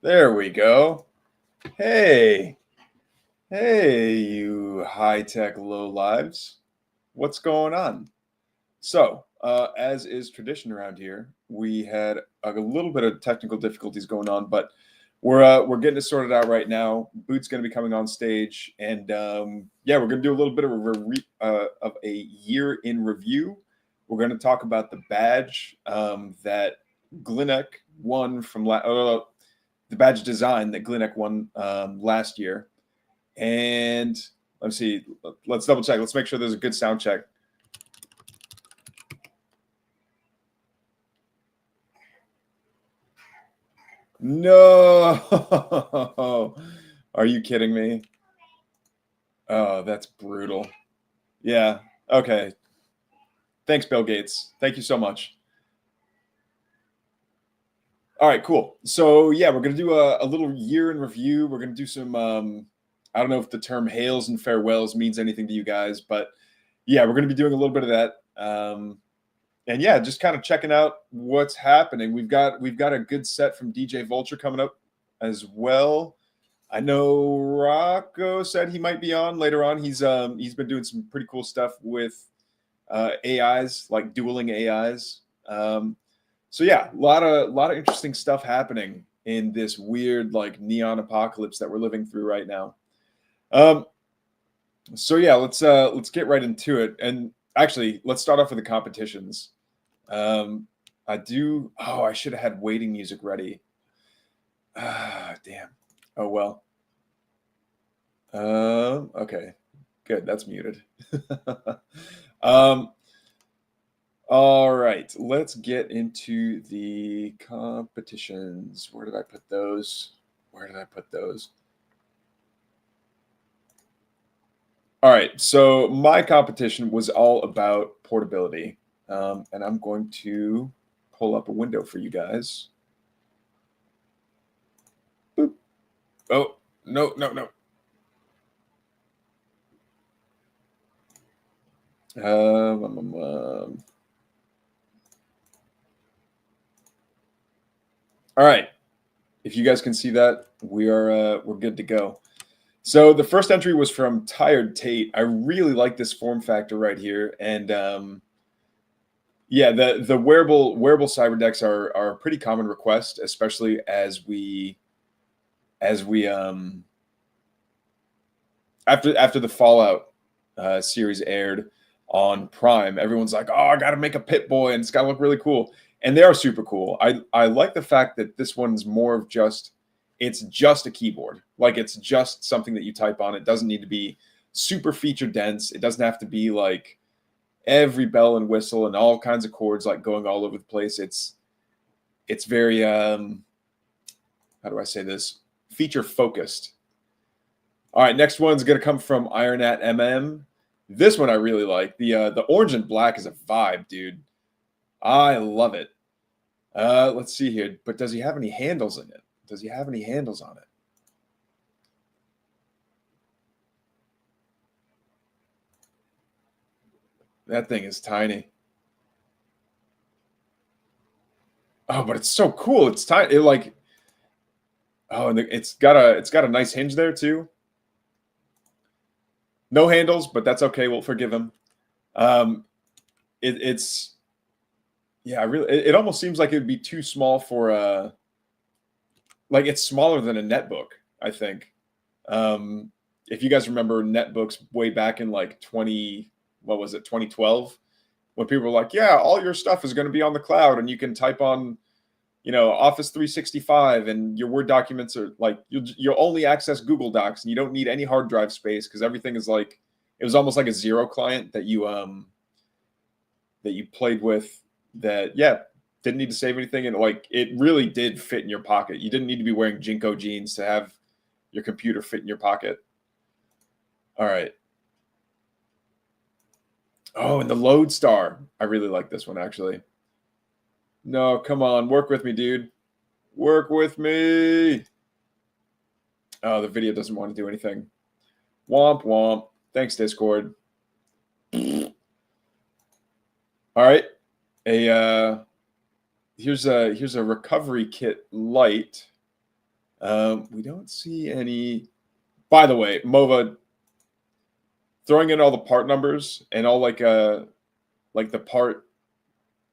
There we go. Hey, hey, you high-tech low lives. What's going on? So, as is tradition around here, we had a little bit of technical difficulties going on, but we're getting it sorted out right now. Boot's going to be coming on stage, and yeah, we're going to do a little bit of a year in review. We're going to talk about the badge that Glenneck won from the badge design that Glenneck won last year. And let's see, let's double check. Let's make sure there's a good sound check. No, are you kidding me? Oh, that's brutal. Yeah. Okay. Thanks, Bill Gates. Thank you so much. All right, cool. So yeah, we're gonna do a little year in review. We're gonna do some. I don't know if the term hails and farewells means anything to you guys, but yeah, we're gonna be doing a little bit of that. And yeah, just kind of checking out what's happening. We've got a good set from DJ Vulture coming up as well. I know Rocco said he might be on later on. He's been doing some pretty cool stuff with AIs, like dueling AIs. So yeah, a lot of interesting stuff happening in this weird like neon apocalypse that we're living through right now. So yeah, let's get right into it. And actually, let's start off with the competitions. I should have had waiting music ready. Damn. Oh well. Okay. Good. That's muted. All right. Let's get into the competitions. Where did I put those? All right. So my competition was all about portability. And I'm going to pull up a window for you guys. Boop. Oh, no. All right. If you guys can see that, we're good to go. So the first entry was from Tired Tate. I really like this form factor right here, and yeah, the wearable cyber decks are a pretty common request, especially as we after the Fallout series aired on Prime. Everyone's like, "Oh, I got to make a Pit Boy, and it's got to look really cool." And they are super cool. I like the fact that this one's more of it's just a keyboard. Like it's just something that you type on. It doesn't need to be super feature dense. It doesn't have to be like every bell and whistle and all kinds of chords like going all over the place. It's very how do I say this? Feature focused. All right, next one's gonna come from Ironat MM. This one I really like. The orange and black is a vibe, dude. I love it. Let's see here. But does he have any handles in it? Does he have any handles on it? That thing is tiny. Oh, but it's so cool. It's tiny. And it's got a nice hinge there too. No handles, but that's okay. We'll forgive him. It's yeah, really. It almost seems like it would be too small for like it's smaller than a netbook. I think. If you guys remember netbooks way back in like 2012, when people were like, yeah, all your stuff is going to be on the cloud and you can type on, Office 365 and your Word documents are like, you'll only access Google Docs and you don't need any hard drive space because everything is like, it was almost like a zero client that you played with that, yeah, didn't need to save anything. And like, it really did fit in your pocket. You didn't need to be wearing Jinko jeans to have your computer fit in your pocket. All right. Oh, and the Lodestar. I really like this one, actually. No, come on. Work with me, dude. Work with me. Oh, the video doesn't want to do anything. Womp womp. Thanks, Discord. All right. Here's a recovery kit light. We don't see any. By the way, Mova, throwing in all the part numbers and all like the part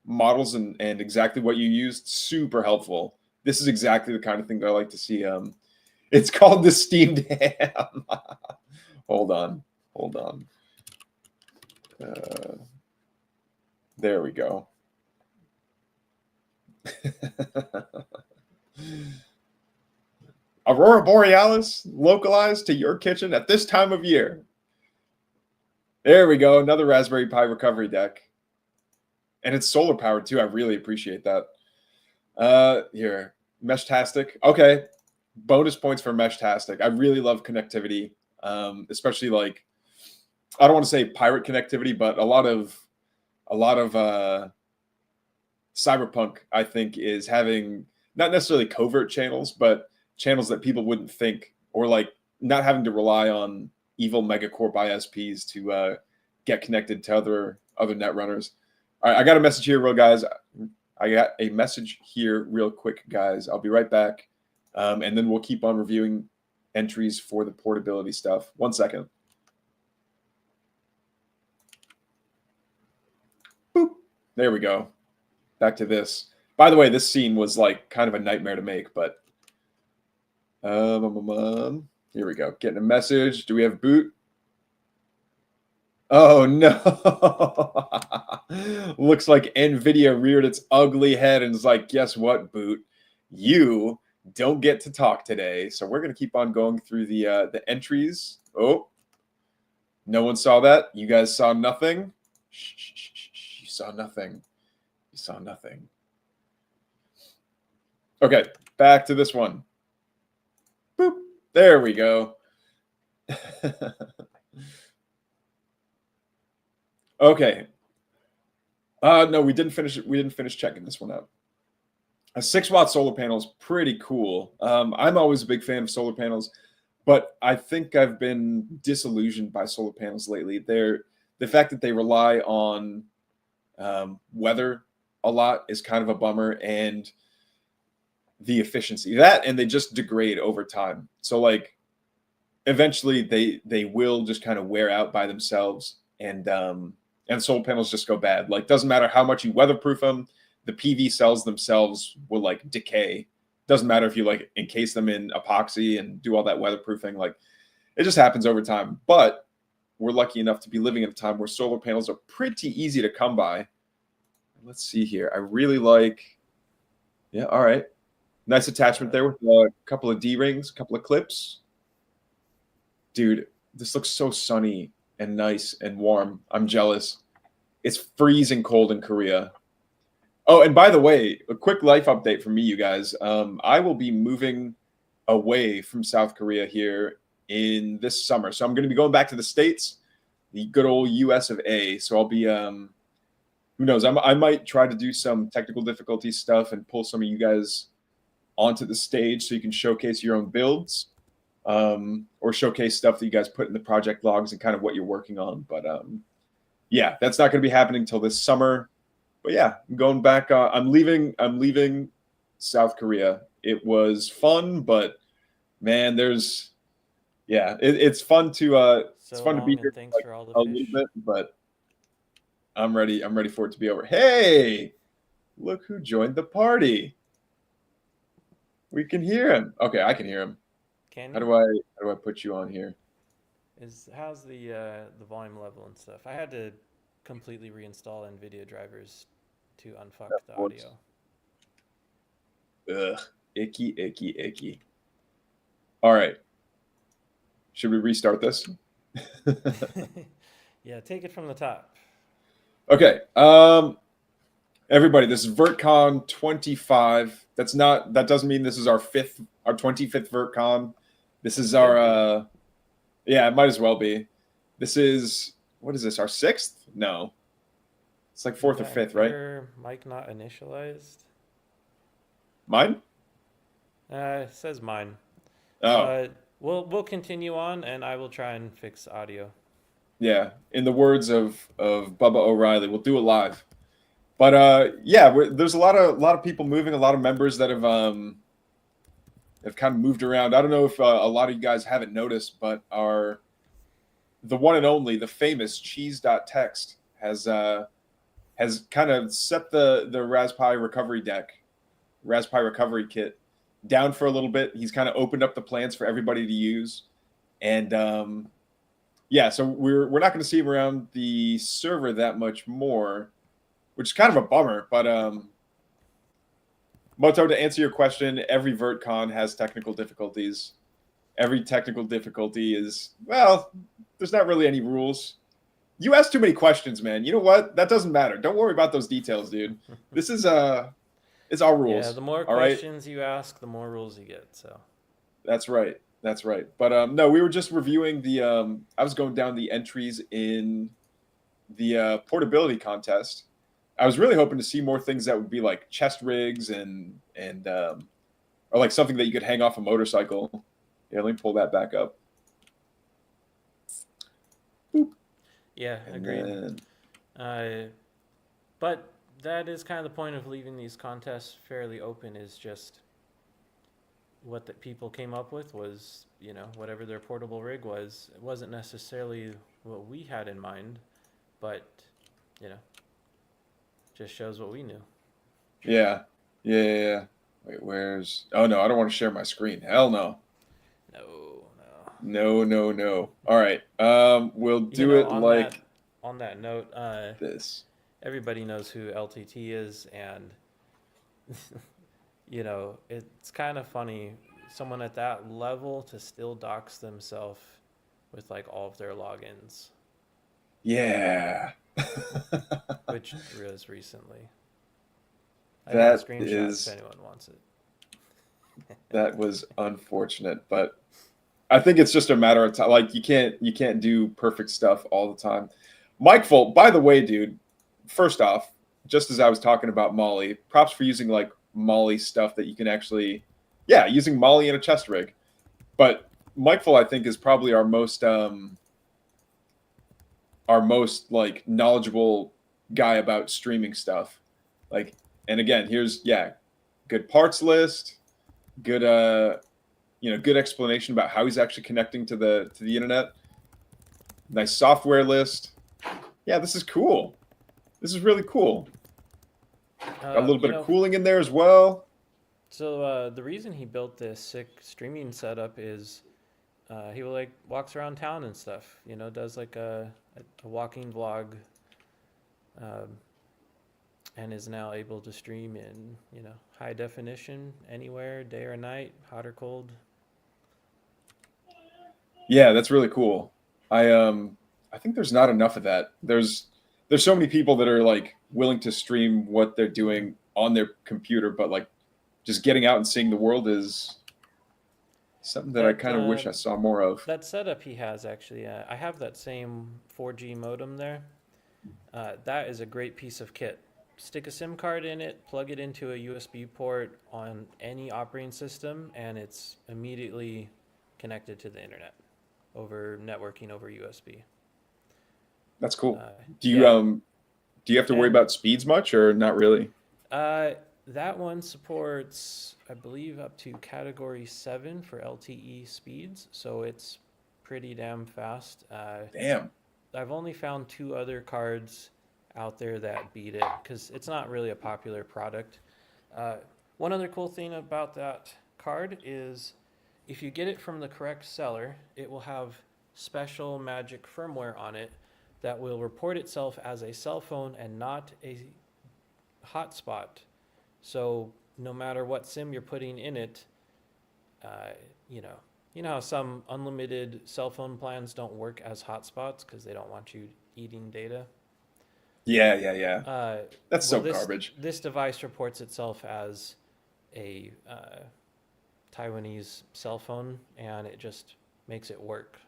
models and exactly what you used, super helpful. This is exactly the kind of thing that I like to see. It's called the steamed ham. Hold on. There we go. Aurora Borealis localized to your kitchen at this time of year. There we go. Another Raspberry Pi recovery deck. And it's solar powered too. I really appreciate that. Here, Meshtastic. Okay. Bonus points for Meshtastic. I really love connectivity. Especially like, I don't want to say pirate connectivity, but a lot of Cyberpunk, I think, is having not necessarily covert channels, but channels that people wouldn't think, or like not having to rely on evil megacorp ISPs to get connected to other net runners. All right, I got a message here, real guys. I got a message here real quick, guys. I'll be right back. And then we'll keep on reviewing entries for the portability stuff. 1 second. Boop. There we go. Back to this. By the way, this scene was like kind of a nightmare to make, but here we go. Getting a message. Do we have boot? Oh no. Looks like NVIDIA reared its ugly head and is like, guess what, boot? You don't get to talk today. So we're going to keep on going through the entries. Oh, no one saw that. You guys saw nothing. Shh. You saw nothing. You saw nothing. Okay, back to this one. Boop. There we go. Okay. No, we didn't finish. We didn't finish checking this one out. A 6-watt solar panel is pretty cool. I'm always a big fan of solar panels, but I think I've been disillusioned by solar panels lately. The fact that they rely on weather a lot is kind of a bummer, and the efficiency that, and they just degrade over time. So like eventually they will just kind of wear out by themselves, and solar panels just go bad. Like, doesn't matter how much you weatherproof them, the PV cells themselves will like decay. Doesn't matter if you like encase them in epoxy and do all that weatherproofing. Like, it just happens over time. But we're lucky enough to be living in a time where solar panels are pretty easy to come by. Let's see here. I really like, yeah, all right. Nice attachment there with a couple of D-rings, a couple of clips. Dude, this looks so sunny and nice and warm. I'm jealous. It's freezing cold in Korea. Oh, and by the way, a quick life update from me, you guys. I will be moving away from South Korea here in this summer. So I'm going to be going back to the States, the good old US of A. So I'll be, who knows, I might try to do some technical difficulty stuff and pull some of you guys onto the stage so you can showcase your own builds, or showcase stuff that you guys put in the project logs and kind of what you're working on. But yeah, that's not going to be happening till this summer. But yeah, I'm going back. I'm leaving South Korea. It was fun, but man, it's fun to it's fun to be here Thanks for all the a little bit, but I'm ready for it to be over. Hey, look who joined the party. We can hear him. Okay, I can hear him. Can How you? do I put you on here? How's the volume level and stuff? I had to completely reinstall NVIDIA drivers to unfuck the audio. Ugh, icky. All right. Should we restart this? Yeah, take it from the top. Okay. Everybody, this is Virtcon 25. That doesn't mean this is our 25th Virtcon. This is our yeah, it might as well be. This is, what is this, our 6th? No. It's like 4th or 5th, right? Your mic not initialized? Mine? It says mine. Oh. We'll continue on, and I will try and fix audio. Yeah, in the words of Bubba O'Reilly, we'll do it live. But yeah, there's a lot of people moving, a lot of members that have have kind of moved around. I don't know if a lot of you guys haven't noticed, but the one and only, the famous cheese.text has kind of set the Raspberry recovery kit down for a little bit. He's kind of opened up the plans for everybody to use, and yeah, so we're not going to see him around the server that much more, which is kind of a bummer. But Moto, to answer your question, every Virtcon has technical difficulties. Every technical difficulty is, well, there's not really any rules. You ask too many questions, man. You know what? That doesn't matter. Don't worry about those details, dude. This is it's our rules. Yeah, the more all right? questions you ask, the more rules you get. So That's right. That's right. But no, we were just reviewing the I was going down the entries in the portability contest. I was really hoping to see more things that would be like chest rigs and or like something that you could hang off a motorcycle. Yeah, let me pull that back up. Boop. yeah, And agreed. then, But that is kind of the point of leaving these contests fairly open. Is just what the people came up with was, whatever their portable rig was. It wasn't necessarily what we had in mind, but just shows what we knew. yeah. Wait, where's? Oh no, I don't want to share my screen. Hell no. No. All right. We'll do it like on that note, this. everybody knows who LTT is, and it's kind of funny someone at that level to still dox themselves with like all of their logins, Yeah. which was recently. I got a That screenshot is if anyone wants it. that was unfortunate, but I think it's just a matter of time. Like you can't do perfect stuff all the time. Mike Volt, by the way, dude. First off, just as I was talking about Molly, props for using like Molly stuff that you can actually, yeah, using Molly in a chest rig. But Mike Volt, I think, is probably our most like knowledgeable guy about streaming stuff. Like, and again, here's good parts list, good good explanation about how he's actually connecting to the internet. Nice software list. Yeah, this is cool. This is really cool. Got a little bit of cooling in there as well. So the reason he built this sick streaming setup is he walks around town and stuff. Does like a walking vlog, and is now able to stream in high definition anywhere, day or night, hot or cold. Yeah, that's really cool. I think there's not enough of that. There's so many people that are like willing to stream what they're doing on their computer, but like just getting out and seeing the world is something that I kind of wish I saw more of. That setup he has, actually, I have that same 4G modem there. That is a great piece of kit. Stick a SIM card in it, plug it into a USB port on any operating system, and it's immediately connected to the internet over networking over USB. That's cool. Do you have to worry about speeds much or not really? That one supports, I believe, up to category 7 for LTE speeds, so it's pretty damn fast. Damn. I've only found 2 other cards out there that beat it because it's not really a popular product. One other cool thing about that card is if you get it from the correct seller, it will have special magic firmware on it that will report itself as a cell phone and not a hotspot. So no matter what SIM you're putting in it, you know how some unlimited cell phone plans don't work as hotspots because they don't want you eating data. Yeah. That's so garbage. This device reports itself as a Taiwanese cell phone, and it just makes it work.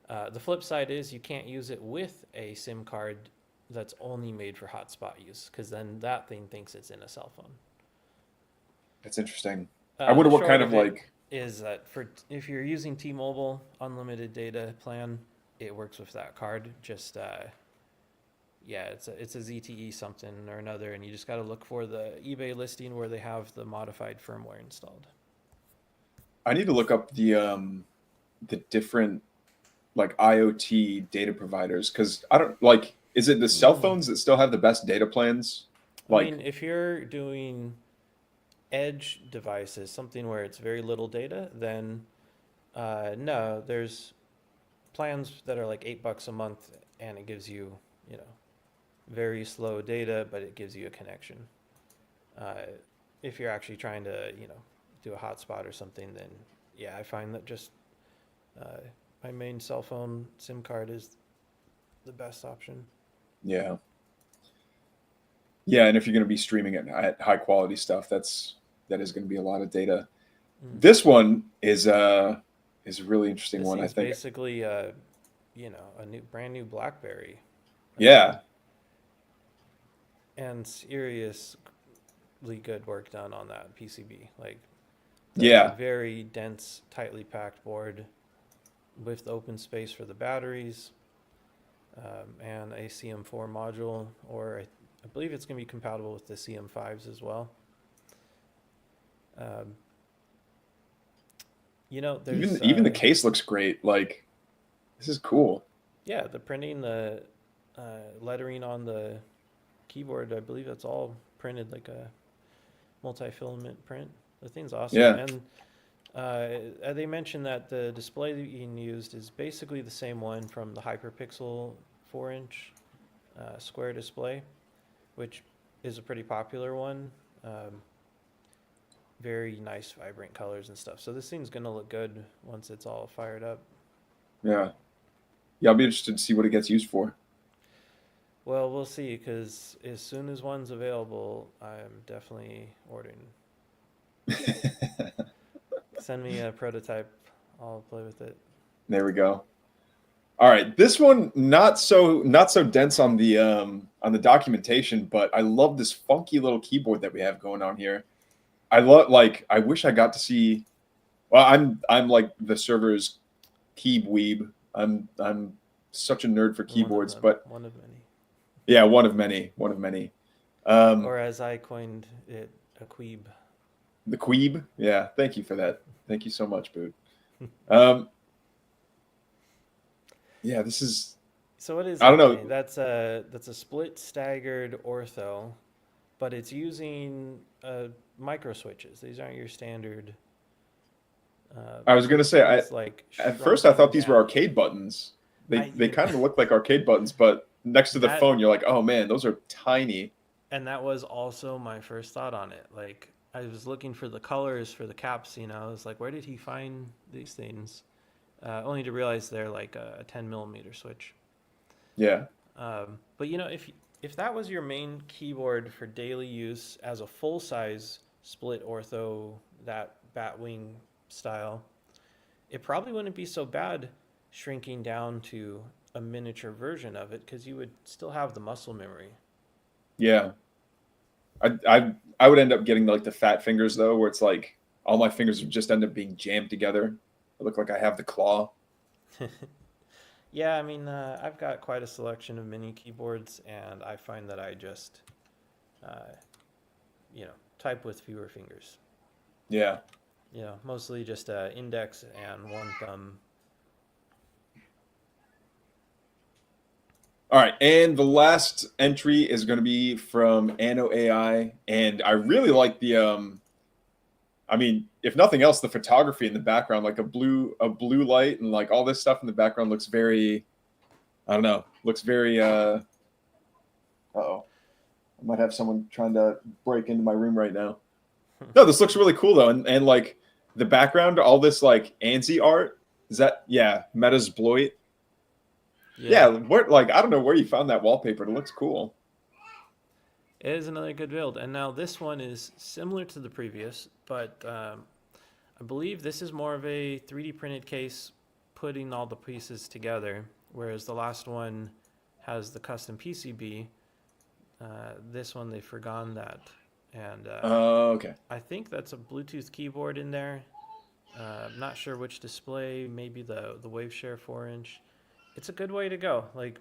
The flip side is you can't use it with a SIM card that's only made for hotspot use, because then that thing thinks it's in a cell phone. That's interesting. I wonder what kind of is that if you're using T-Mobile unlimited data plan, it works with that card. Just it's a ZTE something or another, and you just got to look for the eBay listing where they have the modified firmware installed. I need to look up the different like IoT data providers because I don't like. Is it the cell Mm. phones that still have the best data plans? I Like, mean, if you're doing edge devices, something where it's very little data, then no, there's plans that are like $8 a month, and it gives you, you know, very slow data, but it gives you a connection. Uh, if you're actually trying to, do a hotspot or something, then yeah, I find that just uh, my main cell phone SIM card is the best option. yeah, yeah. And if you're going to be streaming at high quality stuff, that is going to be a lot of data. Mm. This one is a really interesting This one. I thing's think. basically, a brand new BlackBerry, uh, Yeah, and seriously good work done on that PCB. Like the yeah, very dense, tightly packed board with open space for the batteries, and a CM4 module, or I believe it's going to be compatible with the CM5s as well. Um, there's even the case looks great. Like, this is cool. yeah, the printing, the lettering on the keyboard. I believe that's all printed like a multi-filament print. The thing's awesome, Yeah, and they mentioned that the display being used is basically the same one from the Hyperpixel 4-inch square display, which is a pretty popular one. Um, Very nice, vibrant colors and stuff. So this thing's gonna look good once it's all fired up. yeah, yeah. I'll be interested to see what it gets used for. Well, we'll see, because as soon as one's available, I'm definitely ordering. Send me a prototype. I'll play with it. There we go. All right, this one not so dense on the documentation, but I love this funky little keyboard that we have going on here. I love like I wish I got to see. Well, I'm like the server's key weeb. I'm such a nerd for One of keyboards, them, but one of many. yeah, one of many, one of many. Um, Or as I coined it, a queeb. the Queeb. Yeah, thank you for that. Thank you so much, Boot. Um, yeah, this is. So what is I don't that thing? know. That's a split staggered ortho, but it's using micro switches. These aren't your standard I was gonna say I keys, like at first I shrunken thought these were down. arcade buttons. I They kind of look like arcade buttons, but next to the that phone, you're like, oh man, those are tiny. and that was also my first thought on it. Like I was looking for the colors for the caps. I was like, where did he find these things? Only to realize they're like a 10 millimeter switch. Yeah, But if that was your main keyboard for daily use as a full size split ortho, that Batwing style, it probably wouldn't be so bad shrinking down to a miniature version of it, because you would still have the muscle memory. yeah. I would end up getting like the fat fingers though, where it's like all my fingers would just end up being jammed together. I look like I have the claw. Yeah, I mean, I've got quite a selection of mini keyboards, and I find that I just, uh, type with fewer fingers. Yeah. Mostly just index and one thumb. All right, and the last entry is going to be from Anno AI, and I really like the I mean, if nothing else, the photography in the background, like a blue light and like all this stuff in the background looks very, I don't know, looks very oh. I might have someone trying to break into my room right now. No, this looks really cool though, and like the background, all this like ANSI art. Is that yeah, Meta's Bloit? Yeah, Yeah, where like I don't know where you found that wallpaper. It looks cool. it is another good build. And now this one is similar to the previous, but I believe this is more of a 3D printed case putting all the pieces together, whereas the last one has the custom PCB. This one they've forgone that, and Okay. I think that's a Bluetooth keyboard in there. I'm not sure which display, maybe the WaveShare 4-inch. It's a good way to go. Like,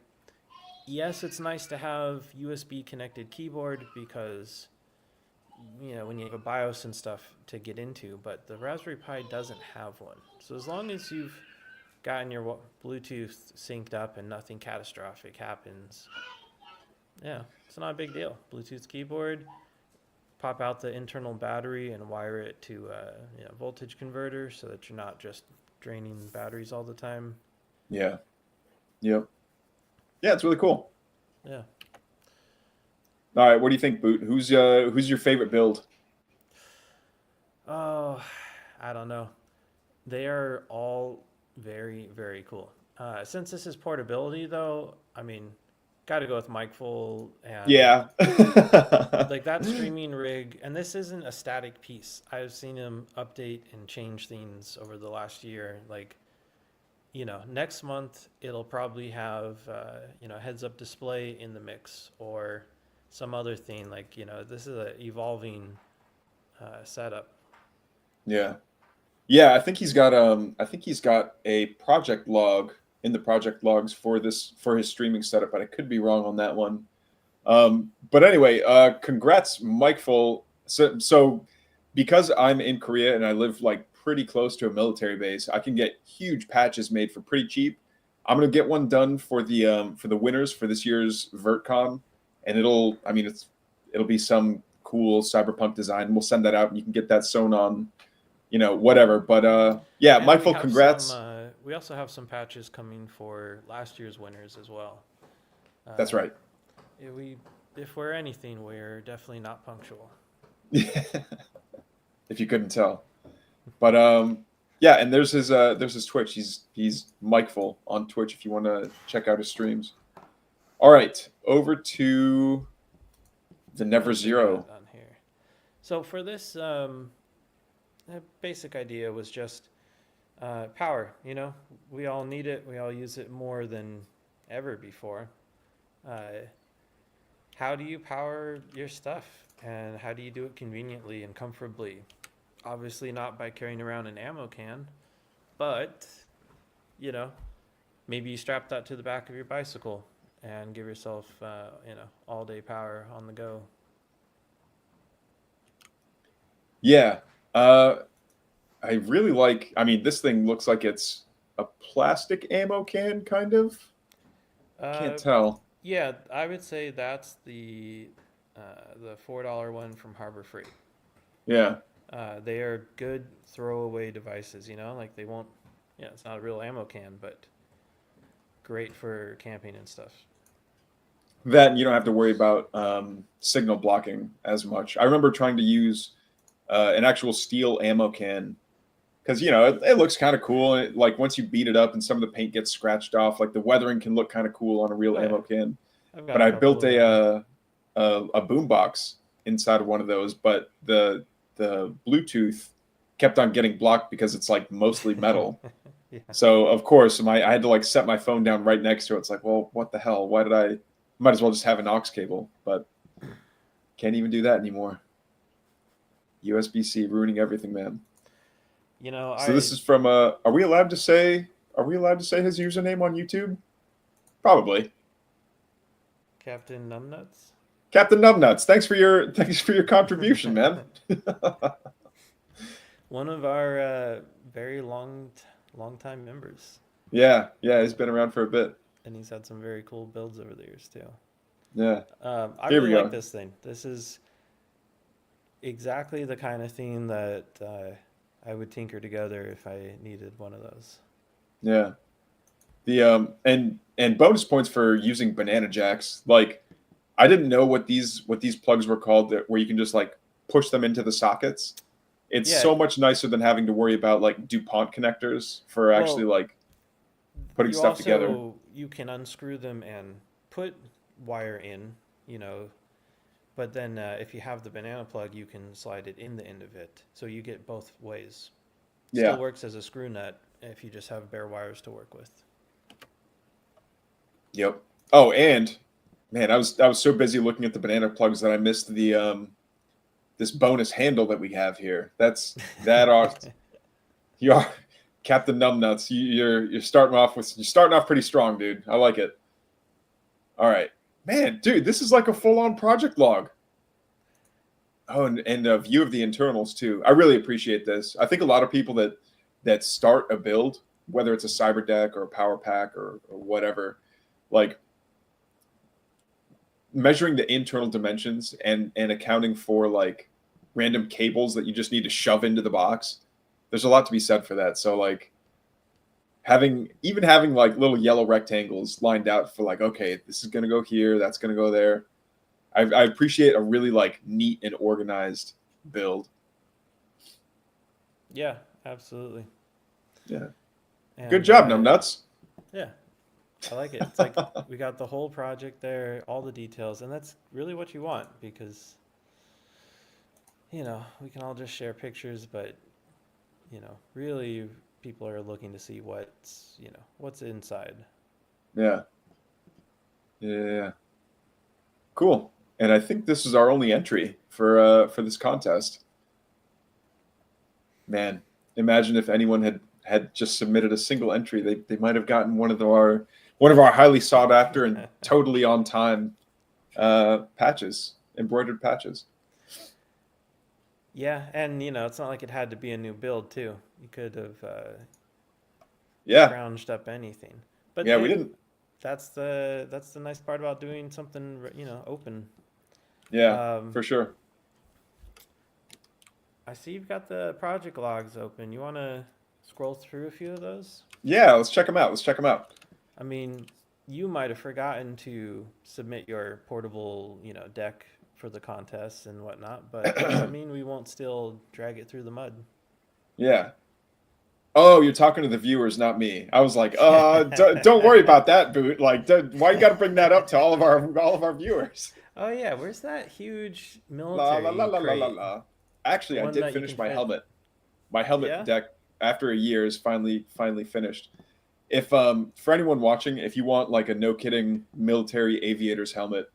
yes, it's nice to have USB connected keyboard because when you have a BIOS and stuff to get into, but the Raspberry Pi doesn't have one. So as long as you've gotten your Bluetooth synced up and nothing catastrophic happens, yeah, it's not a big deal. Bluetooth keyboard, pop out the internal battery and wire it to a voltage converter so that you're not just draining batteries all the time. Yeah. Yep. Yeah, it's really cool. Yeah. All right, what do you think, Boot? Who's your favorite build? Oh, I don't know. They are all very, very cool. Since this is portability, though, I mean, got to go with Mike Full and Yeah. like that streaming rig. And this isn't a static piece. I've seen him update and change things over the last year. Like, next month it'll probably have heads-up display in the mix or some other thing. Like, this is an evolving setup. Yeah. Yeah, I think he's got a project log in the project logs for his streaming setup, but I could be wrong on that one. But anyway, congrats, Mike Full. So because I'm in Korea and I live like pretty close to a military base, I can get huge patches made for pretty cheap. I'm gonna get one done for the winners for this year's Virtcon, and it'll be some cool cyberpunk design. We'll send that out, and you can get that sewn on, whatever. But yeah, And Mike Full, congrats. We also have some patches coming for last year's winners as well. That's right. If we're anything, we're definitely not punctual. If you couldn't tell. But yeah, and there's his Twitch. He's Mikeful on Twitch if you want to check out his streams. All right, over to the Never Zero. On here. So for this, the basic idea was just power. We all need it. We all use it more than ever before. How do you power your stuff, and how do you do it conveniently and comfortably? Obviously not by carrying around an ammo can, but maybe you strap that to the back of your bicycle and give yourself all day power on the go. Yeah, I really like. I mean, this thing looks like it's a plastic ammo can, kind of. Can't tell. Yeah, I would say that's the $4 one from Harbor Freight. Yeah. They are good throwaway devices, like they won't, it's not a real ammo can, but great for camping and stuff. Then you don't have to worry about signal blocking as much. I remember trying to use an actual steel ammo can because it looks kind of cool. And like once you beat it up and some of the paint gets scratched off, like the weathering can look kind of cool on a real ammo can. But I built a boombox inside of one of those, but the Bluetooth kept on getting blocked because it's like mostly metal. Yeah. So of course I had to like set my phone down right next to it. It's like, well, what the hell? Why did I? Might as well just have an aux cable, but can't even do that anymore. USB-C ruining everything, man. So this is from are we allowed to say his username on YouTube? Probably. Captain Numbnuts. Captain Numbnuts, thanks for your contribution, man. One of our very long time members. Yeah, he's been around for a bit. And he's had some very cool builds over the years too. Yeah. I really like this thing. This is exactly the kind of thing that I would tinker together if I needed one of those. Yeah. The and bonus points for using banana jacks. Like I didn't know what these plugs were called where you can just like push them into the sockets. It's so much nicer than having to worry about like DuPont connectors for actually like putting stuff together. You can unscrew them and put wire in, but then if you have the banana plug, you can slide it in the end of it. So you get both ways. Still works as a screw nut if you just have bare wires to work with. Yep. Oh, and man, I was so busy looking at the banana plugs that I missed the this bonus handle that we have here. You are Captain Numbnuts. You're starting off pretty strong, dude. I like it. All right, man, dude, this is like a full-on project log. Oh, and a view of the internals too. I really appreciate this. I think a lot of people that start a build, whether it's a cyber deck or a power pack or whatever, like measuring the internal dimensions and accounting for like random cables that you just need to shove into the box. There's a lot to be said for that. So like having like little yellow rectangles lined out for like, okay, this is gonna go here, that's gonna go there. I appreciate a really like neat and organized build. Yeah, absolutely. Yeah. Good And job, numbnuts. yeah, I like it. It's like we got the whole project there, all the details, and that's really what you want because, we can all just share pictures, but, really people are looking to see what's inside. Yeah. Yeah. Cool. And I think this is our only entry for this contest. Man, imagine if anyone had just submitted a single entry, they might have gotten one of our highly sought after and totally on time patches, embroidered patches. Yeah, and it's not like it had to be a new build too. You could have Yeah. scrounged up anything. But Yeah, we hey, didn't. that's the nice part about doing something open. Yeah, Um, for sure. I see you've got the project logs open. You want to scroll through a few of those? Yeah, let's check them out. Let's check them out. I mean, you might have forgotten to submit your portable, deck for the contest and whatnot, but that doesn't mean we won't still drag it through the mud. Yeah. Oh, you're talking to the viewers, not me. I was like, don't worry about that, Boot. Like, why you got to bring that up to all of our viewers? Oh yeah, where's that huge La la la military la la la crate? la. The Actually, I one did that you finish can my fit. helmet. My helmet Yeah? deck after a year is finally finished. If for anyone watching, if you want like a no kidding military aviator's helmet,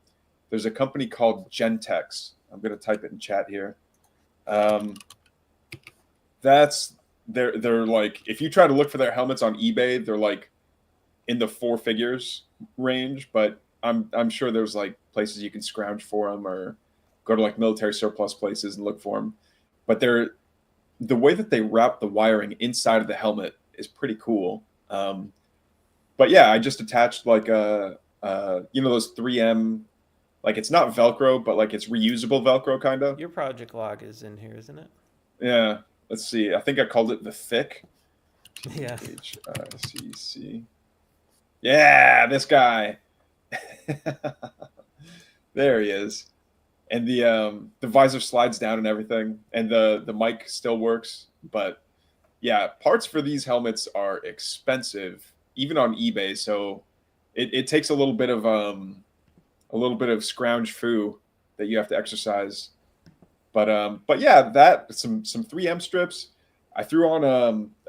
there's a company called Gentex. I'm gonna type it in chat here. Um, that's they're like if you try to look for their helmets on eBay, they're like in the four figures range, but I'm sure there's like places you can scrounge for them or go to like military surplus places and look for them. But the way that they wrap the wiring inside of the helmet is pretty cool. But yeah, I just attached like those 3M, like it's not Velcro, but like it's reusable Velcro kind of. Your project log is in here, isn't it? Yeah, let's see. I think I called it the thick. Yeah. HICC. Yeah, this guy. There he is. And the visor slides down and everything, and the mic still works. But yeah, parts for these helmets are expensive, even on eBay. So it takes a little bit of scrounge foo that you have to exercise. But yeah, that some 3M strips. I threw on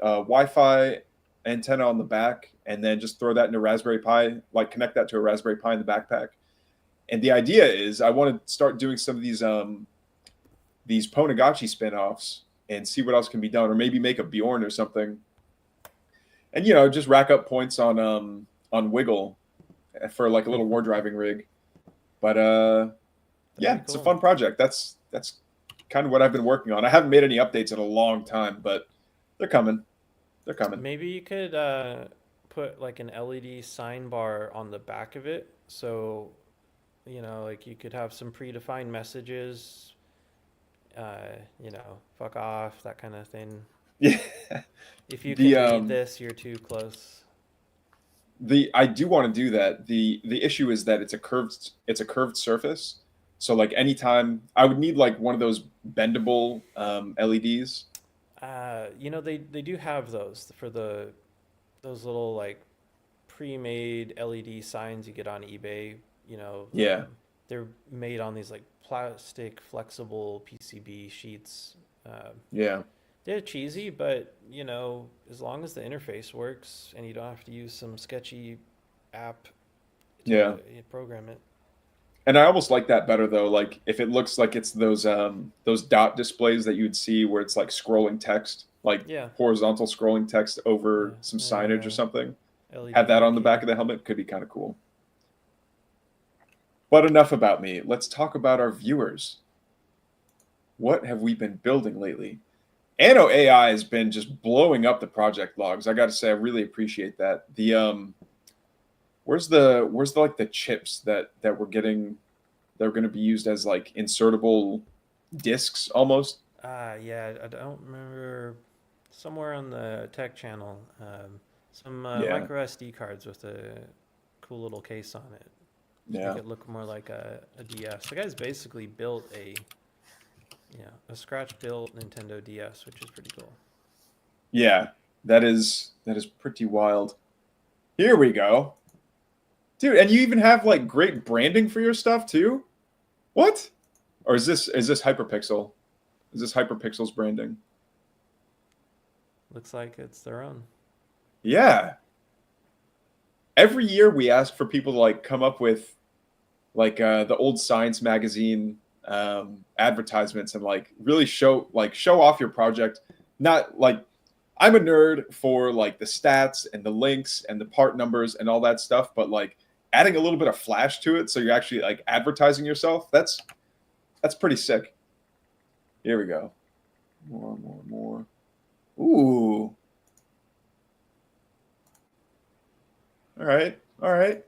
a Wi-Fi antenna on the back, and then just throw that into Raspberry Pi, like connect that to a Raspberry Pi in the backpack. And the idea is I want to start doing some of these Ponagachi spin-offs and see what else can be done, or maybe make a Bjorn or something. And just rack up points on Wiggle for like a little war driving rig. But yeah, it's a fun project. That's kind of what I've been working on. I haven't made any updates in a long time, but they're coming. They're coming. Maybe you could put like an LED sign bar on the back of it, so like you could have some predefined messages, fuck off, that kind of thing. Yeah. If you can read this, you're too close. I do want to do that. The issue is that it's a curved surface. So like anytime I would need like one of those bendable LEDs. They do have those for those little like pre-made LED signs you get on eBay. Yeah. They're made on these like plastic flexible PCB sheets. Yeah. They're cheesy, but as long as the interface works and you don't have to use some sketchy app to program it. And I almost like that better though. Like if it looks like it's those dot displays that you'd see where it's like scrolling text, like horizontal scrolling text over some signage or something. LED have that on the back of the helmet could be kind of cool. But enough about me. Let's talk about our viewers. what have we been building lately? Anno AI has been just blowing up the project logs. I got to say, I really appreciate that. Where's the like the chips that we're getting that are going to be used as like insertable discs almost? Yeah, I don't remember. Somewhere on the tech channel, some Yeah, micro SD cards with a cool little case on it to make yeah, it look more like a DS. The guy's basically built a scratch built Nintendo DS, which is pretty cool. yeah. That is pretty wild. Here we go, dude. And you even have like great branding for your stuff too. What? Or is this Hyperpixel? Is this Hyperpixel's branding? Looks like it's their own. Yeah. Every year we ask for people to like come up with like the old science magazine advertisements and like really show off your project. Not like I'm a nerd for like the stats and the links and the part numbers and all that stuff, but like adding a little bit of flash to it so you're actually like advertising yourself. That's pretty sick. Here we go. More, more, more. Ooh. All right. All right.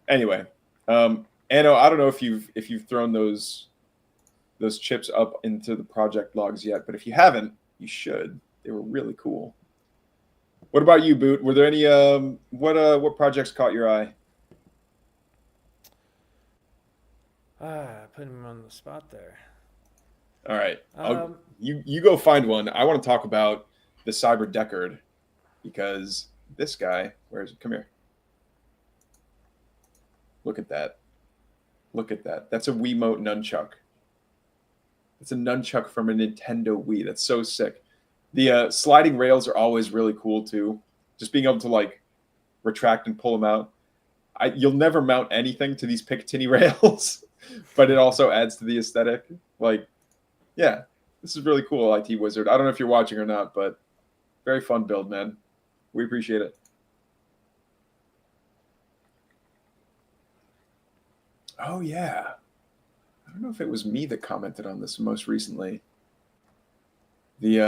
Anyway, Anno, I don't know if you've thrown those chips up into the project logs yet, but if you haven't, you should. They were really cool. What about you, Boot? Were there any what projects caught your eye? Putting him on the spot there. All right. Um, You go find one. I want to talk about the Cyber Deckard because this guy, where is it? Come here. Look at that. Look at that. That's a Wiimote nunchuck. It's a nunchuck from a Nintendo Wii. That's so sick. The sliding rails are always really cool too. Just being able to like retract and pull them out. You'll never mount anything to these Picatinny rails, but it also adds to the aesthetic. Like, yeah, this is really cool, IT Wizard. I don't know if you're watching or not, but very fun build, man. We appreciate it. Oh yeah. I don't know if it was me that commented on this most recently. The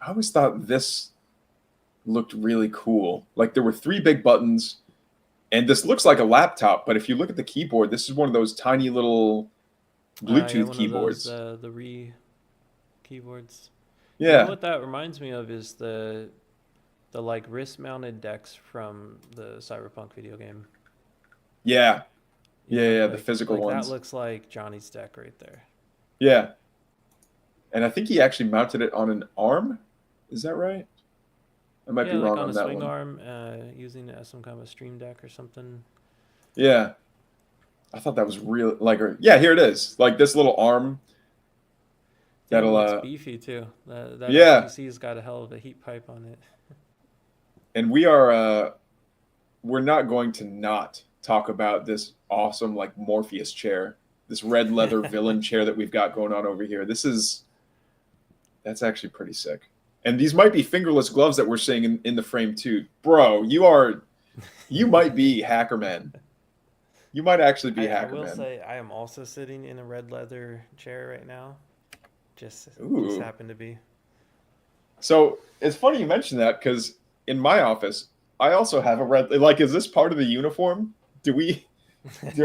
I always thought this looked really cool. Like there were three big buttons, and this looks like a laptop, but if you look at the keyboard, this is one of those tiny little yeah, Bluetooth one of those keyboards. the re keyboards. You know Yeah, what that reminds me of is the like wrist mounted decks from the Cyberpunk video game. yeah, You yeah, know, yeah. The physical like that ones. looks like Johnny's deck right there. Yeah, and I think he actually mounted it on an arm. Is that right? I might be Yeah, like wrong on on a that swing one. arm, using it as some kind of a stream deck or something. Yeah, I thought that was real. Like, yeah, here it is. Like this little arm Thing that'll. looks beefy too. That Yeah, SPC's got a hell of a heat pipe on it. and we're not going to not talk about this awesome like Morpheus chair, this red leather villain chair that we've got going on over here. That's actually pretty sick. And these might be fingerless gloves that we're seeing in the frame too. Bro, you might be Hackerman. You might actually be I will Hackerman. say I am also sitting in a red leather chair right now. Just Ooh. happened to be. So it's funny you mention that because in my office, I also have a red. Like, is this part of the uniform?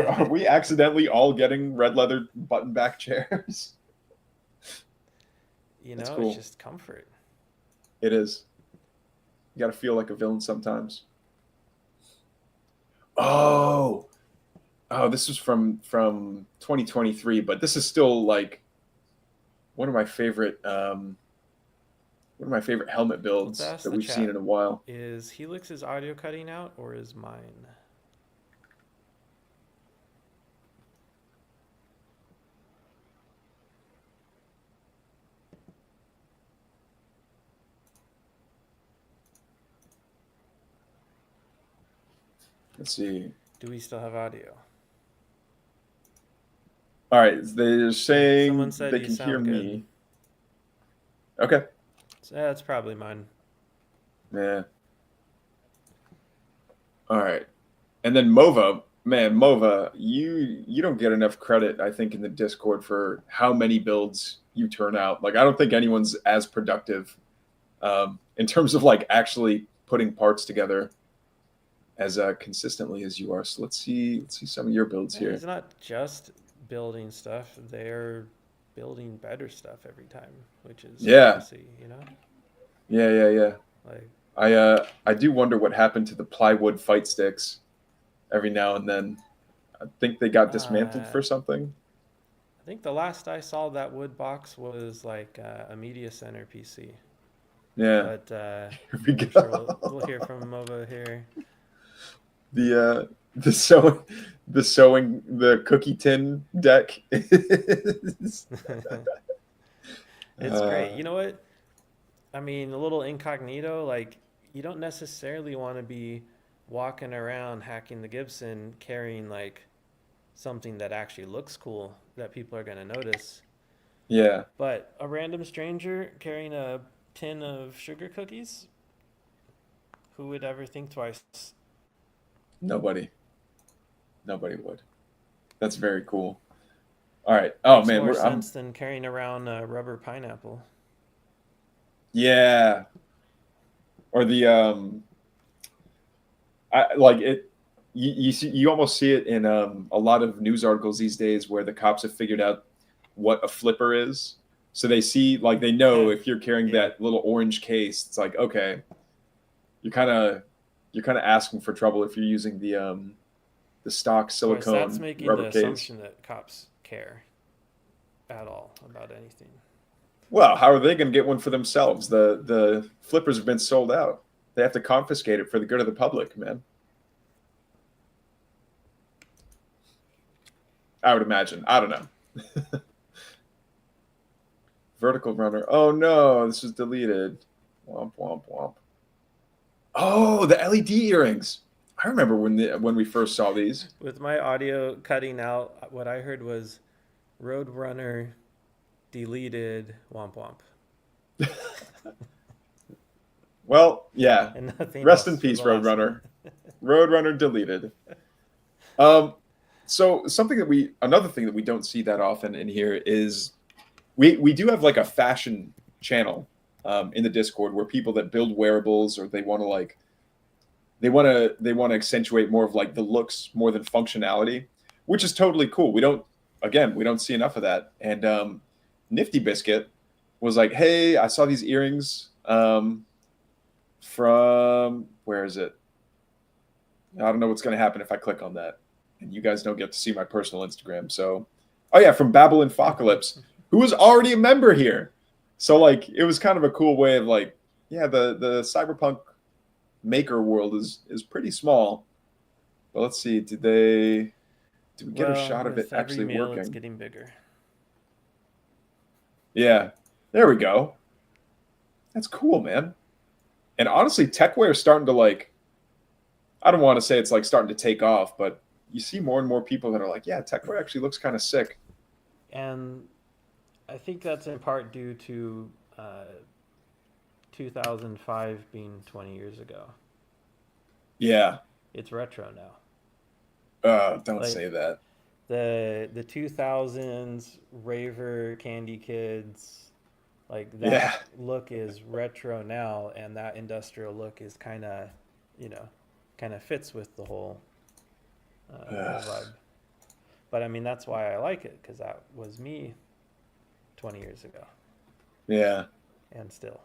Are we accidentally all getting red leather button back chairs? You That's know, it's cool. just comfort. It is. You got to feel like a villain sometimes. Oh, oh, this is from 2023, but this is still like one of my favorite helmet Let's builds ask that the we've seen chat. in a while. Is Helix's audio cutting out or is mine? Let's see. Do we still have audio? All right, they're Someone saying said they you can hear sound good. me. Okay. So, yeah, it's probably mine. Yeah. All right. And then Mova. Man, Mova, you don't get enough credit, I think, in the Discord for how many builds you turn out. Like, I don't think anyone's as productive in terms of like actually putting parts together as consistently as you are. So let's see some of your builds Yeah, here. he's not just building stuff; they're building better stuff every time, which is cool to Yeah, see. You know, yeah. like I do wonder what happened to the plywood fight sticks every now and then. I think they got dismantled I for something. think the last I saw that wood box was like a media center PC. Yeah, But here we I'm sure we'll go. hear from him over here. The sewing the cookie tin deck. It's great. uh, You know what? I mean, a little incognito, like you don't necessarily want to be walking around hacking the Gibson carrying like something that actually looks cool that people are going to notice. yeah, But a random stranger carrying a tin of sugar cookies, who would ever think twice? nobody nobody would. That's very cool. All right. Oh Makes man, more we're I'm sense than carrying around a rubber pineapple. yeah. Or the I like it. You see, you almost see it in a lot of news articles these days where the cops have figured out what a flipper is. So they see, like, they know if you're carrying Yeah. that little orange case, it's like, okay, you're kind of you're kind of asking for trouble if you're using the stock Of course, that's silicone making rubber the case. assumption that cops care at all about anything. Well, how are they going to get one for themselves? The flippers have been sold out. They have to confiscate it for the good of the public, man. I would imagine. I don't know. Vertical runner. Oh no, this was deleted. Womp womp womp. Oh, the LED earrings. I remember when we first saw these. With my audio cutting out, what I heard was Roadrunner deleted womp womp Well, yeah. and nothing Rest in else for peace, the last one. Roadrunner. Roadrunner deleted. Um, so something that we another thing that we don't see that often in here is we do have like a fashion channel in the Discord where people that build wearables or they want to like they want to accentuate more of like the looks more than functionality, which is totally cool. We don't see enough of that. And Nifty Biscuit was like, "Hey, I saw these earrings from where is it? I don't know what's going to happen if I click on that, and you guys don't get to see my personal Instagram. So, oh yeah, from Babylon Focalypse, who was already a member here. So like, it was kind of a cool way of like, yeah, the cyberpunk maker world is pretty small. But let's see, did we get a Well, shot of it with every actually meal, it's working? getting bigger. Yeah, there we go. That's cool, man. And honestly, techwear is starting to like. I don't want to say it's like starting to take off, but you see more and more people that are like, yeah, techwear actually looks kind of sick. And I think that's in part due to uh, 2005 being 20 years ago. Yeah. It's retro now. Don't Like say that. the 2000s raver candy kids, like Yeah. that look is retro now, and that industrial look is kind of, you know, kind of fits with the whole Ugh. vibe. But I mean, that's why I like it, because that was me 20 years ago, Yeah. and still.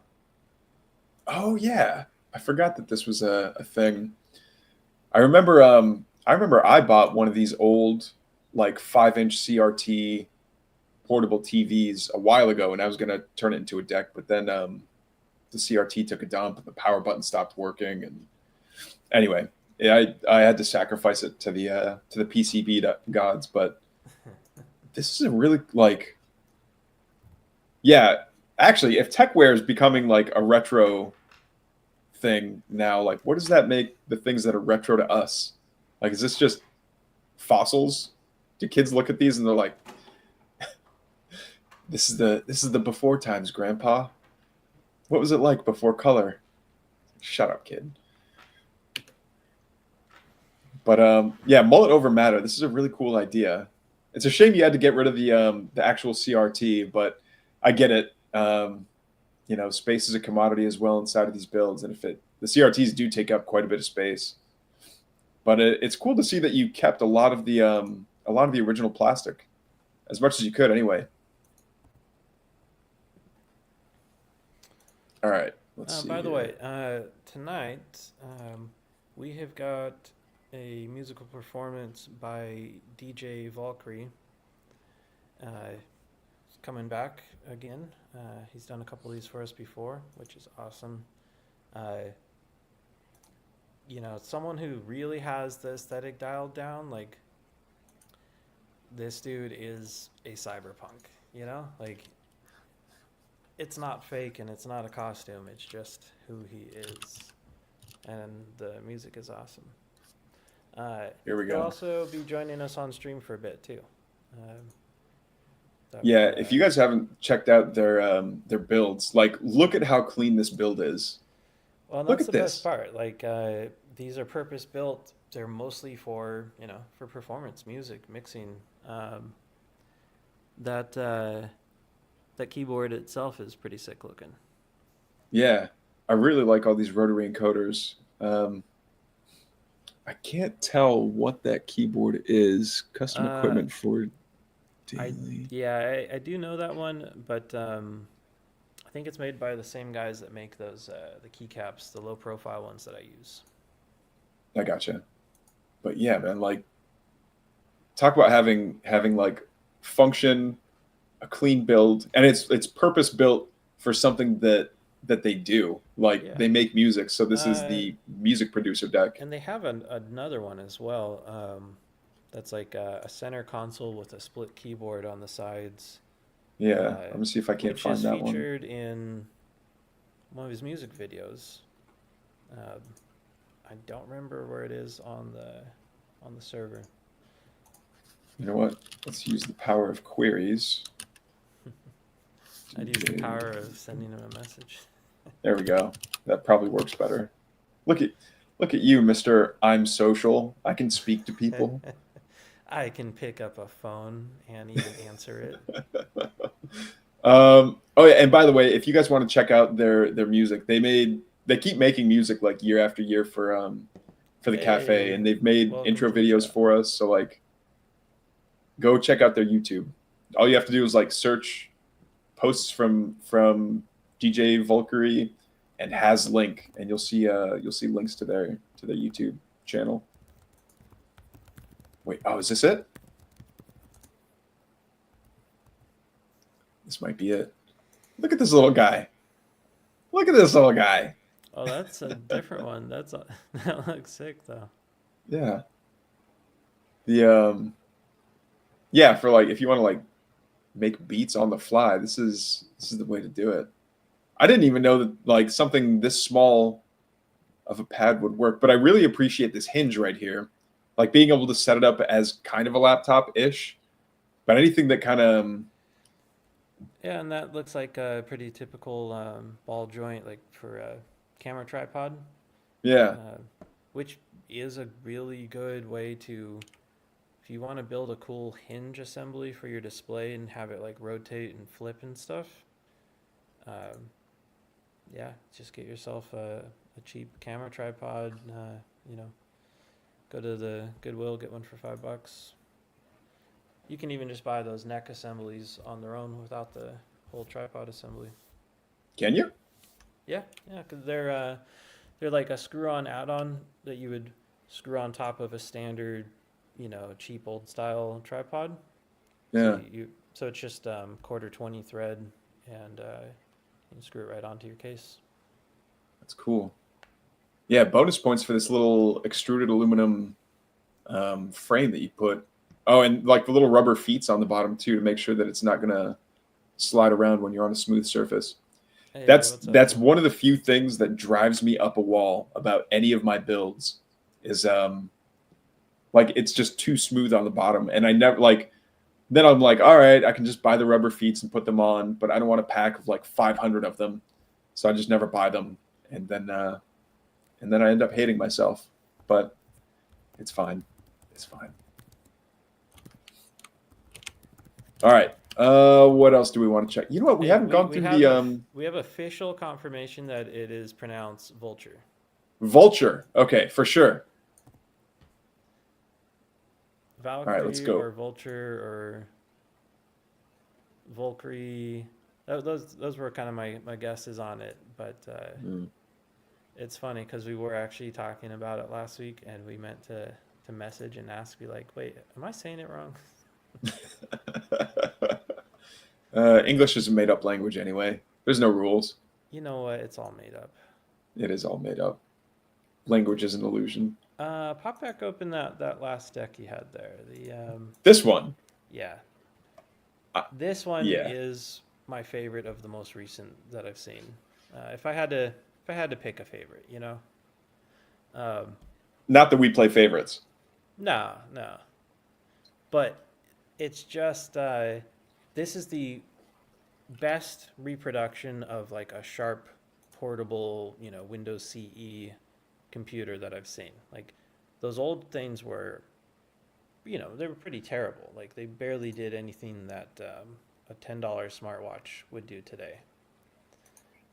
Oh yeah. I forgot that this was a thing. I remember I bought one of these old like 5-inch CRT portable TVs a while ago and I was gonna turn it into a deck, but then the CRT took a dump and the power button stopped working and anyway, yeah, I had to sacrifice it to the PCB gods, but this is a really like yeah, actually if techwear is becoming like a retro thing now, like what does that make the things that are retro to us? Like is this just fossils? Do kids look at these and they're like, this is the before times, Grandpa. What was it like before color? Shut up, kid. But yeah, mullet over matter. This is a really cool idea. It's a shame you had to get rid of the actual CRT, but I get it. You know, space is a commodity as well inside of these builds, and if it the CRTs do take up quite a bit of space, but it's cool to see that you kept a lot of the original plastic as much as you could anyway. All right, let's see. By the here. way, tonight we have got a musical performance by DJ Valkyrie. He's coming back again. He's done a couple of these for us before, which is awesome. You know, someone who really has the aesthetic dialed down, like this dude is a cyberpunk, you know? Like it's not fake and it's not a costume, it's just who he is. And the music is awesome. Here we He'll go. also be joining us on stream for a bit too. Yeah, if you guys haven't checked out their builds, like look at how clean this build is. Well, Look that's at the this. best part. Like these are purpose built. They're mostly for for performance music mixing. That that keyboard itself is pretty sick looking. Yeah, I really like all these rotary encoders. I can't tell what that keyboard is. Custom equipment for daily. I do know that one, but I think it's made by the same guys that make those the keycaps, the low profile ones that I use. I gotcha. But yeah, man, like talk about having like function, a clean build, and it's purpose built for something that they do. Like Yeah. they make music, so this is the music producer deck. And they have another one as well. That's like a center console with a split keyboard on the sides. Yeah, I'm gonna see if I can't Which find is that one. featured in one of his music videos. I don't remember where it is on the server. You know what? Let's use the power of queries. I'd use the power of sending him a message. There we go. That probably works better. Look at you, Mr. I'm social. I can speak to people. I can pick up a phone and even answer it. Oh yeah, and by the way, if you guys want to check out their music, they keep making music like year after year for the cafe, and they've made intro videos for us. So like, go check out their YouTube. All you have to do is like search posts from DJ Valkyrie and has link, and you'll see links to their YouTube channel. Wait, oh, is this it? This might be it. Look at this little guy. Look at this little guy. Oh, that's a different one. That looks sick though. Yeah. The yeah, for like if you want to like make beats on the fly, this is the way to do it. I didn't even know that like something this small of a pad would work, but I really appreciate this hinge right here. Like being able to set it up as kind of a laptop-ish, but anything that kind of Yeah, and that looks like a pretty typical ball joint, like for a camera tripod. yeah. Which is a really good way to, if you want to build a cool hinge assembly for your display and have it like rotate and flip and stuff. Yeah, just get yourself a cheap camera tripod. Go to the Goodwill, get one for $5. You can even just buy those neck assemblies on their own without the whole tripod assembly. Can you? Yeah, because they're like a screw-on add-on that you would screw on top of a standard, cheap old style tripod. Yeah. So it's just quarter 20 thread, and you can screw it right onto your case. That's cool. Yeah, bonus points for this little extruded aluminum frame that you put. Oh, and like the little rubber feet on the bottom too to make sure that it's not gonna slide around when you're on a smooth surface. Hey, That's one of the few things that drives me up a wall about any of my builds is like it's just too smooth on the bottom, and I never like. Then I'm like, all right, I can just buy the rubber feet and put them on, but I don't want a pack of like 500 of them, so I just never buy them, and then I end up hating myself. But It's fine. It's fine. All right. What else do we want to check? You know what? We Hey, haven't gone through the we have official confirmation that it is pronounced vulture. vulture. Okay, for sure. All right, let's Valkyrie go. or vulture or Valkyrie. Those were kind of my guesses on it, but Mm. it's funny because we were actually talking about it last week, and we meant to message and ask, be like, wait, am I saying it wrong? English is a made-up language anyway. There's no rules. You know what? It's all made up. It is all made up. Language is an illusion. Pop back open that last deck you had there. This one, Yeah, uh, this one yeah. is my favorite of the most recent that I've seen. If I had to pick a favorite, um, Not that we play favorites. no, but it's just this is the best reproduction of like a sharp portable, Windows CE computer that I've seen. Like those old things were, they were pretty terrible. Like they barely did anything that a $10 smartwatch would do today.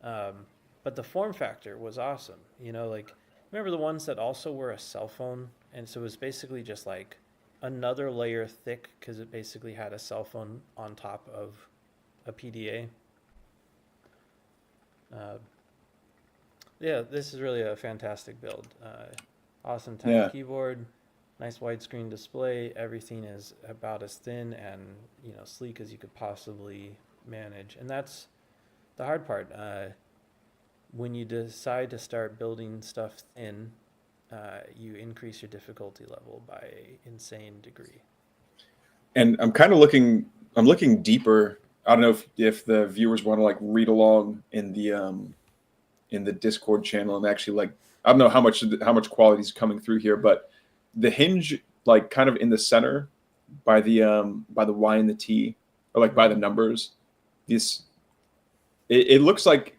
Um, but the form factor was awesome. Like remember the ones that also were a cell phone, and so it was basically just like another layer thick because it basically had a cell phone on top of a PDA. Uh, yeah, this is really a fantastic build. Awesome tiny Yeah. keyboard, nice widescreen display. Everything is about as thin and sleek as you could possibly manage, and that's the hard part. When you decide to start building stuff thin, you increase your difficulty level by an insane degree. And I'm kind of looking. I'm looking deeper. I don't know if the viewers want to like read along in the Discord channel and actually like I don't know how much quality is coming through here, but the hinge like kind of in the center by the Y and the T or like by the Mm-hmm. numbers. This it looks like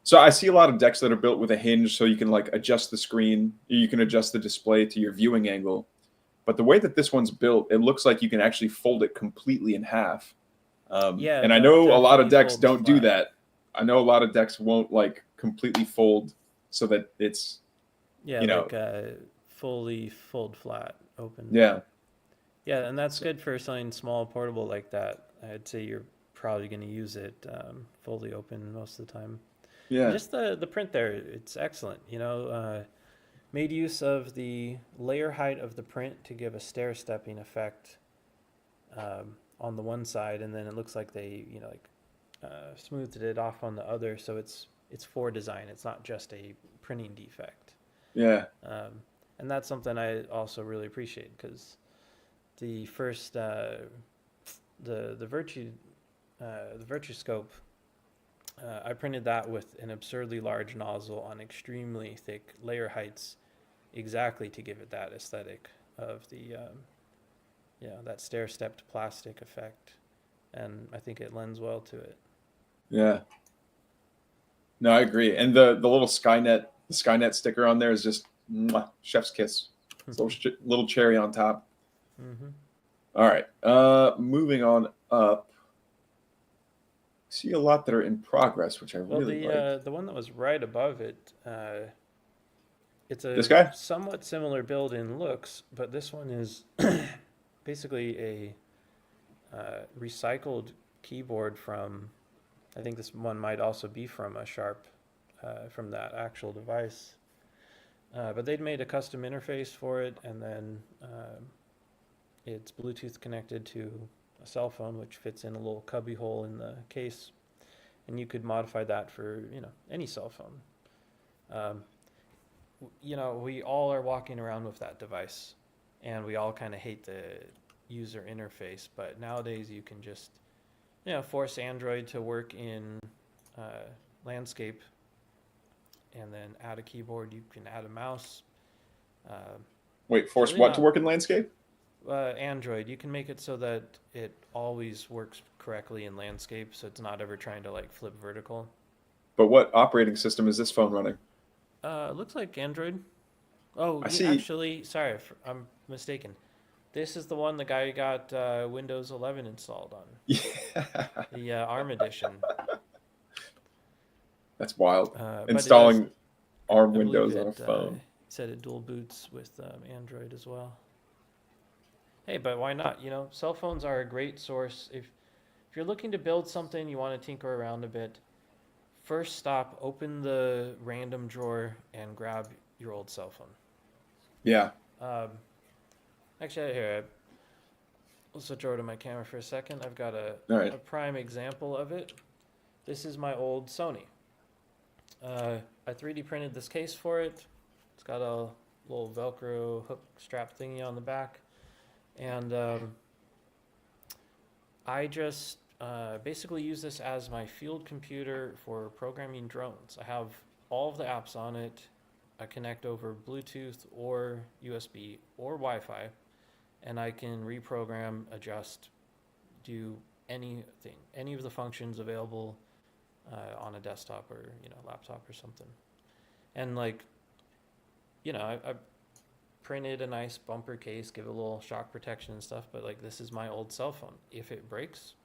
so I see a lot of decks that are built with a hinge so you can like adjust the screen, you can adjust the display to your viewing angle. But the way that this one's built, it looks like you can actually fold it completely in half. Yeah, And I it know a lot of definitely decks folds don't do flat. that. I know a lot of decks won't like completely fold so that it's, Yeah, you know, like fully fold flat, open. yeah. Yeah, and that's So, good for something small, portable like that. I'd say you're probably going to use it fully open most of the time. And yeah. just the print there, it's excellent. Made use of the layer height of the print to give a stair-stepping effect on the one side, and then it looks like they, smoothed it off on the other, so it's for design. It's not just a printing defect. Yeah. Um, and that's something I also really appreciate because the first the Virtue scope, I printed that with an absurdly large nozzle on extremely thick layer heights, exactly to give it that aesthetic of the that stair stepped plastic effect, and I think it lends well to it. Yeah. No, I agree. And the little Skynet sticker on there is just mwah, chef's kiss. It's a little cherry on top. Mm-hmm. All right. Moving on up. See a lot that are in progress, which I Well, really like. the one that was right above it, it's This a guy? somewhat similar build in looks, but this one is basically a recycled keyboard from. I think this one might also be from a Sharp, from that actual device. But they'd made a custom interface for it, and then it's Bluetooth connected to a cell phone, which fits in a little cubby hole in the case, and you could modify that for any cell phone. Um, we all are walking around with that device, and we all kind of hate the user interface. But nowadays, you can just force Android to work in uh, landscape, and then add a keyboard. You can add a mouse. Uh, Wait, it's force really what to not work in landscape? Android. You can make it so that it always works correctly in landscape, so it's not ever trying to like flip vertical. But what operating system is this phone running? Looks like Android. Oh, I you see. actually, sorry, I'm mistaken. This is the one the guy who got Windows 11 installed on, Yeah, the ARM edition. that's wild. But it does, Installing ARM I believe Windows on a it phone. said it dual boots with Android as well. Hey, but why not? You know, cell phones are a great source. If you're looking to build something, you want to tinker around a bit. First stop, open the random drawer and grab your old cell phone. Yeah. Um, actually, here, I'll switch over to my camera for a second. I've got All a right. prime example of it. This is my old Sony. I 3D printed this case for it. It's got a little Velcro hook strap thingy on the back. And I just basically use this as my field computer for programming drones. I have all of the apps on it. I connect over Bluetooth or USB or Wi Fi, and I can reprogram, adjust, do anything, any of the functions available on a desktop or laptop or something. And like I printed a nice bumper case, give it a little shock protection and stuff. But like this is my old cell phone. If it breaks,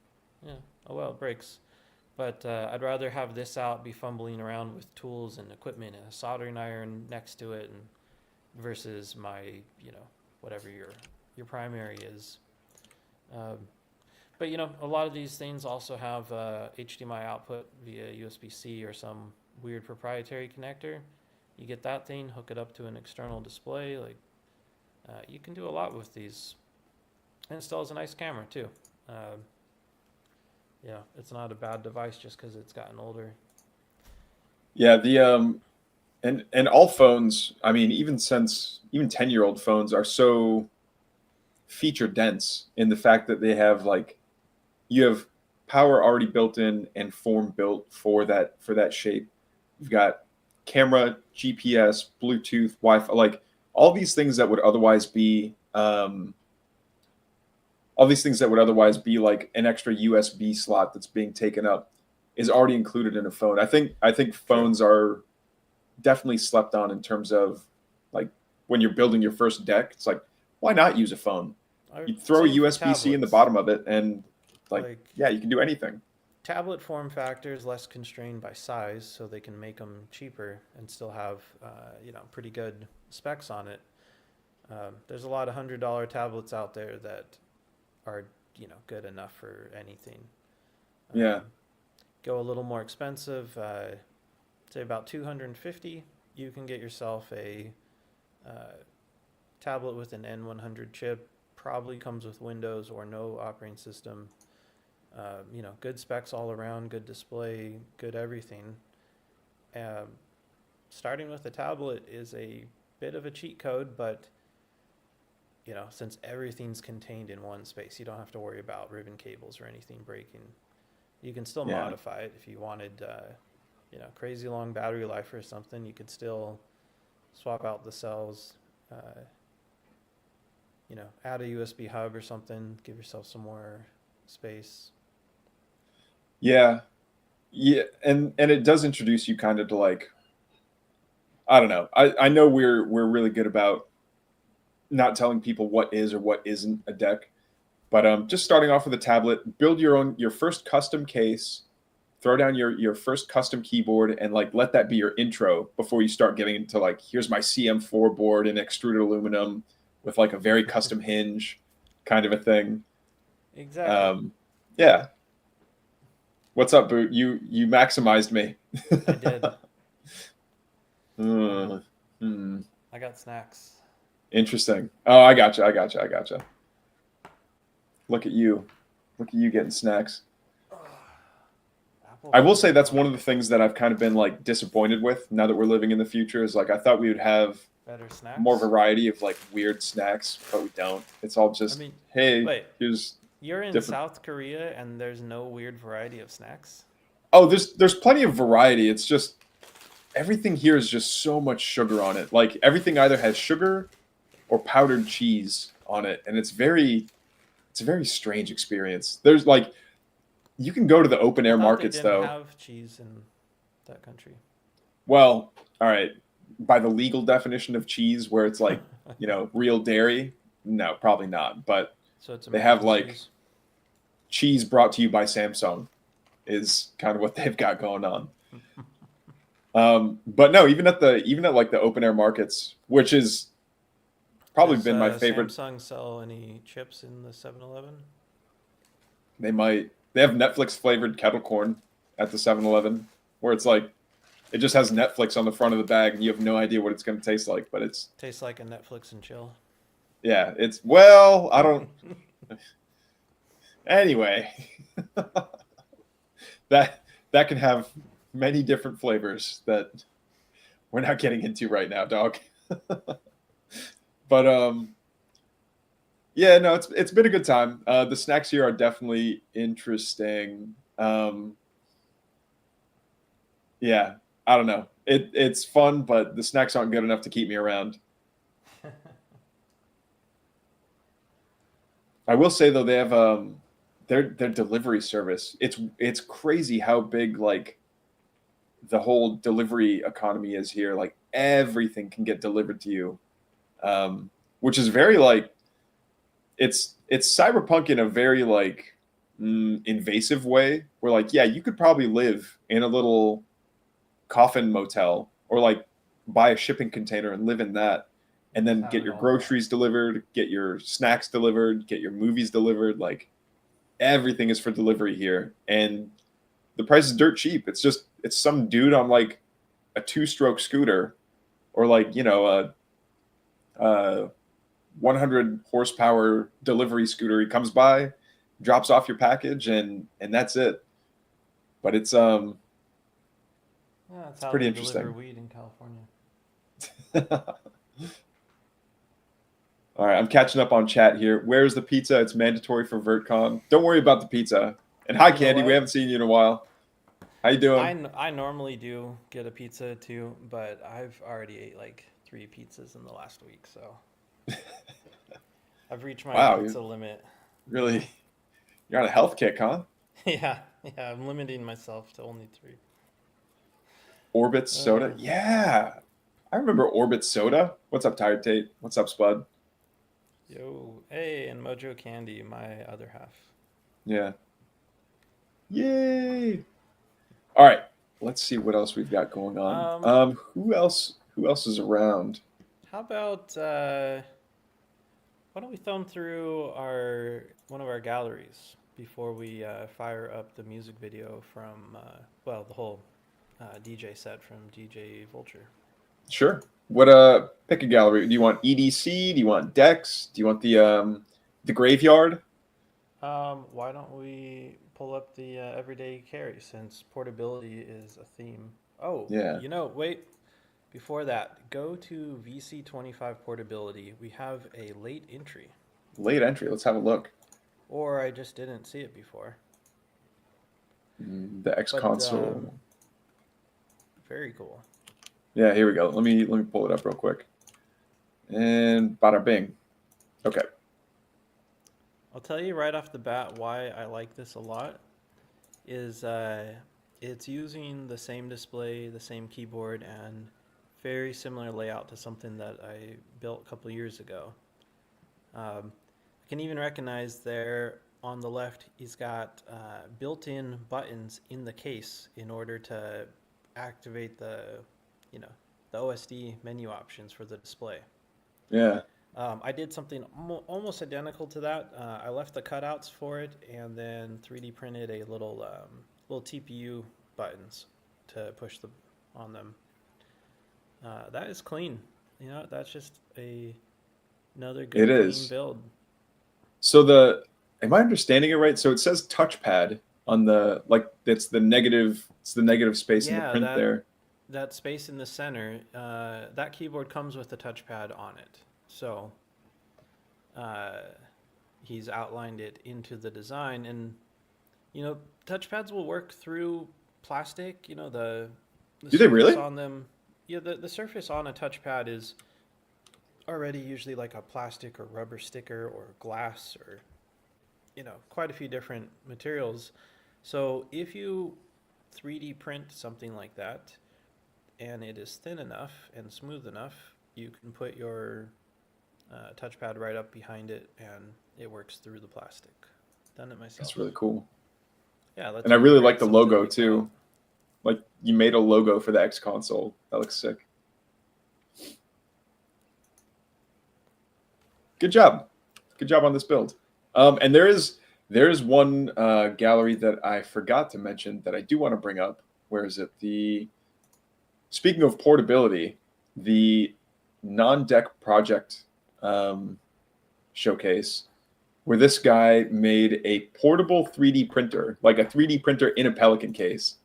yeah, oh well, it breaks. But I'd rather have this out, be fumbling around with tools and equipment and a soldering iron next to it, and versus my whatever your primary is. Um, but a lot of these things also have HDMI output via USB-C or some weird proprietary connector. You get that thing, hook it up to an external display. Like you can do a lot with these, and it still has a nice camera too. Um, it's not a bad device just because it's gotten older. Yeah. And all phones, I mean, even 10-year-old phones are so feature dense in the fact that they have like you have power already built in and form built for that shape. You've got camera, GPS, Bluetooth, Wi-Fi, like all these things that would otherwise be all these things that would otherwise be like an extra USB slot that's being taken up is already included in a phone. I think True. phones are definitely slept on in terms of like when you're building your first deck. It's like why not use a phone? You throw a Same for USB-C in the tablets. bottom of it, and like Like yeah, you can do anything. tablet form factor is less constrained by size, so they can make them cheaper and still have pretty good specs on it. There's a lot of $100 tablets out there that are good enough for anything. Yeah, Um, Go a little more expensive, say about 250. You can get yourself a uh, tablet with an N100 chip. Probably comes with Windows or no operating system. Good specs all around, good display, good everything. Um, Starting with a tablet is a bit of a cheat code, but since everything's contained in one space, you don't have to worry about ribbon cables or anything breaking. You can still yeah, modify it if you wanted, crazy long battery life or something. You could still swap out the cells, uh, add a USB hub or something, give yourself some more space. yeah, yeah, and it does introduce you kind of to like I don't know. I know we're really good about not telling people what is or what isn't a deck, but just starting off with a tablet, build your first custom case, throw down your first custom keyboard, and like let that be your intro before you start getting into like here's my CM4 board in extruded aluminum with like a very custom hinge, kind of a thing. Exactly. Um, yeah. What's up, Boot? You maximized me. I did. Um, Uh, hmm. I got snacks. Interesting. Oh, I gotcha. I gotcha. I gotcha. Look at you. Look at you getting snacks. Apple I will say that's Virtcon. one of the things that I've kind of been like disappointed with now that we're living in the future is like I thought we would have Better more snacks? variety of like weird snacks, but we don't. It's all I just mean, hey, wait, here's you're in different. South Korea and there's no weird variety of snacks? Oh, there's plenty of variety. It's just everything here is just so much sugar on it. Like everything either has sugar or powdered cheese on it, and it's a very strange experience. There's like you can go to the open I air thought they markets didn't though. have cheese in that country. Well, all right. by the legal definition of cheese, where it's like, you know, real dairy. No, probably not. But So it's they have American like cheese. cheese brought to you by Samsung is kind of what they've got going on. But no, even at like the open air markets, which is probably Does been my favorite. Samsung sell any chips in the 7-Eleven? They have Netflix flavored kettle corn at the 7-Eleven, where it's like it just has Netflix on the front of the bag and you have no idea what it's going to taste like, but it's Tastes like a Netflix and chill. yeah, it's well, I don't anyway. that that can have many different flavors that we're not getting into right now, dog. But yeah, no, it's been a good time. The snacks here are definitely interesting. Yeah, I don't know. It's fun, but the snacks aren't good enough to keep me around. I will say though, they have their delivery service. It's crazy how big like the whole delivery economy is here. Like everything can get delivered to you, which is very like it's cyberpunk in a very like invasive way. Where like yeah, you could probably live in a little coffin motel or like buy a shipping container and live in that and then Have get it your all. groceries delivered, get your snacks delivered, get your movies delivered. Like everything is for delivery here. And the price is dirt cheap. It's some dude on like a two-stroke scooter or like, you know, a 100 horsepower delivery scooter. He comes by, drops off your package and that's it. But Yeah, that's it's how pretty they deliver interesting. weed in California. All right, I'm catching up on chat here. Where's the pizza? It's mandatory for Virtcon. Don't worry about the pizza. And hi, You know Candy. We what? haven't seen you in a while. How you doing? I normally do get a pizza too, but I've already ate like 3 pizzas in the last week, so I've reached my Wow, you're pizza limit. You know? really you're on a health kick, huh? Yeah, yeah. I'm limiting myself to only 3. Orbit soda. Uh, Yeah, I remember Orbit soda. What's up, Tired Tate? What's up, Spud? Yo, hey, and Mojo Candy, my other half. Yeah. Yay! All right, let's see what else we've got going on. Um, Who else? Who else is around? how about why don't we thumb through our one of our galleries before we fire up the music video from well, the whole DJ set from DJ Vulture. Sure. What pick a gallery. Do you want EDC? Do you want Dex? Do you want the graveyard? Why don't we pull up the everyday carry since portability is a theme? Oh, Yeah. wait. Before that, go to VC25 portability. We have a late entry, Late entry. Let's have a look. or I just didn't see it before. The X But console. very cool. Yeah, here we go. Let me pull it up real quick. And bada bing. Okay. I'll tell you right off the bat why I like this a lot. Is it's using the same display, the same keyboard, and very similar layout to something that I built a couple years ago. I can even recognize there on the left, he's got built-in buttons in the case in order to activate you know, the OSD menu options for the display. Yeah. I did something almost identical to that. I left the cutouts for it and then 3D printed a little TPU buttons to push on them. That is clean. That's just another It good clean is. build. So am I understanding it right? So it says touchpad on the like it's the negative space in the Yeah, print there. that space in the center, that keyboard comes with a touchpad on it. So uh, he's outlined it into the design, and touchpads will work through plastic. The Do they surface really? on them. Yeah, the surface on a touchpad is already usually like a plastic or rubber sticker or glass or quite a few different materials. So if you 3D print something like that, and it is thin enough and smooth enough, you can put your touchpad right up behind it, and it works through the plastic. Done it myself. That's really cool. Yeah, And I when you really like create the something logo like too. Like you made a logo for the X console. That looks sick. Good job. Good job on this build. And there is one gallery that I forgot to mention that I do want to bring up. Where is it? Speaking of portability, the non-deck project showcase, where this guy made a portable 3D printer, like a 3D printer in a Pelican case.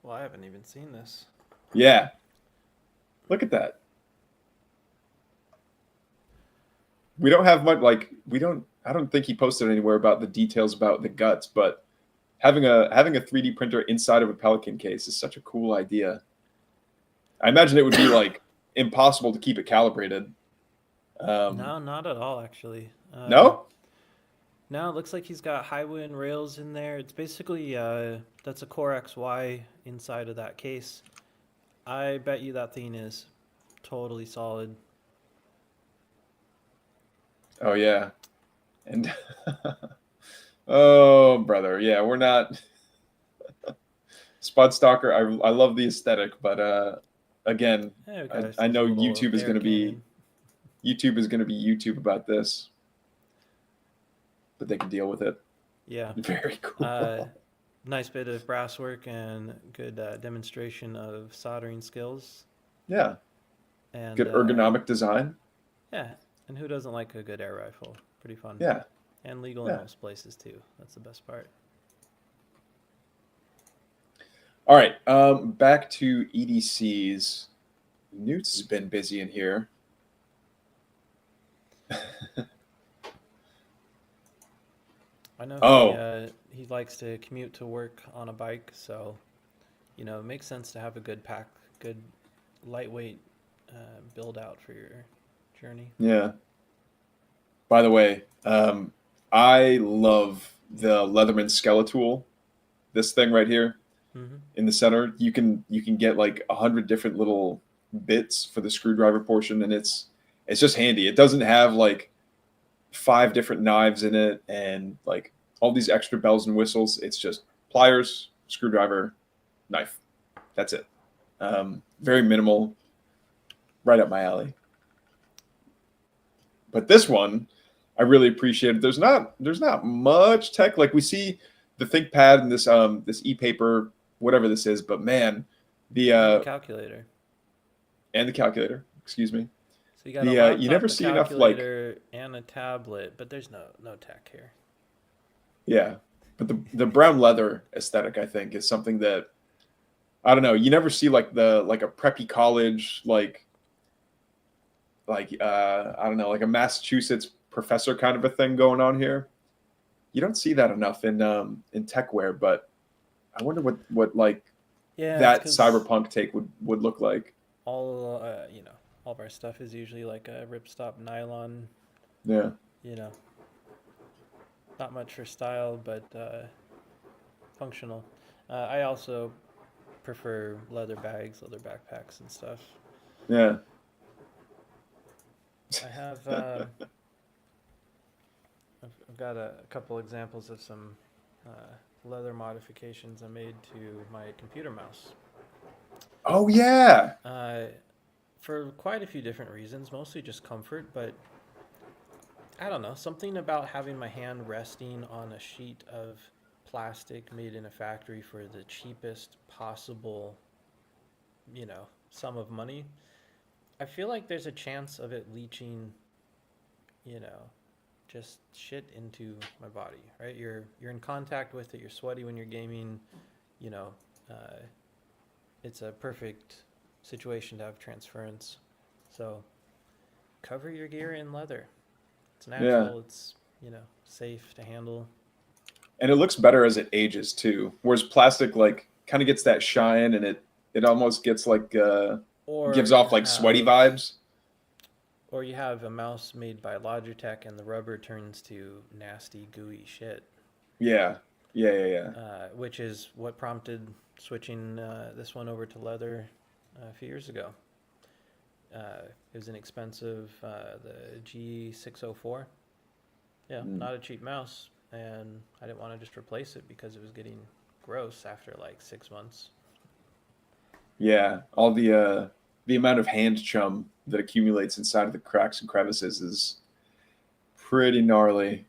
Well, I haven't even seen this. Yeah. Look at that. We don't have much, like, I don't think he posted anywhere about the details about the guts, but having a 3D printer inside of a Pelican case is such a cool idea. I imagine it would be like impossible to keep it calibrated. No, not at all, actually. No? No, it looks like he's got high wind rails in there. It's basically that's a Core XY inside of that case. I bet you that thing is totally solid. Oh yeah. And oh brother, yeah, we're not Spud Stalker. I love the aesthetic, but again, Yeah, I know YouTube is YouTube is gonna be YouTube about this, but they can deal with it. Yeah. Very cool. Nice bit of brass work and good demonstration of soldering skills. Yeah. And Good ergonomic design. yeah, and who doesn't like a good air rifle? Pretty fun. Yeah. And legal in most places too. That's the best part. All right. Back to EDCs. Newt's has been busy in here. I know he likes to commute to work on a bike, so it makes sense to have a good lightweight build out for your journey. Yeah. By the way, I love the Leatherman Skeletool. This thing right here in the center, you can get like 100 different little bits for the screwdriver portion, and it's just handy. It doesn't have like 5 different knives in it and like all these extra bells and whistles. It's just pliers, screwdriver, knife. That's it. Very minimal, right up my alley. But this one, I really appreciate it. There's not much tech. Like we see the ThinkPad and this e-paper, whatever this is, but man, the calculator. And the calculator, excuse me. So you got a laptop, you never see enough like and a tablet, but there's no tech here. Yeah, but the brown leather aesthetic, I think, is something that I don't know. You never see like a preppy college like I don't know, like a Massachusetts professor kind of a thing going on here. You don't see that enough in techwear, but I wonder what like that cyberpunk take would look like. All all of our stuff is usually like a ripstop nylon. Yeah. Not much for style, but functional. I also prefer leather bags, leather backpacks, and stuff. Yeah. I have I've got a couple examples of some leather modifications I made to my computer mouse. Oh yeah. For quite a few different reasons, mostly just comfort, but I don't know, something about having my hand resting on a sheet of plastic made in a factory for the cheapest possible, sum of money. I feel like there's a chance of it leaching, just shit into my body, right? You're in contact with it, you're sweaty when you're gaming, it's a perfect situation to have transference. So cover your gear in leather. It's natural. Yeah. It's safe to handle. And it looks better as it ages too. Whereas plastic like kind of gets that shine, and it almost gets like gives off like sweaty vibes. Or you have a mouse made by Logitech, and the rubber turns to nasty, gooey shit. Yeah, Yeah. which is what prompted switching this one over to leather a few years ago. It was inexpensive, the G604. Yeah, Mm. not a cheap mouse, and I didn't want to just replace it because it was getting gross after like 6 months. Yeah, all the amount of hand chum that accumulates inside of the cracks and crevices is pretty gnarly.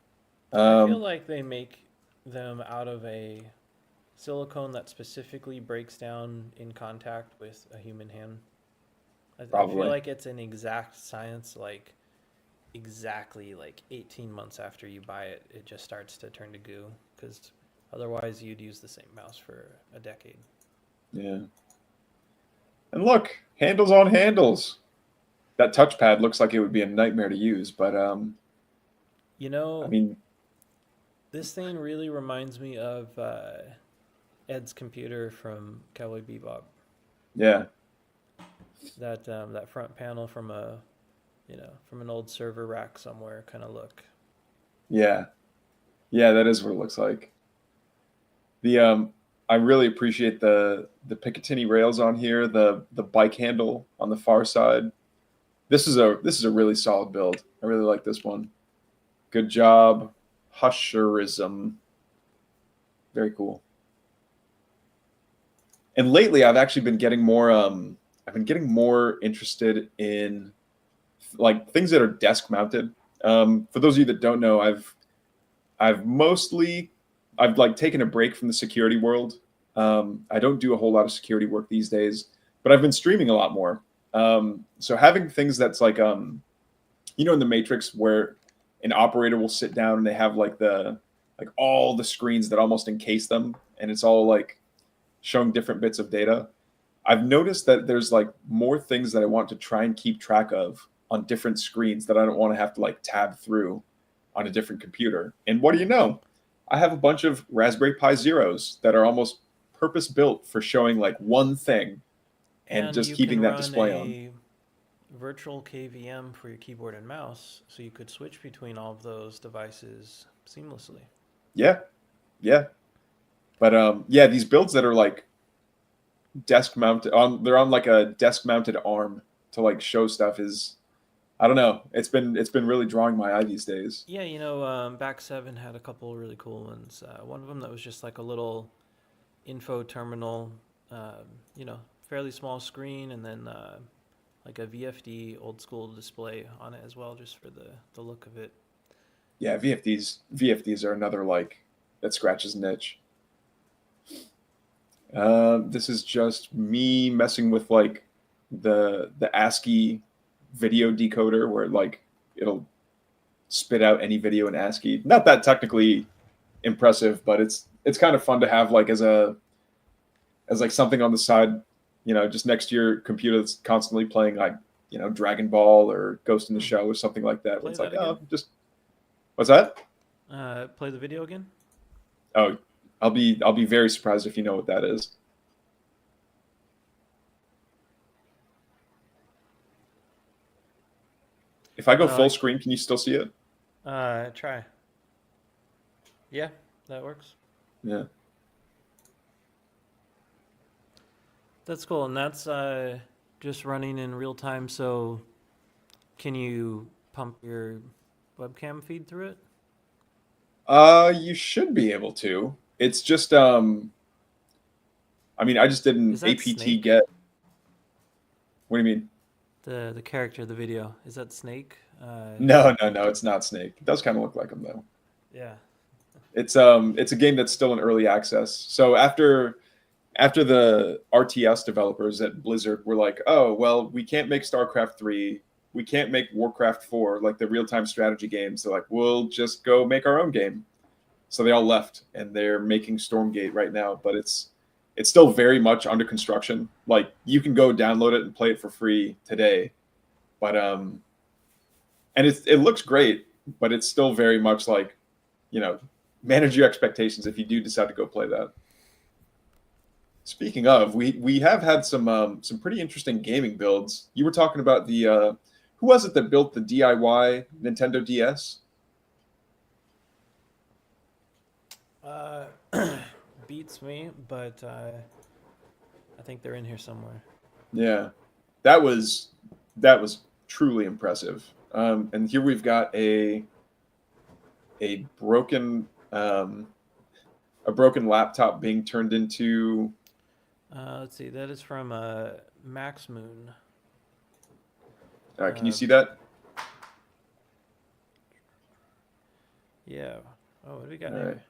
I feel Um, like they make them out of a silicone that specifically breaks down in contact with a human hand. I feel Probably. like it's an exact science, like exactly like 18 months after you buy it, it just starts to turn to goo because otherwise you'd use the same mouse for a decade. Yeah. And look, handles on handles. That touchpad looks like it would be a nightmare to use, but You I know, mean, this thing really reminds me of Ed's computer from Cowboy Bebop. yeah, That front panel from a from an old server rack somewhere kind of look. yeah, yeah. That is what it looks like. The I really appreciate the Picatinny rails on here. The bike handle on the far side. This is a really solid build. I really like this one. Good job, Husherism. Very cool. And lately, I've actually been getting more. I've been getting more interested in like things that are desk mounted. For those of you that don't know, I've mostly I've like taken a break from the security world. I don't do a whole lot of security work these days, but I've been streaming a lot more. So having things that's like in the Matrix where an operator will sit down and they have like all the screens that almost encase them, and it's all like showing different bits of data. I've noticed that there's like more things that I want to try and keep track of on different screens that I don't want to have to like tab through on a different computer. And what do you know? I have a bunch of Raspberry Pi Zeros that are almost purpose built for showing like one thing and And just you can keeping that run display on. a virtual KVM for your keyboard and mouse, so you could switch between all of those devices seamlessly. Yeah, yeah. But yeah, these builds that are like desk mounted on they're on like a desk mounted arm to like show stuff is I don't know. It's been really drawing my eye these days. Yeah, Back 7 had a couple really cool ones. One of them that was just like a little info terminal, um, fairly small screen, and then like a VFD old school display on it as well, just for the look of it. Yeah, VFDs are another like that scratches an itch. This is just me messing with like the ASCII video decoder where like it'll spit out any video in ASCII. Not that technically impressive, but it's kind of fun to have like as like something on the side, just next to your computer that's constantly playing like Dragon Ball or Ghost in the Hmm. Shell or something like that. Where Play it's like that again. just what's that? Play the video again. Oh, I'll be very surprised if you know what that is. If I go Oh, full screen, can you still see it? try. Yeah, that works. Yeah. That's cool, and that's just running in real time. So, can you pump your webcam feed through it? You should be able to. It's just I mean, I just did an Is that APT Snake? get. What do you mean? The character of the video, is that Snake? No, it's not Snake. It does kind of look like him though. Yeah. It's a game that's still in early access. So after the RTS developers at Blizzard were like, "Oh, well, we can't make StarCraft 3, we can't make Warcraft 4, like the real-time strategy games." They're like, "We'll just go make our own game." So they all left and they're making Stormgate right now, but it's still very much under construction. Like you can go download it and play it for free today, but and it looks great, but it's still very much like, you know, manage your expectations if you do decide to go play that. Speaking of, we have had some pretty interesting gaming builds. You were talking about the who was it that built the DIY Nintendo DS? Uh, beats me, but I think they're in here somewhere. Yeah, that was that was truly impressive. And here we've got a broken a broken laptop being turned into. Let's see. That is from Max Moon. Can you see Um, that? yeah. Oh, what do we got All right, here?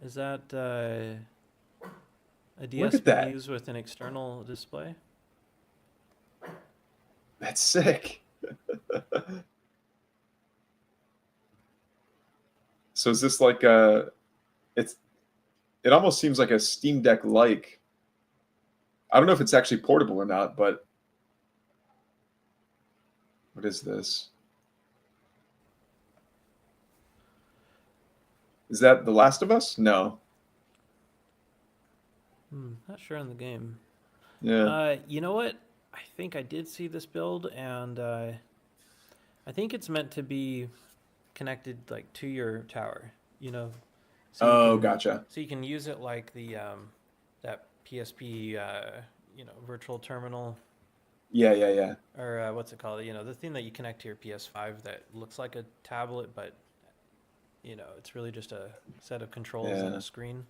Is that a look at that. DSP with an external display? That's sick. So is this like a? It's it almost seems like a Steam Deck like. I don't know if it's actually portable or not, but what is this? Is that The Last of Us? No. Not sure on the game. Yeah. You know what? I think I did see this build, and I think it's meant to be connected like to your tower. You know, Oh, gotcha. so you can use it like the that PSP virtual terminal, Yeah, yeah, yeah, or what's it called? You know, the thing that you connect to your PS5 that looks like a tablet, but it's really just a set of controls and yeah. a screen.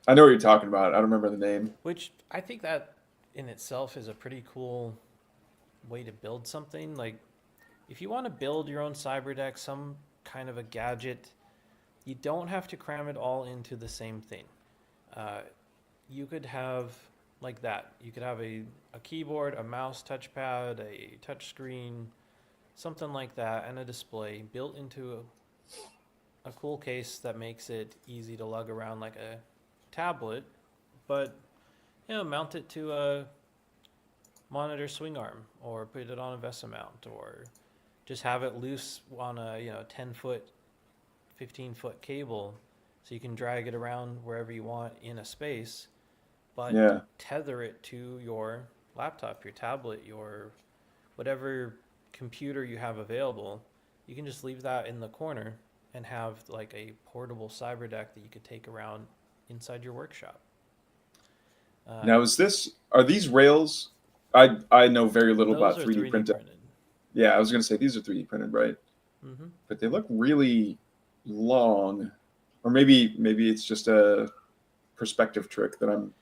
I know what you're talking about. I don't remember the name. Which I think that in itself is a pretty cool way to build something. Like, if you want to build your own cyber deck, some kind of a gadget, you don't have to cram it all into the same thing. Uh, you could have like that. You could have a keyboard, a mouse, touchpad, a touch screen, something like that, and a display built into a cool case that makes it easy to lug around like a tablet, but mount it to a monitor swing arm or put it on a VESA mount or just have it loose on a 10-foot, 15-foot cable so you can drag it around wherever you want in a space, but Yeah. tether it to your laptop, your tablet, your whatever computer you have available. You can just leave that in the corner and have like a portable cyber deck that you could take around inside your workshop. Now, are these rails? I know very little Those about are 3D 3D printing. printed. Yeah, I was going to say these are 3D printed, right? Mm-hmm. But they look really long, or maybe it's just a perspective trick that I'm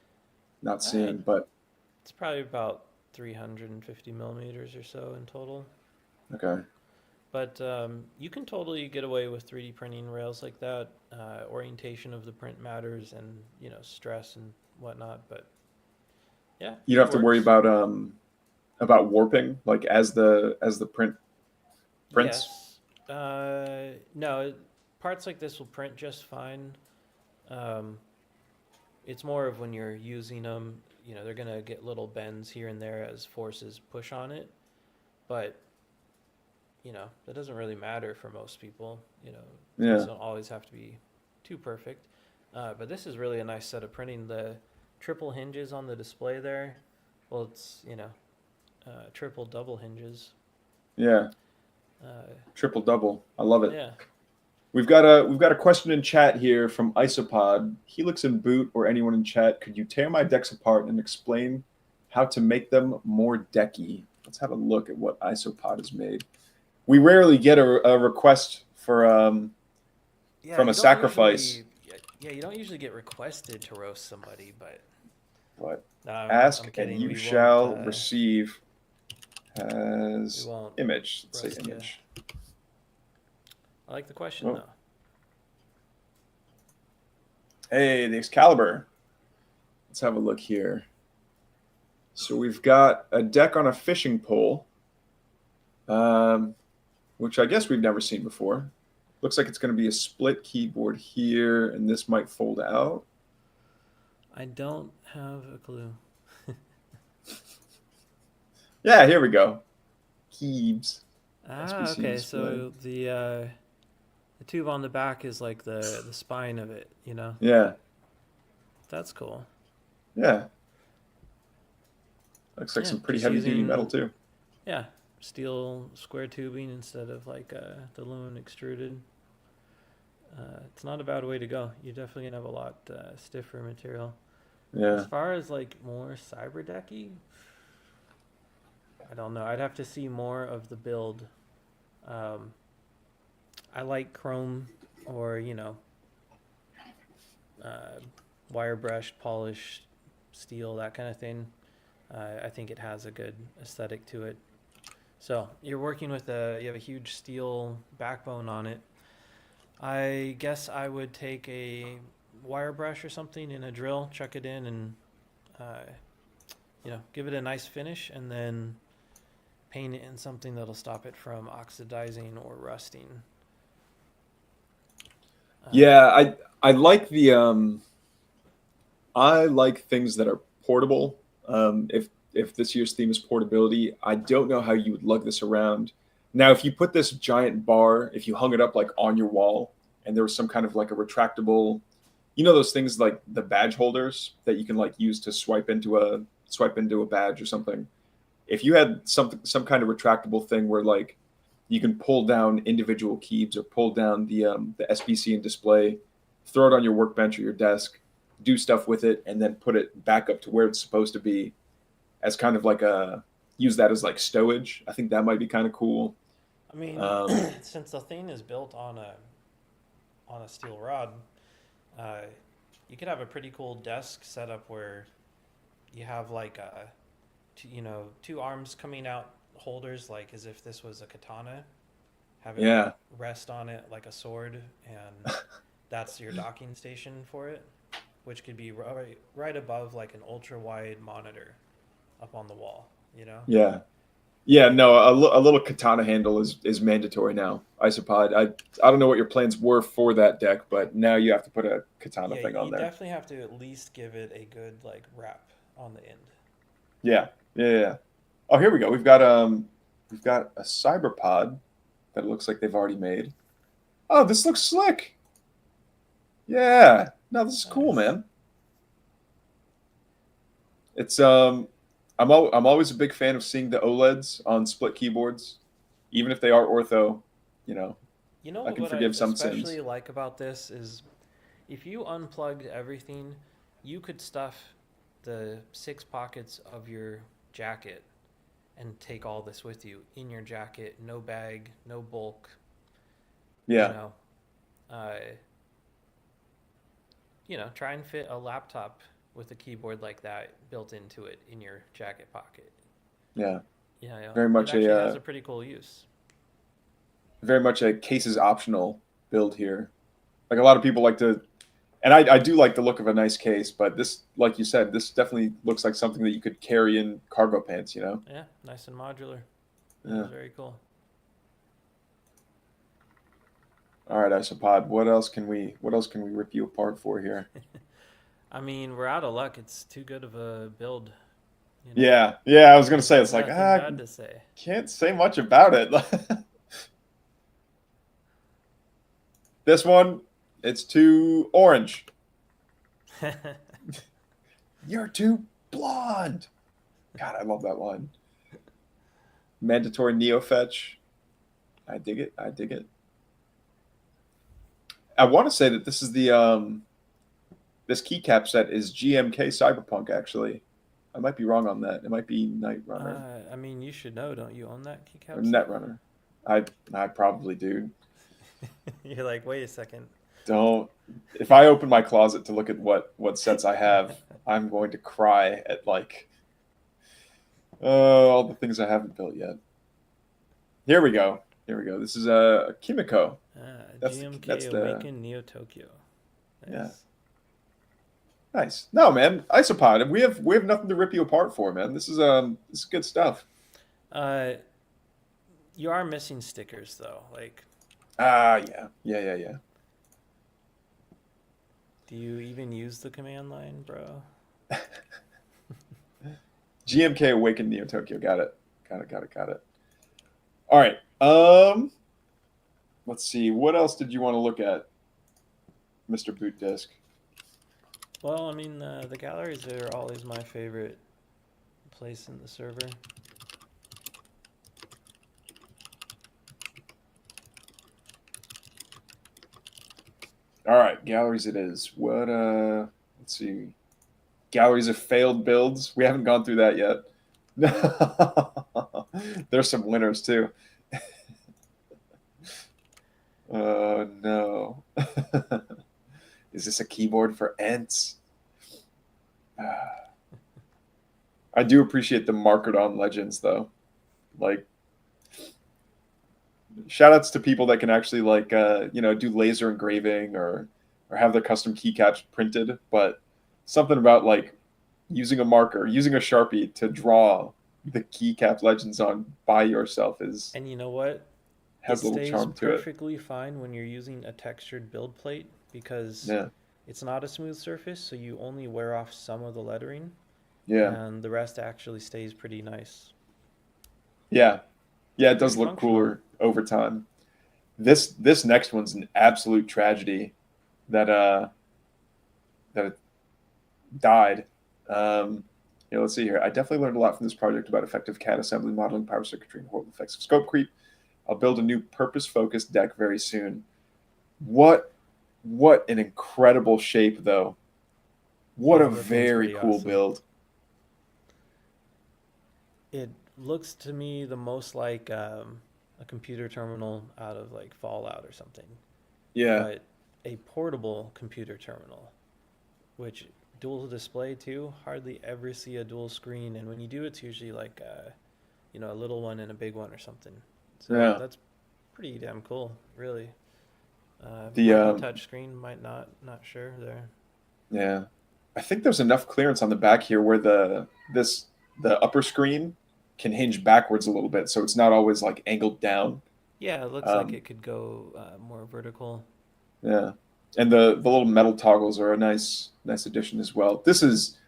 not Uh, seeing. But it's probably about 350 millimeters or so in total. okay, But you can totally get away with 3D printing rails like that. Orientation of the print matters, and stress and whatnot. But yeah, you don't it have to worry works. about warping like as the print prints. Yes. No, parts like this will print just fine. Um, it's more of when you're using them, they're going to get little bends here and there as forces push on it. But, that doesn't really matter for most people. Things Yeah, don't always have to be too perfect. But this is really a nice set of printing. The triple hinges on the display there, well, it's, triple double hinges. yeah, Uh, triple double. I love it. yeah. We've got a question in chat here from Isopod. Helix and Boot or anyone in chat, could you tear my decks apart and explain how to make them more decky? Let's have a look at what Isopod has made. We rarely get a request Yeah, from a you don't sacrifice, usually. Yeah, you don't usually get requested to roast somebody, but but no, ask I'm and kidding. you We won't. shall receive We as won't image. Let's say roast you. image. I like the question Oh, though. hey, the Excalibur. Let's have a look here. So we've got a deck on a fishing pole, which I guess we've never seen before. Looks like it's going to be a split keyboard here, and this might fold out. I don't have a clue. Yeah, here we go. Keybs. SPC Okay. display. So the tube on the back is like the spine of it. Yeah, That's cool. yeah. Looks like Yeah, some pretty just heavy duty metal using too. steel square tubing instead of like the aluminum extruded. It's not a bad way to go. You're definitely gonna have a lot stiffer material. As Yeah. far as like more cyber decky, I don't know. I'd have to see more of the build. Um, I like chrome or uh, wire brushed, polished steel, that kind of thing. I think it has a good aesthetic to it. So you're working with you have a huge steel backbone on it. I guess I would take a wire brush or something in a drill, chuck it in, and uh, give it a nice finish, and then paint it in something that'll stop it from oxidizing or rusting. Yeah, I like the I like things that are portable. If this year's theme is portability, I don't know how you would lug this around. Now, if you put this giant bar, if you hung it up like on your wall, and there was some kind of like a retractable, those things like the badge holders that you can like use to swipe into a badge or something. If you had some kind of retractable thing where like you can pull down individual keys or pull down the SBC and display, throw it on your workbench or your desk, do stuff with it, and then put it back up to where it's supposed to be as kind of like a use that as like stowage. I think that might be kind of cool. I mean, Um, since the thing is built on a steel rod, uh, you could have a pretty cool desk setup where you have like two arms coming out holders, like as if this was a katana. Have it yeah, rest on it like a sword, and that's your docking station for it, which could be right above like an ultra wide monitor up on the wall. You know? yeah, yeah. No, a little katana handle is mandatory now. Isopod. I don't know what your plans were for that deck, but now you have to put a katana Yeah, thing on you there. definitely have to at least give it a good like wrap on the end. Yeah, yeah, yeah, yeah. Oh, here we go. We've got a cyberpod that it looks like they've already made. Oh, this looks slick. Yeah. No, this is cool, Nice. man. It's I'm always a big fan of seeing the OLEDs on split keyboards, even if they are ortho. You know, You know I can what I forgive some especially sins. like about this is if you unplugged everything, you could stuff the six pockets of your jacket and take all this with you in your jacket, no bag, no bulk, you Yeah, know. Uh, try and fit a laptop with a keyboard like that built into it in your jacket pocket. yeah. Yeah, Very it much actually a has a pretty cool use. very much a cases optional build here. Like a lot of people like to, and I do like the look of a nice case, but this, like you said, this definitely looks like something that you could carry in cargo pants. Yeah, nice and modular. That Yeah. is very cool. All right, Isopod. What else can we rip you apart for here? I mean, we're out of luck. It's too good of a build, you know. Yeah, yeah. I was gonna say There's it's like nothing bad to say. can't say much about it. This one, it's too orange. You're too blonde. God, I love that line. Mandatory neo fetch. I dig it. I dig it. I want to say that this is the this keycap set is GMK Cyberpunk. Actually, I might be wrong on that. It might be Night Runner I mean, you should know, don't you own that or keycap set? Netrunner. I probably do. You're like, wait a second. Don't. If I open my closet to look at what sets I have, I'm going to cry at like all the things I haven't built yet. Here we go. Here we go. This is a Kimiko. GMK That's the Awaken Neo Tokyo. yeah. Nice. Nice. No, man. Isopod. We have nothing to rip you apart for, man. This is good stuff. Uh, you are missing stickers though. Like, Ah, yeah. Yeah, yeah, yeah. do you even use the command line, bro? GMK Awakened Neo Tokyo. Got it. Got it. Got it. Got it. All right. Let's see. What else did you want to look at, Mr. Boot Disc? Well, I mean, the galleries are always my favorite place in the server. All right, galleries it is. What let's see. Galleries of failed builds. We haven't gone through that yet. There's some winners too. Oh no. Is this a keyboard for Ents? I do appreciate the markered on legends though. Like shout outs to people that can actually like do laser engraving or have their custom keycaps printed, but something about like using a marker, using a Sharpie to draw the keycap legends on by yourself is And you know what? It has a little stays charm to it. perfectly fine when you're using a textured build plate because Yeah. it's not a smooth surface, so you only wear off some of the lettering, Yeah. and the rest actually stays pretty nice. Yeah. Yeah, it Very does look functional. cooler over time. This next one's an absolute tragedy that that died. Let's see here. I definitely learned a lot from this project about effective CAD assembly, modeling, power circuitry, and horrible effects of scope creep. I'll build a new purpose-focused deck very soon. What what an incredible shape though. What Yeah, a that thing's very pretty cool awesome. build. It looks to me the most like a computer terminal out of like Fallout or something, Yeah. but a portable computer terminal, which dual display too. Hardly ever see a dual screen, and when you do, it's usually like a little one and a big one or something. So Yeah. that's pretty damn cool, really. The Might be touchscreen, might not. Not sure there. yeah. I think there's enough clearance on the back here where the upper screen can hinge backwards a little bit, so it's not always like angled down. Yeah, it looks like Um, it could go more vertical. yeah, and the little metal toggles are a nice addition as well. This is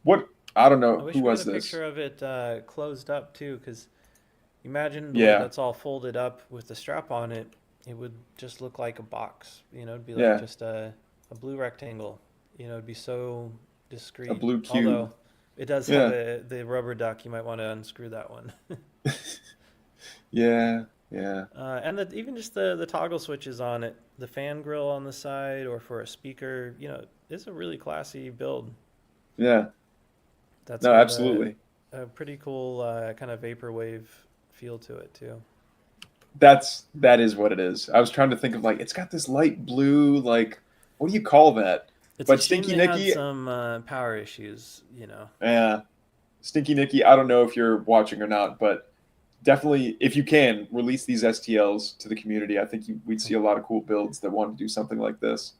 what I don't I know who wish we had a was this. picture of it closed up too, because imagine the way Yeah, that's all folded up with the strap on it. It would just look like a box. It'd be like yeah, just a blue rectangle. It'd be so a discreet. blue cube. Although it does have Yeah, the rubber duck. You might want to unscrew that one. yeah, yeah, And even just the toggle switches on it, the fan grill on the side, or for a speaker. It's a really classy build. yeah. That's No, got absolutely. a pretty cool kind of vaporwave feel to it too. That is what it is. I was trying to think of like it's got this light blue like what do you call that? It's a But shame Stinky they had Nicky, some power issues. yeah, Stinky Nicky. I don't know if you're watching or not, but definitely if you can release these STLs to the community, I think we'd see a lot of cool builds that want to do something like this.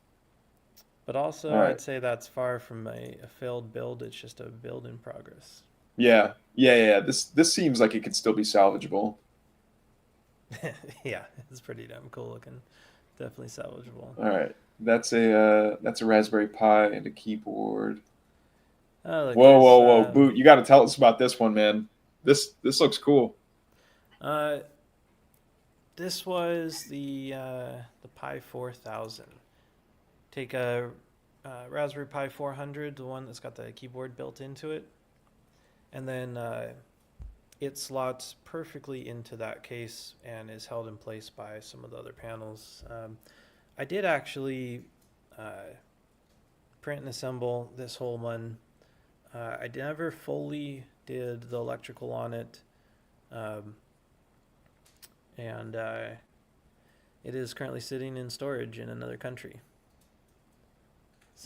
But All also, right, I'd say that's far from a failed build. It's just a build in progress. yeah. This seems like it could still be salvageable. Yeah, it's pretty damn cool looking. Definitely salvageable. All right, that's a Raspberry Pi and a keyboard. Oh, look, Whoa, Boot! You got to tell us about this one, man. This looks cool. uh, this was the Pi 4000. Take a Raspberry Pi 400, the one that's got the keyboard built into it, and then it slots perfectly into that case and is held in place by some of the other panels. I did actually uh, print and assemble this whole one. I never fully did the electrical on it, um, and it is currently sitting in storage in another country.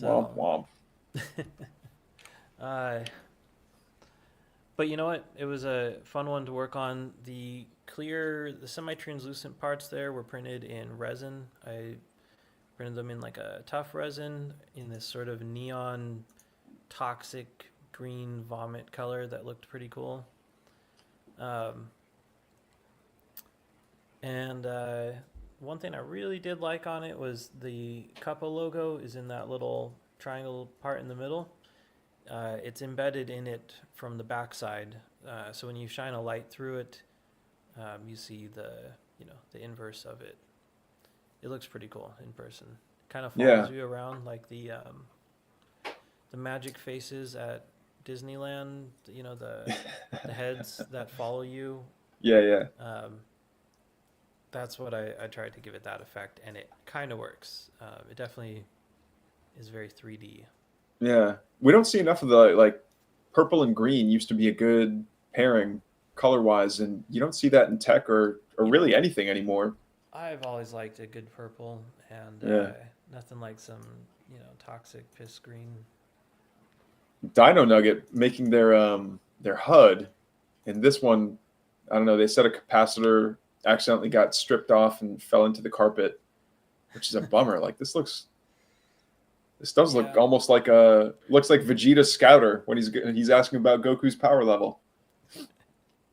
Womp So, womp. uh, but you know what? It was a fun one to work on. The semi-translucent parts there were printed in resin. I printed them in like a tough resin in this sort of neon toxic green vomit color that looked pretty cool. Um, and one thing I really did like on it was the Cuppa logo is in that little triangle part in the middle. It's embedded in it from the backside. So when you shine a light through it, you see the inverse of it. It looks pretty cool in person. Kind of Yeah, follows you around like the magic faces at Disneyland. The heads that follow you. yeah. Um, That's what I tried to give it that effect, and it kind of works. It definitely is very 3D. Yeah, we don't see enough of the like purple and green used to be a good pairing color wise, and you don't see that in tech or You really know, anything anymore. I've always liked a good purple, and Yeah, nothing like some toxic piss green. Dino Nugget making their HUD, and this one, I don't know. They said a capacitor accidentally got stripped off and fell into the carpet, which is a bummer. Like this does look Yeah, almost like a looks like Vegeta's scouter when he's asking about Goku's power level.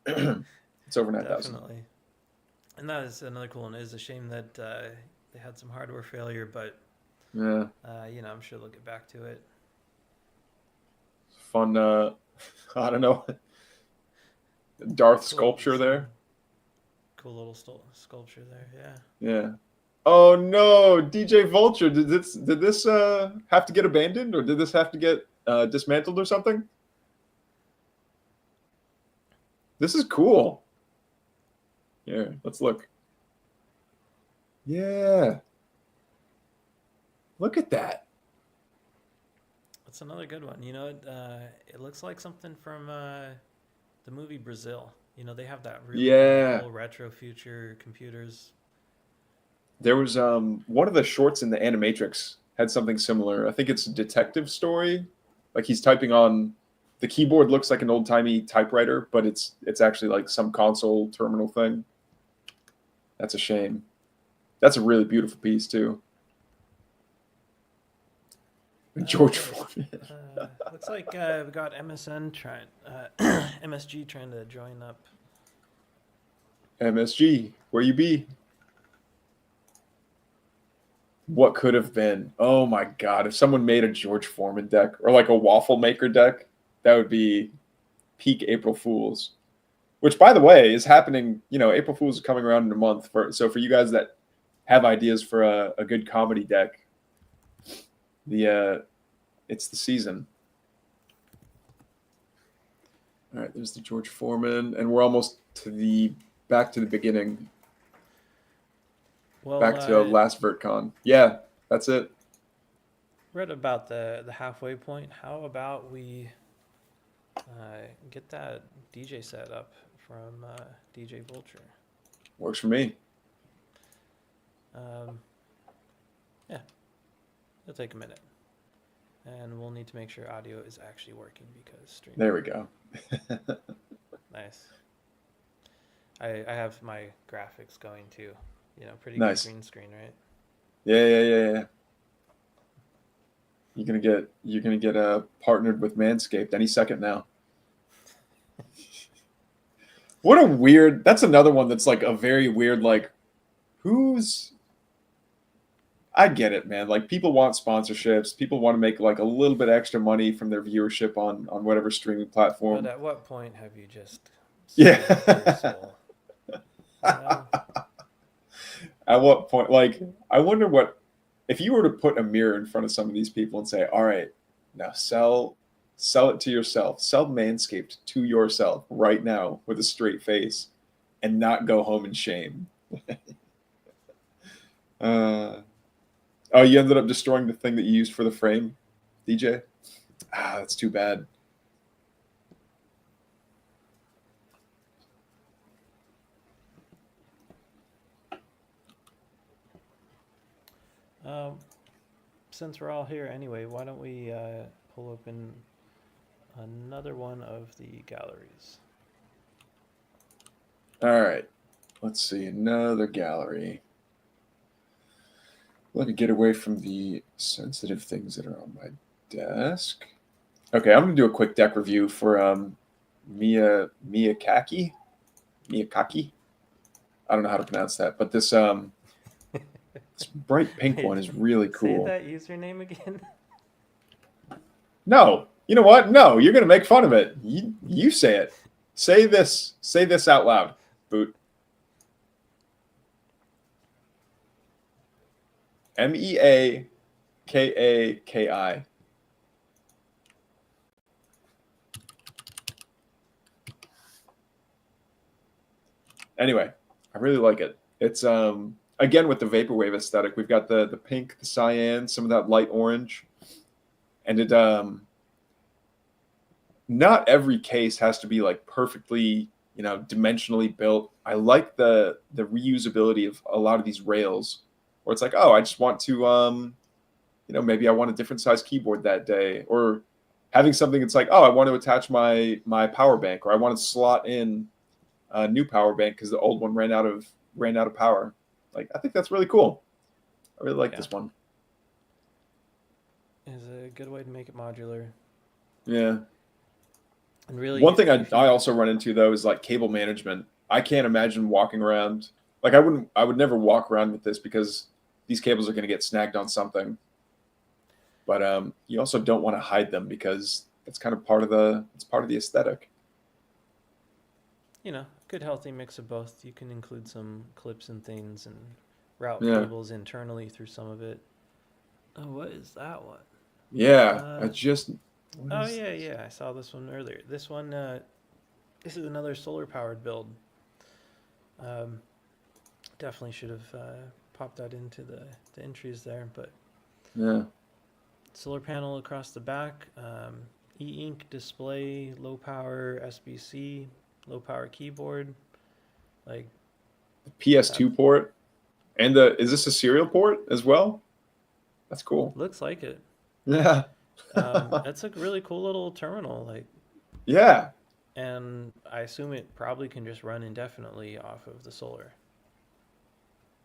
It's over 9,000. definitely. And that is another cool one. It is a shame that they had some hardware failure, but Yeah, I'm sure they'll get back to it. fun. I don't know. Darth Cool, sculpture some there. cool little sculpture there. Yeah. Yeah. Oh no, DJ Vulture. Did this have to get abandoned or did this have to get dismantled or something? This is cool. Here, let's look. Yeah. Look at that. That's another good one. It looks like something from the movie Brazil. They have that really Yeah. cool retro future computers. There was one of the shorts in the Animatrix had something similar. I think it's a detective story. Like he's typing on the keyboard looks like an old-timey typewriter, but it's actually like some console terminal thing. That's a shame. That's a really beautiful piece too. George Nice. Foreman. Looks like we got MSN trying, MSG trying to join up. MSG, where you be? What could have been? Oh my god! If someone made a George Foreman deck or like a waffle maker deck, that would be peak April Fools. Which, by the way, is happening. April Fools is coming around in a month. For you guys that have ideas for a good comedy deck, it's the season. All right, there's the George Foreman, and we're almost back to the beginning, Well, back to last Virtcon. Yeah, that's it. read about the halfway point. How about we get that DJ set up from DJ Vulture? Works for me. Yeah, it'll take a minute, and we'll need to make sure audio is actually working because stream. There we go. Nice. I have my graphics going too. Pretty Nice. good green screen, right? Yeah. You're gonna get partnered with Manscaped any second now. What a weird. That's another one that's like a very weird. Like, who's? I get it, man. Like, people want sponsorships. People want to make like a little bit extra money from their viewership on whatever streaming platform. But at what point have you just Yeah. sold your soul? At what point? Like, I wonder what if you were to put a mirror in front of some of these people and say, "All right, now sell it to yourself. Sell Manscaped to yourself right now with a straight face, and not go home in shame." Oh, you ended up destroying the thing that you used for the frame, DJ. That's too bad. Since we're all here anyway, why don't we pull open another one of the galleries? All right. Let's see. Another gallery. Let me get away from the sensitive things that are on my desk. Okay, I'm going to do a quick deck review for Miyakaki. I don't know how to pronounce that, but this bright pink one is really cool. Say that username again. No, you know what? No, you're going to make fun of it. You say it. Say this. Say this out loud, Boot. Meakaki. Anyway, I really like it. It's again with the vaporwave aesthetic. We've got the pink, the cyan, some of that light orange, and it not every case has to be like perfectly, dimensionally built. I like the reusability of a lot of these rails, where it's like, oh, I just want to maybe I want a different size keyboard that day, or having something that's like, oh, I want to attach my power bank, or I want to slot in a new power bank because the old one ran out of power. Like, I think that's really cool. I really like Yeah, this one. is a good way to make it modular. Yeah. And really, One thing I, if I you also run into though is like cable management. I can't imagine walking around like I would never walk around with this because these cables are going to get snagged on something. But you also don't want to hide them because it's kind of part of the aesthetic. good healthy mix of both. You can include some clips and things and route Yeah. cables internally through some of it. Oh, what is that one? Yeah. I Uh, just what oh is yeah, this? yeah. I saw this one earlier. This is another solar powered build. Um, Definitely should have popped that into the entries there. But Yeah. solar panel across the back, e-ink display, low power SBC, low power keyboard. Like that PS2 port. And the is this a serial port as well? That's cool. looks like it. Yeah. That's a really cool little terminal. Like, Yeah. and I assume it probably can just run indefinitely off of the solar.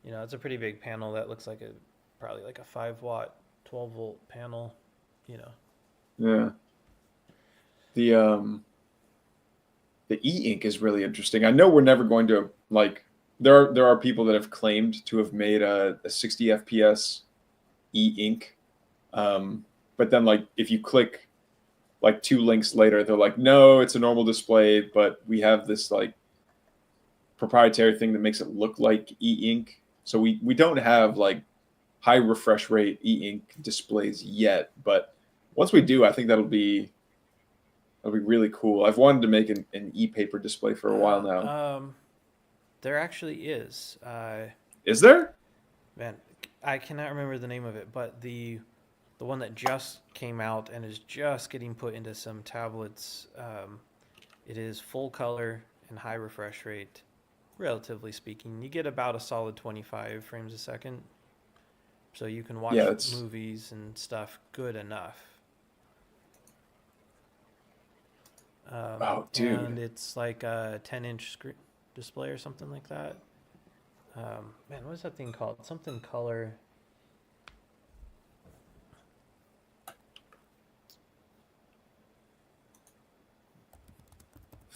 It's a pretty big panel that looks like probably like a 5 watt, 12 volt panel. You know, Yeah. The e-ink is really interesting. I know we're never going to like there are people that have claimed to have made a 60 FPS e-ink. But then like if you click like two links later, they're like, no, it's a normal display, but we have this like proprietary thing that makes it look like e-ink. So we don't have like high refresh rate e-ink displays yet, but once we do, I think that'll be really cool. I've wanted to make an e-paper display for a while now. there actually is. Is there? Man, I cannot remember the name of it, but the one that just came out and is just getting put into some tablets. It is full color and high refresh rate, relatively speaking. You get about a solid 25 frames a second, so you can Yeah, watch it's movies and stuff good enough. oh And dude. it's like a 10-inch screen display or something like that. Man, what is that thing called? Something color.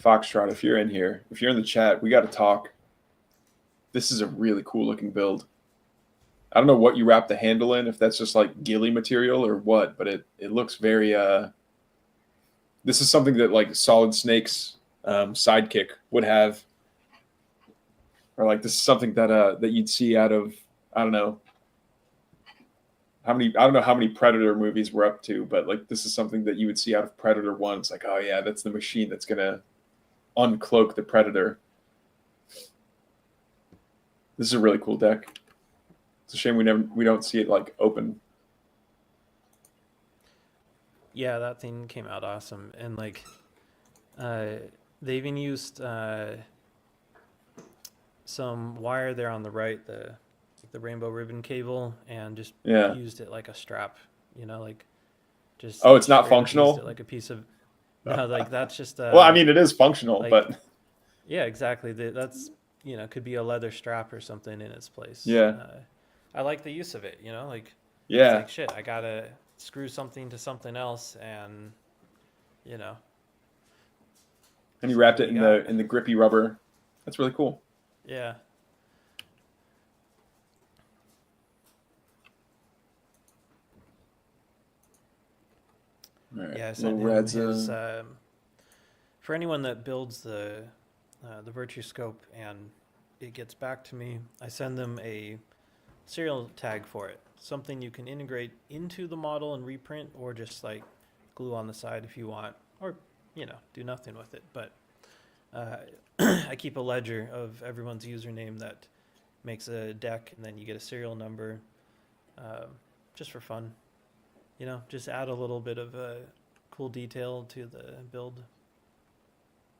Foxtrot, if you're in here, if you're in the chat, we gotta talk. This is a really cool looking build. I don't know what you wrap the handle in, if that's just like ghillie material or what, but it looks very this is something that like Solid Snake's sidekick would have, or like this is something that you'd see out of I don't know how many Predator movies we're up to, but like this is something that you would see out of Predator 1. It's like, oh yeah, that's the machine that's gonna uncloak the Predator. This is a really cool deck. It's a shame we don't see it like open. Yeah, that thing came out awesome, and like, uh, they even used some wire there on the right, the rainbow ribbon cable, and just Yeah. used it like a strap. Like just Oh, it's not straight up used it functional. like a piece of. No, like that's just Well, I mean, it is functional, like but yeah, exactly. That's could be a leather strap or something in its place. yeah, I like the use of it. Like it's yeah. like shit. I gotta screw something to something else, and you know, And you see wrapped what it you in got. the grippy rubber. That's really cool. Yeah. All right, Yeah, I little sent him reds. his. For anyone that builds the Virtue Scope and it gets back to me, I send them a serial tag for it. Something you can integrate into the model and reprint, or just like glue on the side if you want, or do nothing with it. But uh, I keep a ledger of everyone's username that makes a deck, and then you get a serial number, just for fun. You know, just add a little bit of a cool detail to the build.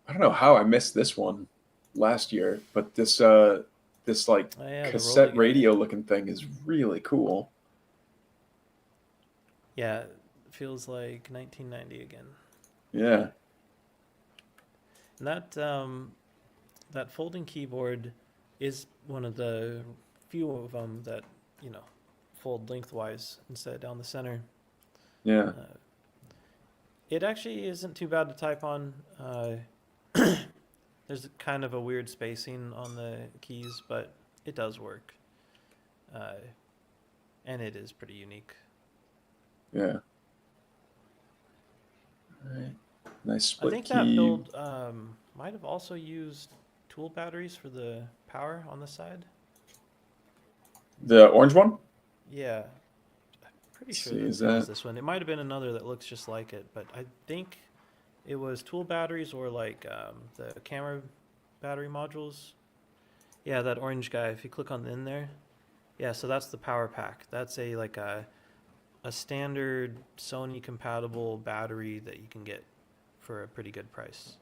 I don't know how I missed this one last year, but this like Oh, yeah, the cassette Rolly radio guy. looking thing is really cool. Yeah, it feels like 1990 again. Yeah. And that folding keyboard is one of the few of them that, you know, fold lengthwise instead of down the center. Yeah. It actually isn't too bad to type on. There's kind of a weird spacing on the keys, but it does work. And it is pretty unique. Yeah. All right. Nice I split think key. that build might have also used tool batteries for the power on the side. The orange one? Yeah. I'm pretty Let's sure see, that is it was that- this one. It might have been another that looks just like it, but I think it was tool batteries or like the camera battery modules. Yeah, that orange guy. If you click on the in there, yeah. So that's the power pack. That's a standard Sony compatible battery that you can get for a pretty good price.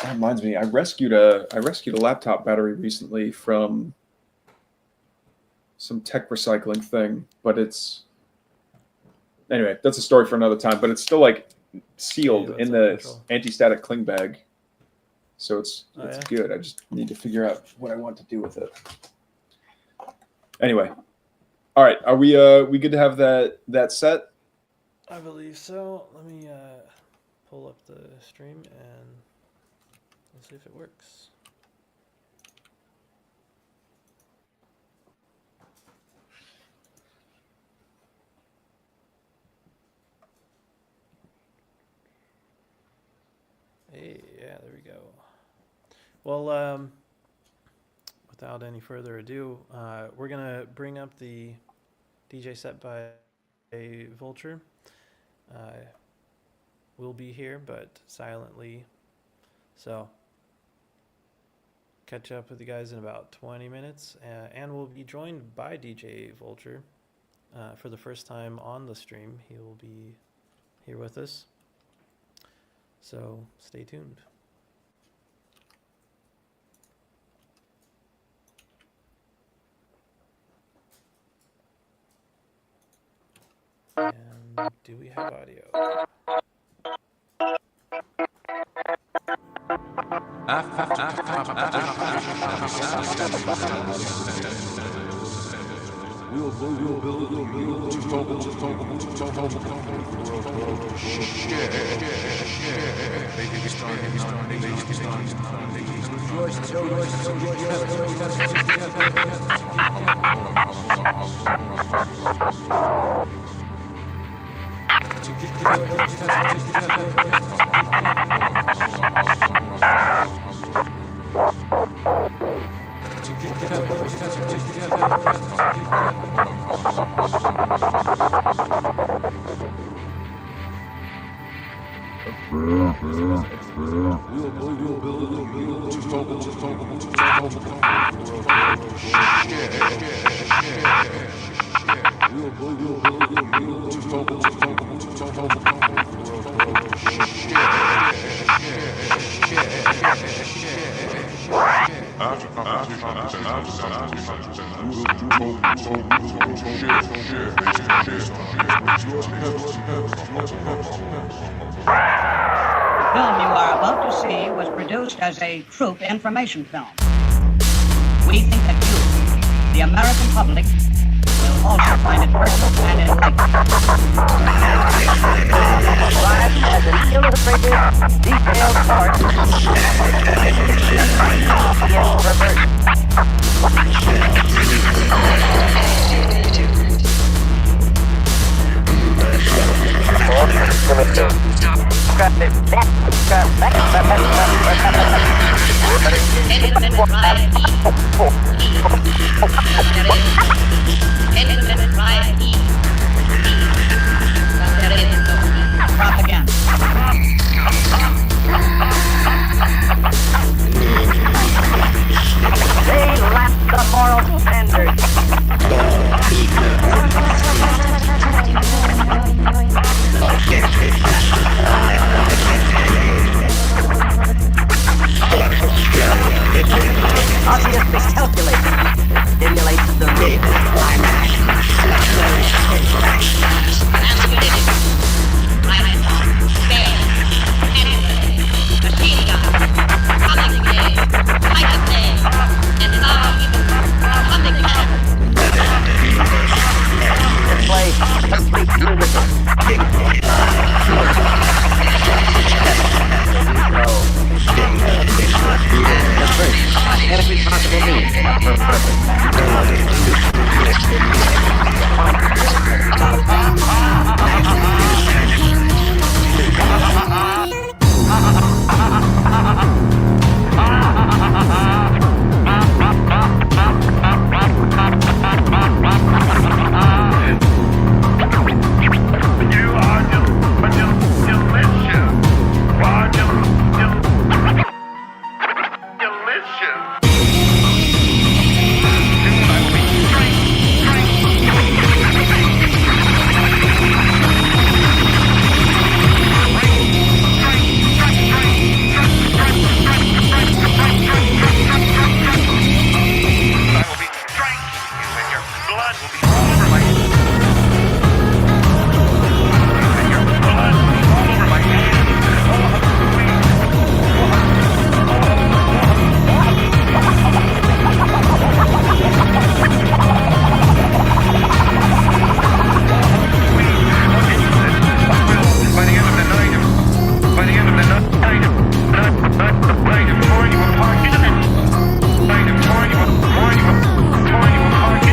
That reminds me, I rescued a laptop battery recently from some tech recycling thing, but anyway, that's a story for another time. But it's still like sealed Yeah, in that's out of the control. anti-static cling bag, so it's Oh, yeah? good. I just need to figure out what I want to do with it. Anyway, all right, are we good to have that set? I believe so. Let me pull up the stream and let's see if it works. Hey, yeah, there we go. Well, without any further ado, we're gonna bring up the DJ set by a Vulture. We'll be here, but silently. So, catch up with you guys in about 20 minutes, and we'll be joined by DJ Vulture for the first time on the stream. He will be here with us. So, stay tuned. And do we have audio? The film you are about to see was produced as a troop information film. We think that you, the American public, will also find it personal and enlightening. Described as an illustrated, detailed part propaganda. They laughed blood will be all over my hands. And your blood will be all over my hands. By the end of the night, I'm pouring you a pocket. I'm pouring you a pocket.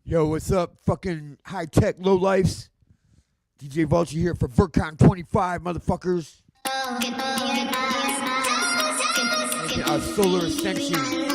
Yo, what's up, fucking high-tech lowlifes? DJ Vulture here for Virtcon 25, motherfuckers. Solar Ascension.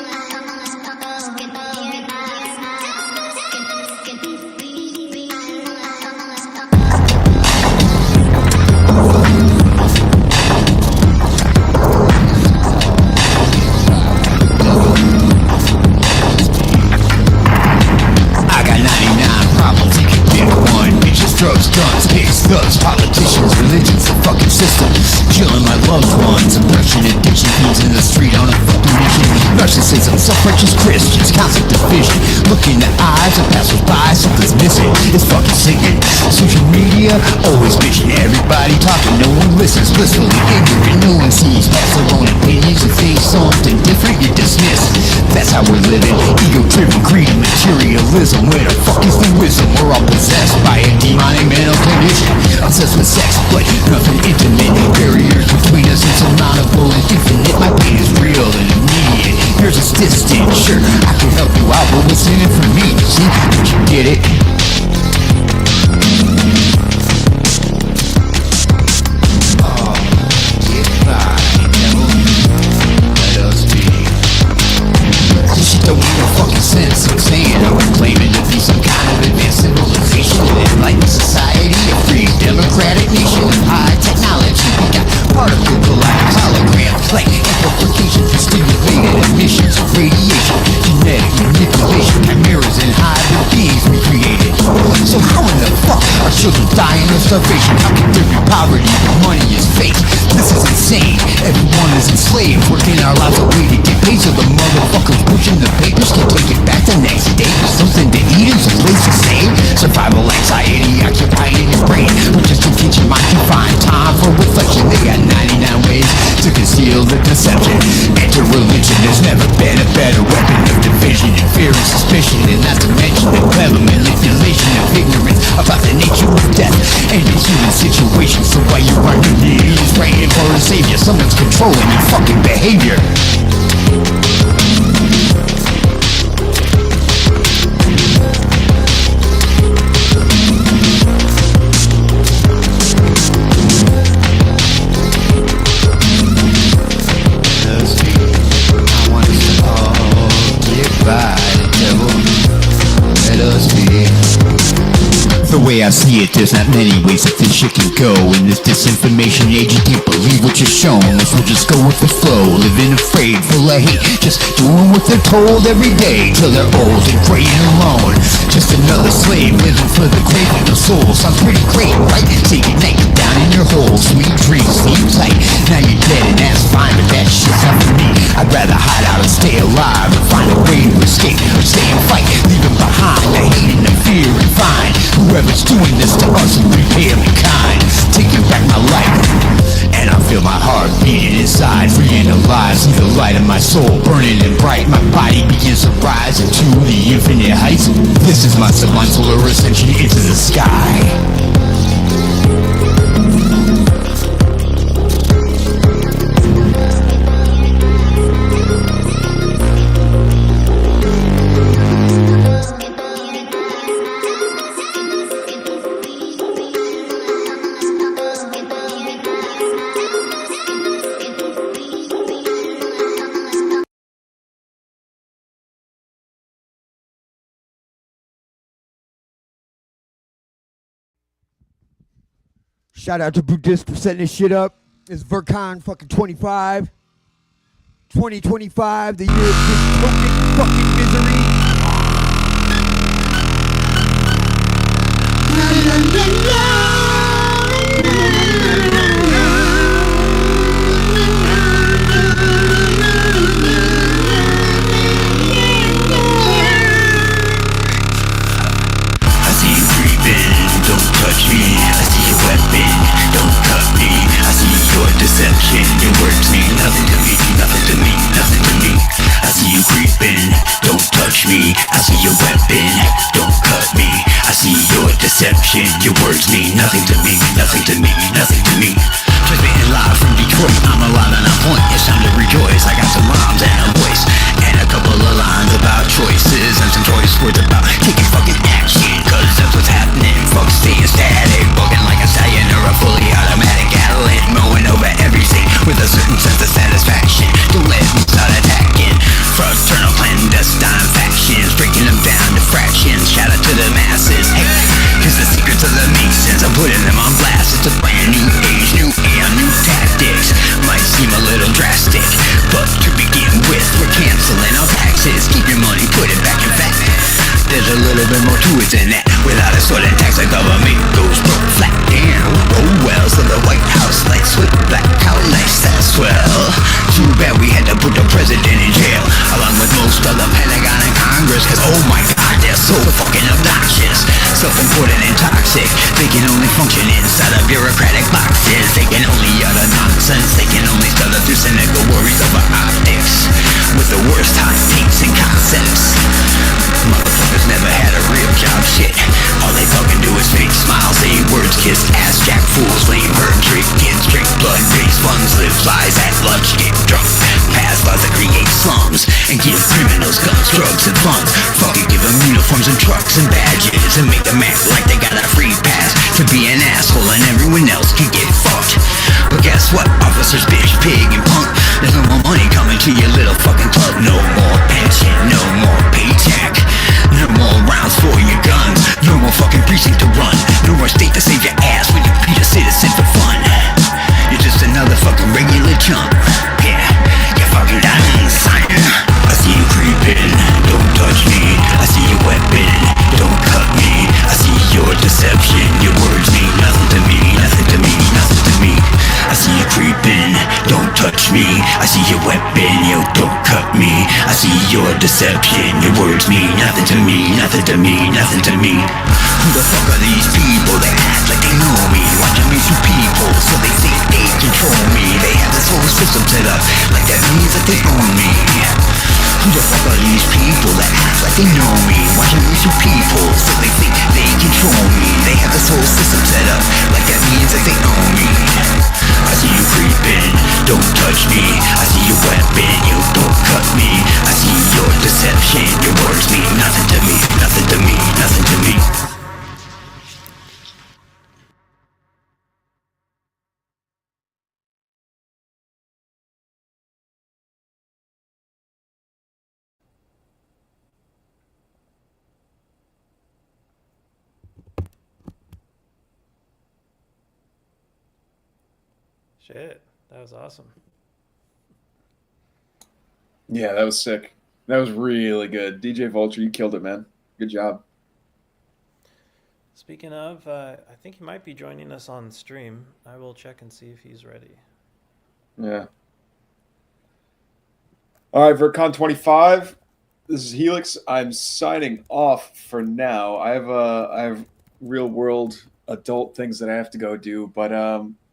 Drugs, guns, pigs, thugs, politicians, religions, the fucking system. Killing my loved ones, oppression, addiction, fiends in the street on a fucking mission. Narcissism, self-righteous Christians, constant division. Look in the eyes of passers-by, something's missing. It's fucking sickening. Social media, always bitching. Everybody talking, no one listens. Blissfully ignorant, no one sees past their own opinions. If they something different, you're dismissed. That's how we're living. Ego-driven, greedy materialism. Where the fuck is the wisdom? We're all possessed by a demonic mental condition. Obsessed with sex, but nothing intimate. Barriers between us insurmountable and infinite. My pain is real and immediate. Yours is distant. Sure, I can help you out, but what's in it for me? See, don't you get it? Oh, get by, devil. Let us be. This shit don't make no fucking sense. I'm saying I'm claiming to be some kind of advanced civilization, enlightened society, a free democratic nation with high technology. We got particle colliding holograms, like amplification for stimulated emissions of radiation, genetic manipulation, chimeras and hybrid beings we created. So how in the fuck are children dying of starvation? How can there be poverty when money is fake? This is insane. Everyone is enslaved, working our lives away to get paid, so the motherfuckers pushing the papers can take it back the next day with something to eat and some place to stay. Survival anxiety who's controlling your fucking behavior. I want us to all get by the devil. Let us be. The way I see it, there's not many ways that this shit can go. In this disinformation age, you can't believe what you're shown. So just go with the flow, living afraid, full of hate, just doing what they're told every day, till they're old and gray and alone. Just another slave living for the craving of soul. Sounds pretty great, right? Say goodnight, down in your hole, sweet dreams, sleep tight. Now you're dead and that's fine, but that shit's not for me. I'd rather hide out and stay alive and find a way to escape or stay and fight, leaving behind the hate and the fear and find whoever's doing this to us and repay them in kind. Taking back my life, and I feel my heart beating inside, freeing alive. See the light of my soul burning and bright. My body begins to rise into the infinite heights. This is my sublime solar ascension into the sky. Shout out to Buddhist for setting this shit up. It's Virtcon fucking 25. 2025, the year of dystopic fucking misery. I see you creeping, don't touch me. I see your weapon, don't cut me. I see your deception, your words mean nothing to me, nothing to me, nothing to me. I see you creeping, don't touch me. I see your weapon, don't cut me. I see your deception, your words mean nothing to me, nothing to me, nothing to me. Transmitting live from Detroit, I'm alive and I'm point. It's time to rejoice. I got some rhymes and a voice, and a couple of lines about choices, and some choice words about taking fucking action, cause that's what's happening. Fuck staying static, bugging like a stallion or a fully automatic Cadillac, mowing over everything with a certain sense of satisfaction. Don't let me start attacking fraternal clandestine factions, breaking them down to fractions. Shout out to the masses, hey, cause the secrets of the Masons, I'm putting them on blast. It's a brand new age, new air, new tactics. Might seem a little drastic, but to begin with, we're canceling our taxes. Keep your money, put it back in fact. There's a little bit more to it than that. Without a sort of tax, the government goes broke flat down. Oh well, so the White House lights with black, how nice that's swell. Too bad we had to put the president in jail, along with most of the Pentagon and Congress, cause oh my god, they're so fucking obnoxious. Self-important and toxic, they can only function inside of bureaucratic boxes. They can only utter nonsense, they can only stutter through cynical worries over optics, with the worst hot takes and concepts. Motherfuckers never had a real job, shit. All they fucking do is fake smiles, say words, kiss ass, jack fools, lame, hurt, trick kids, drink blood, raise funds, live lies, act lunch, get drunk, pass laws that create slums, and give criminals guns, drugs, and funds. Fucking give them uniforms and trucks and badges, and make them act like they got a free pass to be an asshole, and everyone else can get fucked. But guess what, officers, bitch, pig, and punk? There's no more money coming to your little fucking club. No more pension, no more paycheck, no more rounds for your guns, no more fucking precinct to run, no more state to save your ass when you beat a citizen for fun. You're just another fucking regular chump. Yeah, you're fucking done, son. I see you creeping, don't touch me. I see your weapon, don't cut me. I see your deception, your words mean nothing to me, nothing to me, nothing to me. I see you creeping, don't touch me. I see your weapon, yo, don't cut me. I see your deception, your words mean nothing to me, nothing to me, nothing to me. Who the fuck are these people that act like they know me? Watching me through people, so they think they control me. They have this whole system set up, like that means that they own me. Who the fuck are these people that act like they know me? Watching me through people, so they think they control me. They have this whole system set up, like that means that they own me. I see you creeping, don't touch me. I see your weapon, you don't cut me. I see your deception, your words mean nothing to me. Nothing to me, nothing to me. Shit, that was awesome. Yeah, that was sick. That was really good. DJ Vulture, you killed it, man. Good job. Speaking of, I think he might be joining us on stream. I will check and see if he's ready. Yeah. All right, Virtcon 25. This is Helix. I'm signing off for now. I have real world adult things that I have to go do, but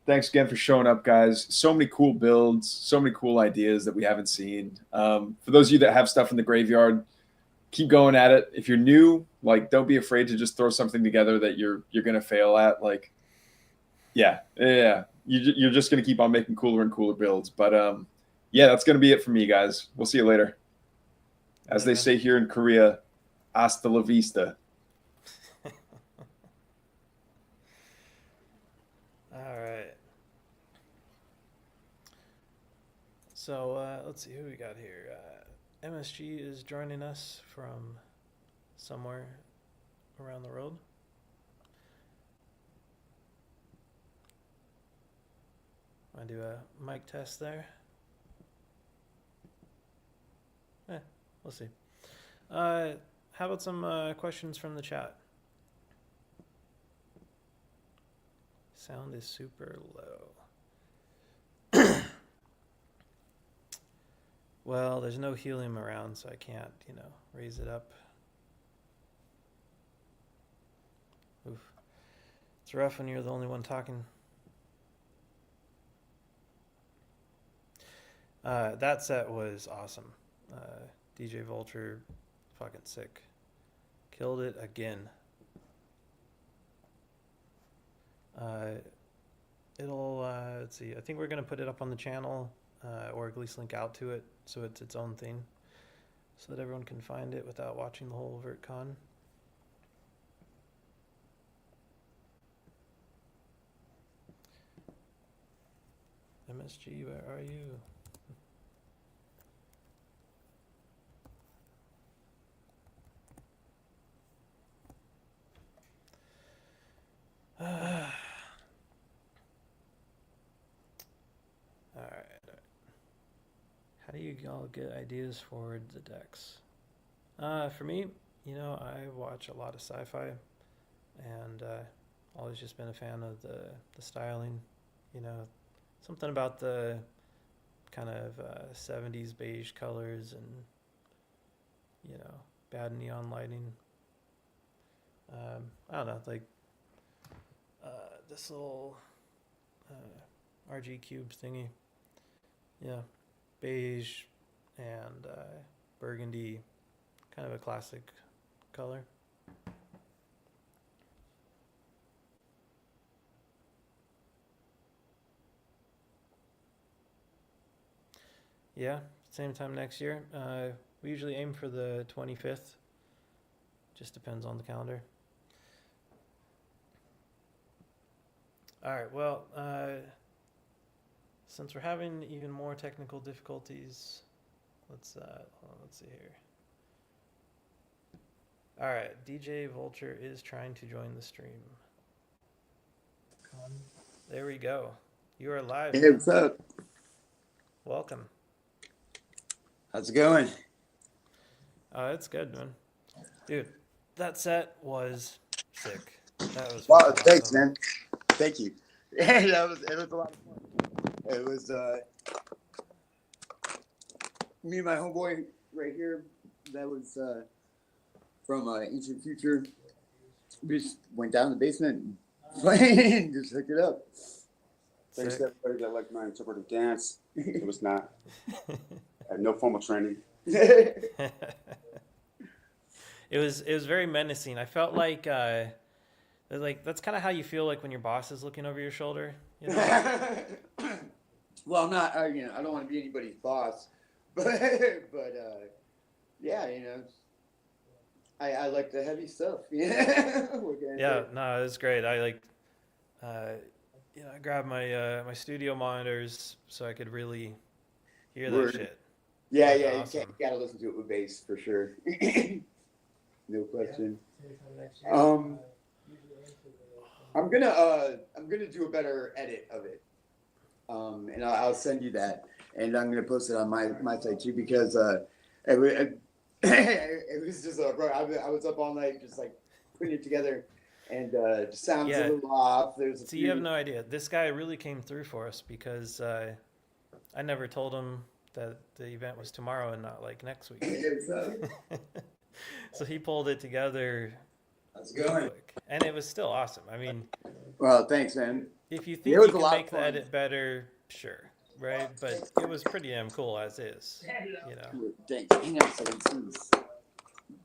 thanks again for showing up, guys. So many cool builds, so many cool ideas that we haven't seen. For those of you that have stuff in the graveyard, keep going at it. If you're new, like, don't be afraid to just throw something together that you're gonna fail at. Like, yeah. You're just gonna keep on making cooler and cooler builds. But yeah, that's gonna be it for me, guys. We'll see you later. As they say here in Korea, hasta la vista. All right. So let's see who we got here. MSG is joining us from somewhere around the world. Want to do a mic test there? We'll see. How about some questions from the chat? Sound is super low. Well, there's no helium around, so I can't, raise it up. Oof. It's rough when you're the only one talking. That set was awesome. DJ Vulture, fucking sick. Killed it again. Let's see, I think we're going to put it up on the channel, or at least link out to it so it's its own thing, so that everyone can find it without watching the whole Virtcon. MSG, where are you? All right. How do you all get ideas for the decks? For me, I watch a lot of sci-fi, and always just been a fan of the styling. Something about the kind of 70s beige colors and bad neon lighting. I don't know, like this little RG cube thingy. Yeah, beige and burgundy, kind of a classic color. Yeah, same time next year. We usually aim for the 25th. Just depends on the calendar. All right, well, since we're having even more technical difficulties, let's see here. All right, DJ Vulture is trying to join the stream. There we go. You are live. Hey, what's up? Welcome. How's it going? It's good, man. Dude, that set was sick. That was Wow, awesome. thanks, man. Thank you. Yeah, it was a lot of fun. It was me and my homeboy right here. That was from Ancient Future. We just went down the basement and just hooked it up. Thanks Sick. to everybody that liked my interpretive dance. It was not. I had no formal training. It was very menacing. I felt like that's kind of how you feel like when your boss is looking over your shoulder. Well, I'm not. I don't want to be anybody's boss, but yeah, I like the heavy stuff. Yeah. What can I Yeah, say? no, it's great. I like, uh, I grabbed my my studio monitors so I could really hear that Word. shit. Yeah, Like yeah. awesome. You gotta listen to it with bass for sure. No question. Um, I'm gonna do a better edit of it. And I'll send you that, and I'm gonna post it on my site too because it was just bro. I was up all night just like putting it together, and just sounds a Yeah. little off. There's a So you have few. no idea. This guy really came through for us because I never told him that the event was tomorrow and not like next week. It's, So he pulled it together how's it real going? quick, and it was still awesome. I mean, Well, thanks, man. if you Yeah, it think was you a can lot of make the fun. edit better, sure, right? But it was pretty damn cool as is, you know. Thanks. Hang on a second. This is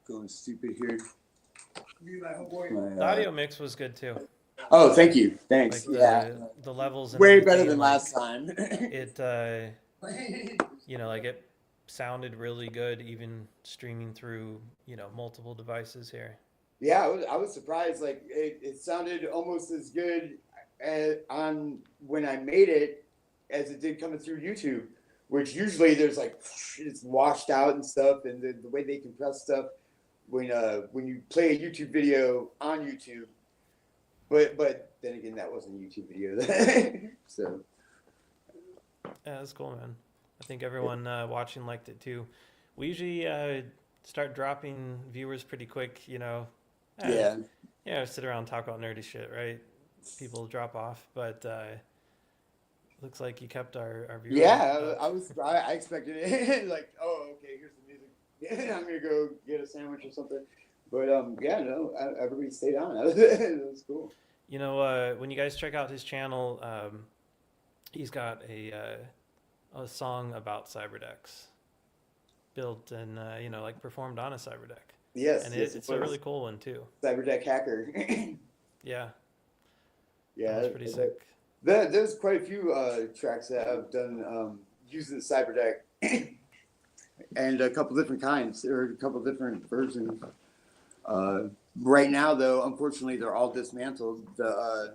going stupid here. The audio mix was good too. Oh, thank you. Like Thanks. Yeah. the levels and Way better everything, than like, last time. it like it sounded really good even streaming through multiple devices here. Yeah, I was surprised. Like it sounded almost as good on when I made it as it did coming through YouTube, which usually there's like it's washed out and stuff, and the way they compress stuff when you play a YouTube video on YouTube. But then again, that wasn't a YouTube video. So Yeah, that's cool, man. I think everyone watching liked it too. We usually start dropping viewers pretty quick, yeah. sit around and talk about nerdy shit, right? People drop off, but looks like you kept our viewers. Yeah, up. I expected it like, oh, okay, here's the music. Yeah, I'm gonna go get a sandwich or something. But yeah, no, everybody stayed on. It was cool. When you guys check out his channel, he's got a song about cyberdecks built and performed on a cyberdeck. Yes, And yes, it's a really cool one too. Cyberdeck Hacker. Yeah, Yeah, that was pretty sick. There's quite a few tracks that I've done using the Cyberdeck, and a couple different kinds or a couple different versions. Right now, though, unfortunately, they're all dismantled. The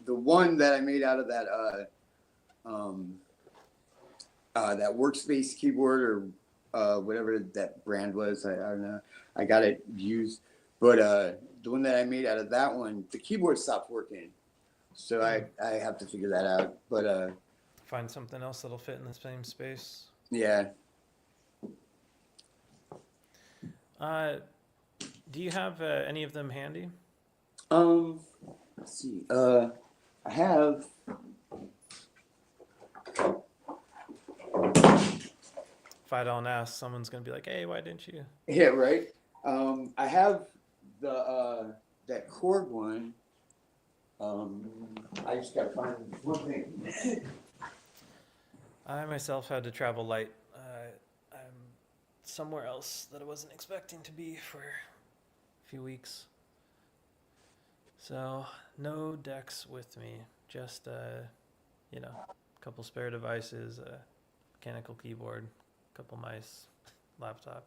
one that I made out of that workspace keyboard or whatever that brand was, I don't know. I got it used, but the one that I made out of that one, the keyboard stopped working, so I have to figure that out. But Find something else that'll fit in the same space. yeah. Do you have any of them handy? Let's see. I have. If I don't ask, someone's gonna be like, "Hey, why didn't you?" Yeah, right. I have the that chord one. I just gotta find one thing. I myself had to travel light. I'm somewhere else that I wasn't expecting to be for a few weeks. So no decks with me, just a couple spare devices, a mechanical keyboard, a couple mice, laptop,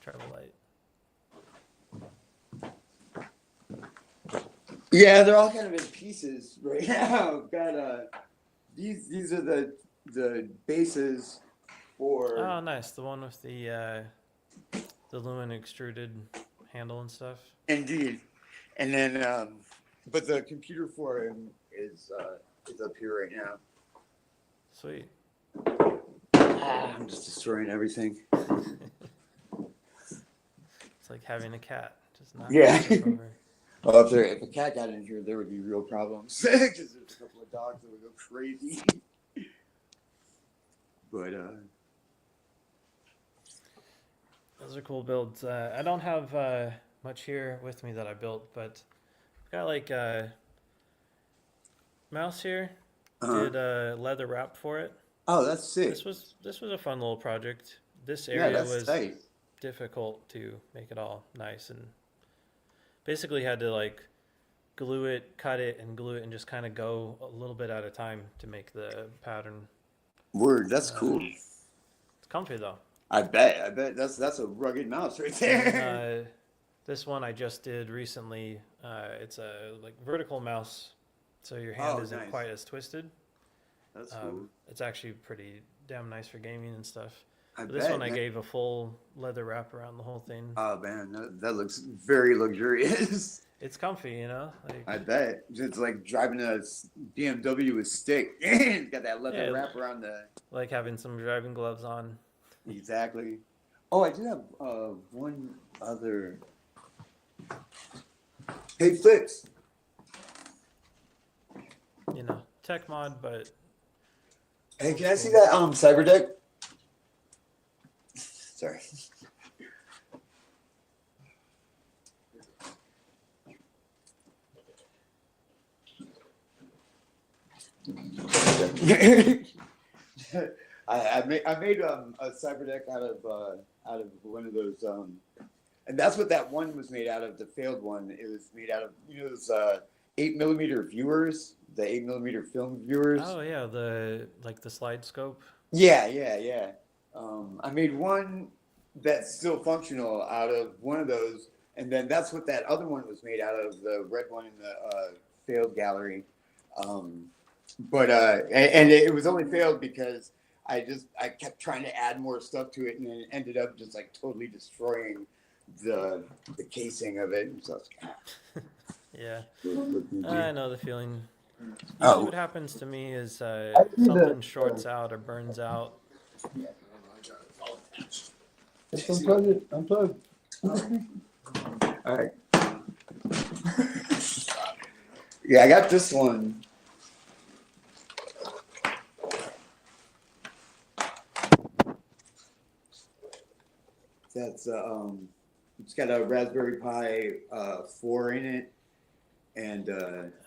travel light. Yeah, they're all kind of in pieces right now. Got these are the bases for. Oh, nice. The one with the lumen extruded handle and stuff. Indeed, and then but the computer for him is up here right now. Sweet. I'm just destroying everything. It's like having a cat. Just not Yeah. over. Well, if a cat got in here, there would be real problems because there's a couple of dogs that would go crazy. But Those are cool builds. I don't have much here with me that I built, but I've got like a mouse here. Did a leather wrap for it. Oh, that's sick. This was a fun little project. This Yeah, area that's was tight. difficult to make it all nice, and basically had to like glue it, cut it, and glue it, and just kind of go a little bit at a time to make the pattern. Word, that's cool. It's comfy though. I bet that's a rugged mouse right there. And, this one I just did recently. It's a like vertical mouse, so your hand isn't nice. quite as twisted. That's cool. It's actually pretty damn nice for gaming and stuff. I But this bet, one I man. gave a full leather wrap around the whole thing. Oh man, that looks very luxurious. It's comfy, you know. Like, I bet it's like driving a BMW with stick. It's got that leather Yeah. wrap around the. like having some driving gloves on. Exactly. Oh, I do have one other. Hey, Flips. You know, tech mod, but Hey, can I see that cyber deck? Sorry. I made a cyber deck out of one of those and that's what that one was made out of. The failed one, it was made out of those 8mm viewers, the 8mm film viewers. oh yeah, the slide scope. Yeah. I made one that's still functional out of one of those, and then that's what that other one was made out of, the red one in the failed gallery. But it was only failed because I kept trying to add more stuff to it, and then it ended up just like totally destroying the casing of it. So Yeah, I know the feeling. Oh. Usually what happens to me is something shorts out or burns out. Just unplug it. All right. Yeah, I got this one. That's it's got a Raspberry Pi 4 in it, and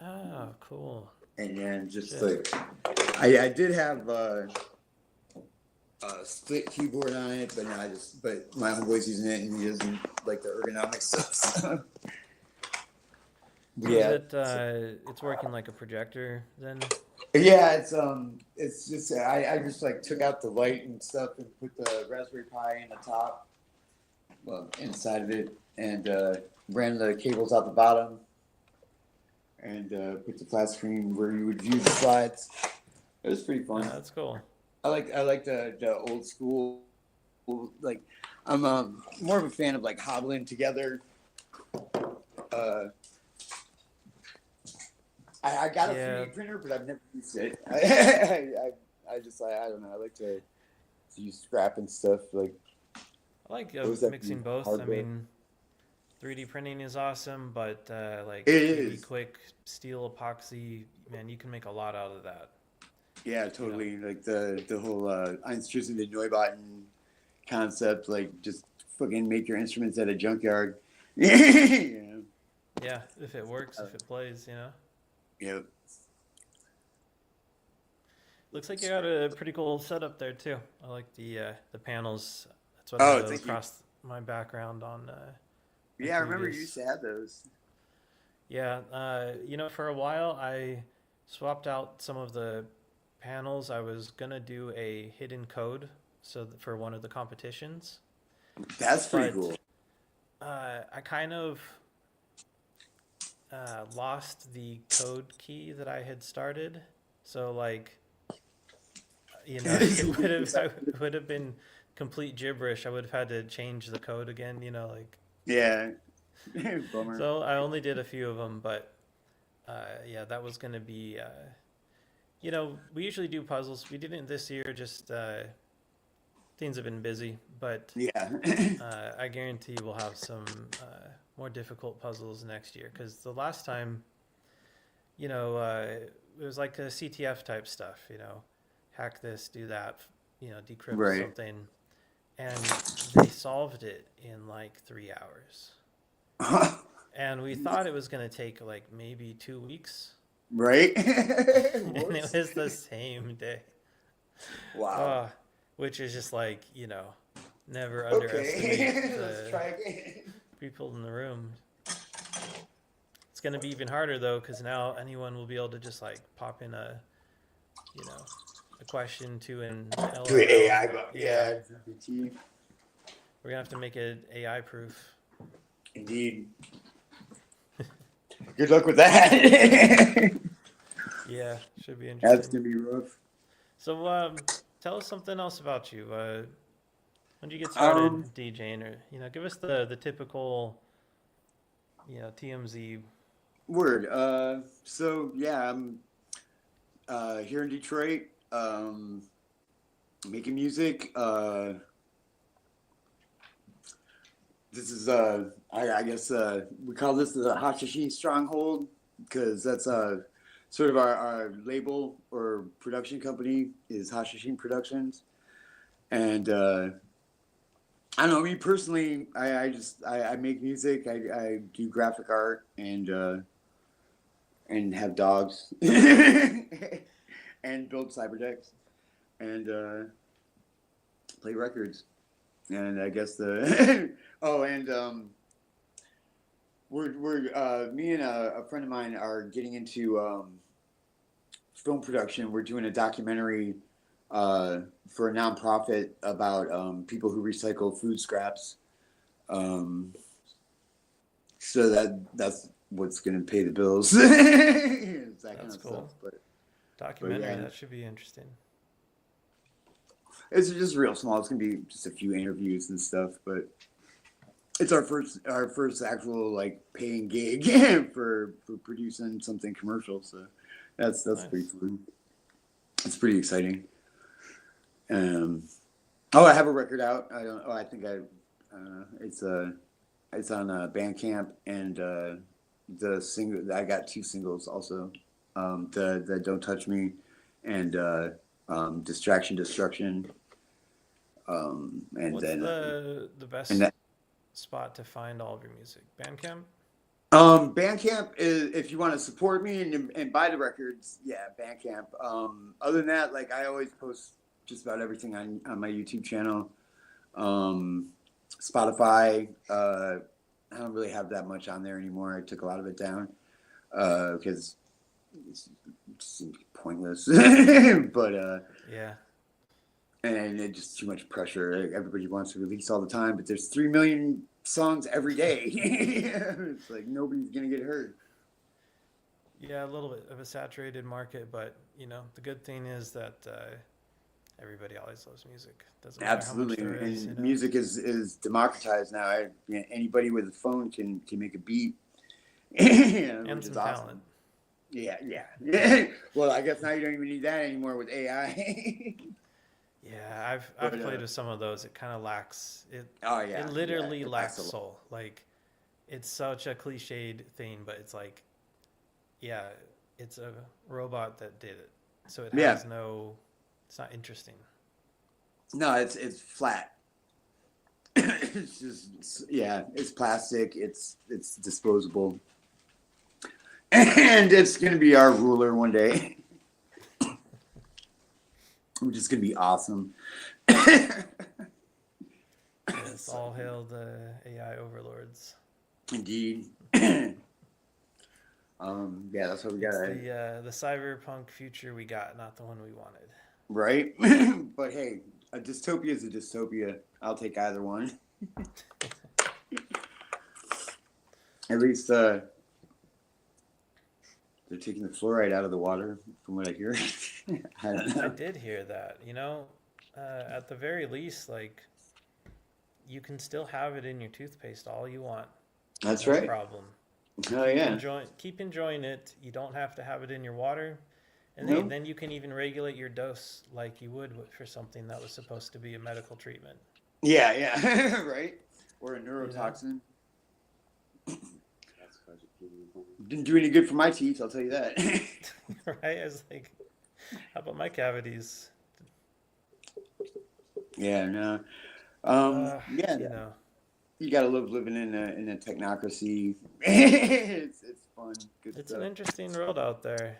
Oh, cool. and then just Shit. like I did have a split keyboard on it, but now but my homeboy's using it and he doesn't like the ergonomic stuff. So. Yeah, It's working like a projector then. yeah, it's just I just like took out the light and stuff and put the Raspberry Pi in the top, well, inside of it, and ran the cables out the bottom, and put the flat screen where you would view the slides. It was pretty fun. Yeah, that's cool. I like the old school, like I'm more of a fan of like hobbling together. I got a Yeah. 3D printer, but I've never used it. I just I don't know. I like to use scrap and stuff. Like I like What was that mixing from both. hardware? I mean, 3D printing is awesome, but like It 3D is. quick steel epoxy, man, you can make a lot out of that. yeah, totally. Like the whole Einstürzen the Neubauten concept. Like just fucking make your instruments at a junkyard. Yeah. Yeah, if it works, if it plays, you know. Yep. Looks like you got a pretty cool setup there too. I like the panels. That's what Oh, I have thank you. across my background on. Yeah, I remember you previous- used to have those. Yeah, you know, for a while I swapped out some of the panels. I was gonna do a hidden code for one of the competitions. That's pretty But- cool. I kind of lost the code key that I had started, so like, you know, it would have been complete gibberish. I would have had to change the code again, you know, like. Yeah. Bummer. So I only did a few of them, but yeah, that was gonna be. You know, we usually do puzzles. We didn't this year. Just things have been busy, but Yeah. I guarantee we'll have some more difficult puzzles next year. Because the last time, you know, it was like a CTF type stuff. You know, hack this, do that. You know, decrypt Right. something, and they solved it in like 3 hours. And we thought it was gonna take like maybe 2 weeks, Right? and it Whoops. was the same day. Wow. Which is just like, you know, never Okay. underestimate Let's the try again. people in the room. It's going to be even harder though, because now anyone will be able to just like pop in a question to an LLM. To an AI, but yeah, GPT. We're gonna have to make it AI proof. Indeed. Good luck with that. Yeah, should be That's interesting. gonna be rough. So, tell us something else about you. When did you get started DJing, or give us the typical, TMZ. Word. So yeah, I'm here in Detroit, making music. This is I guess we call this the Hashishi Stronghold because that's sort of our label or production company is Hashishin Productions, and I don't know, me personally, I make music, I do graphic art and have dogs and build cyber decks and play records. And I guess the we're me and a friend of mine are getting into film production. We're doing a documentary for a nonprofit about people who recycle food scraps. So that's what's going to pay the bills. It's that kind of Cool. stuff. Documentary, yeah. that should be interesting. It's just real small. It's going to be just a few interviews and stuff, but it's our first actual like paying gig for producing something commercial. So that's Nice. pretty fun. It's pretty exciting. I have a record out. I think it's on Bandcamp and the single. I got 2 singles also. The Don't Touch Me and Distraction Destruction. And What's then the best and that, spot to find all of your music? Bandcamp? Bandcamp is if you want to support me and buy the records. Yeah, Bandcamp. Other than that, like I always post just about everything on my YouTube channel. Spotify. I don't really have that much on there anymore. I took a lot of it down because it seems pointless. But Yeah. and it just too much pressure. Everybody wants to release all the time, but there's 3 million songs every day. It's like nobody's gonna get heard. Yeah, a little bit of a saturated market, but the good thing is that everybody always loves music. Doesn't matter Absolutely, how much there is. and music is democratized now. Anybody with a phone can make a beat, And which some is awesome. talent. Yeah. Well, I guess now you don't even need that anymore with AI. Yeah, I've played with some of those. It kind of lacks it. Oh yeah, It literally it lacks a lot. soul. Like, it's such a cliched thing, but it's like, yeah, it's a robot that did it, so it has no. It's not interesting. No, it's flat. It's just it's plastic. It's disposable, and it's gonna be our ruler one day. Which is gonna be awesome. Yes, all hail the AI overlords. Indeed. Yeah, that's what we got. It's the cyberpunk future we got, not the one we wanted. Right? But hey, a dystopia is a dystopia. I'll take either one. At least they're taking the fluoride out of the water, from what I hear. I don't know. I did hear that. At the very least, like, you can still have it in your toothpaste all you want. That's No right. problem. Oh yeah. Keep enjoying it. You don't have to have it in your water. And Nope. then you can even regulate your dose like you would for something that was supposed to be a medical treatment. Yeah. Right? Or a neurotoxin. Didn't do any good for my teeth, I'll tell you that. Right? I was like, how about my cavities? Yeah, no. You gotta love living in a technocracy. It's fun. Good It's stuff. an interesting world out there.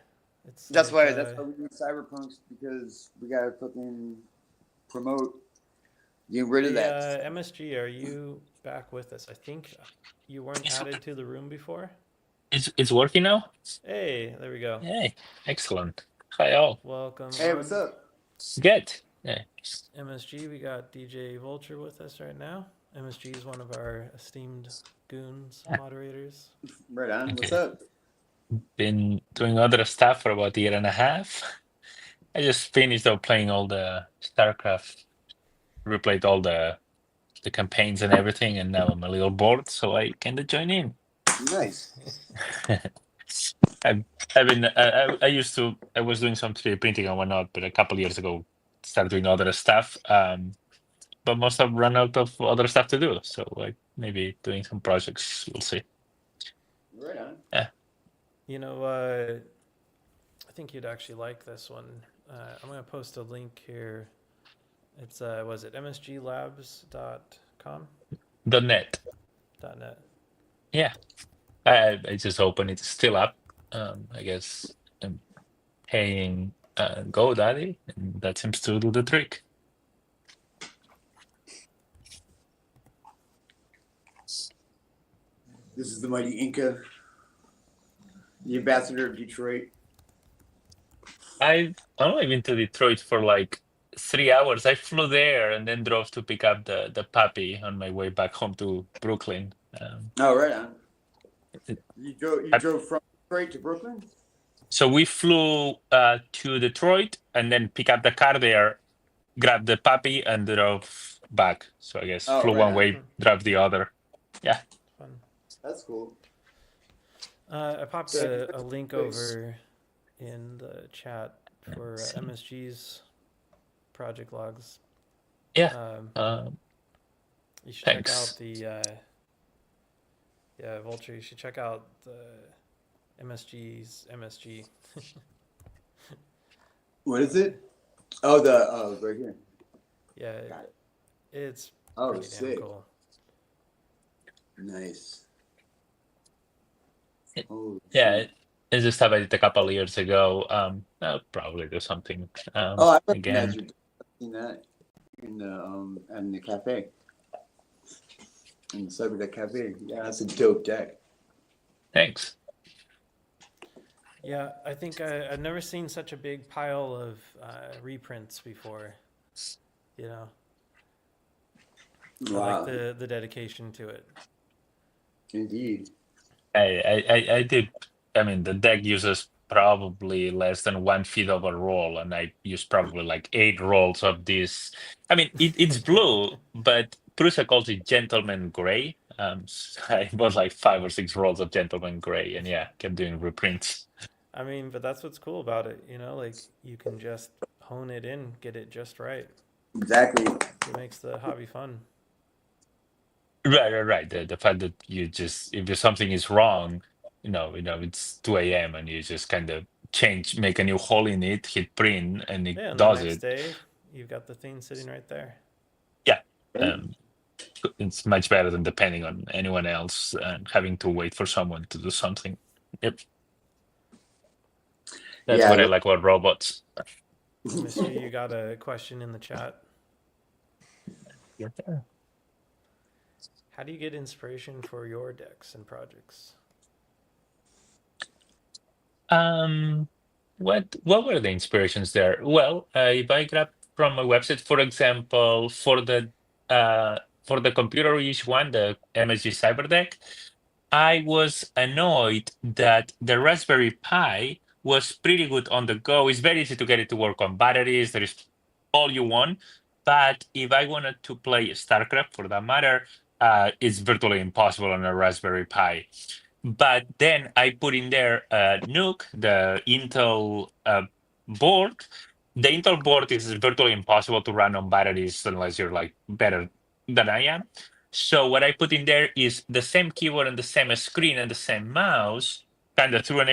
That's why we do cyberpunks, because we gotta fucking promote getting rid of that. MSG, are you back with us? I think you weren't added to the room before. It's working now? Hey, there we go. Hey, excellent. Hi all. Welcome Hey, on what's up? Good. Yeah. MSG. We got DJ Vulture with us right now. MSG is one of our esteemed goons moderators. Right on. What's Okay. up? Been doing other stuff for about a year and a half. I just finished up playing all the StarCraft, replayed all the campaigns and everything, and now I'm a little bored, so I kind of join in. Nice. I was doing some 3D printing and whatnot, but a couple years ago started doing other stuff. But most have run out of other stuff to do, so like maybe doing some projects. We'll see. Right on. Yeah. You know, I think you'd actually like this one. I'm going to post a link here. It's, was it msglabs.com? .net. .net. Yeah. I just opened it. It's still up. I guess I'm paying GoDaddy, and that seems to do the trick. This is the mighty Inca, the ambassador of Detroit. I've only been to Detroit for like 3 hours. I flew there and then drove to pick up the puppy on my way back home to Brooklyn. Oh, right on. it- You drove from Detroit to Brooklyn? so we flew to Detroit and then pick up the car there, grab the puppy, and drove back. So I guess Oh, flew right one on. way, drive the other. Yeah. Fun. That's cool. I popped Yeah, a link nice. over in the chat for Let's see. MSG's project logs. Yeah. You should Thanks. check out the yeah, Vulture. You should check out the MSG's MSG. What is it? Oh, right here. Yeah, Got it. it's Oh, pretty damn sick. cool. Nice. It- Oh, Yeah. It's just stuff I did a couple of years ago. I'll probably do something Oh, I recognize again. you. I've seen that in the cafe, in the Cyber Deck Cafe. Yeah, that's a dope deck. Thanks. Yeah, I think I've never seen such a big pile of reprints before. You know, I Wow, like the dedication to it. indeed. I did. I mean, the deck uses probably less than 1 feet of a roll, and I use probably like 8 rolls of this. I mean, it's blue, but Prusa calls it Gentleman Gray. So I bought like 5 or 6 rolls of Gentleman Gray, and yeah, kept doing reprints. I mean, but that's what's cool about it. You know, like you can just hone it in, get it just right. Exactly. It makes the hobby fun. Right. The fact that you just if something is wrong, it's 2 a.m. and you just kind of make a new hole in it, hit print, and it Yeah, and the does next it. day you've got the thing sitting right there. Yeah. It's much better than depending on anyone else and having to wait for someone to do something. Yep. That's Yeah. what I like about robots. MSG, you got a question in the chat. Yeah. How do you get inspiration for your decks and projects? What were the inspirations there? Well, if I grab from a website, for example, for the computer-ish one, the MSG Cyberdeck, I was annoyed that the Raspberry Pi was pretty good on the go. It's very easy to get it to work on batteries. There is all you want. But if I wanted to play StarCraft, for that matter, it's virtually impossible on a Raspberry Pi. But then I put in there Nuke, the Intel board. The Intel board is virtually impossible to run on batteries unless you're like better than I am. So what I put in there is the same keyboard and the same screen and the same mouse, kind of through an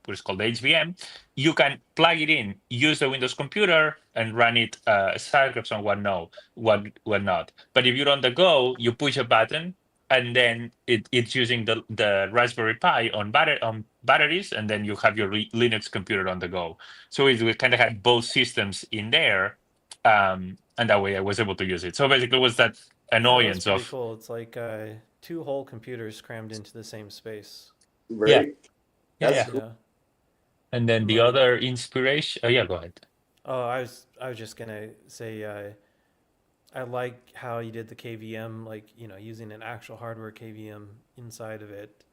what's called HVM. You can plug it in, use the Windows computer, and run it Cyclops on whatnot. But if you're on the go, you push a button, and then it's using the Raspberry Pi on batteries, and then you have your Linux computer on the go. So we kind of had both systems in there, and that way I was able to use it. So basically, it was that Yeah, that's annoyance pretty of cool. It's like two whole computers crammed into the same space. Right? Yeah, That's yeah. cool. Yeah. And then the My other inspiration. Oh, yeah, go ahead. Oh, I was just gonna say I like how you did the KVM, like using an actual hardware KVM inside of it.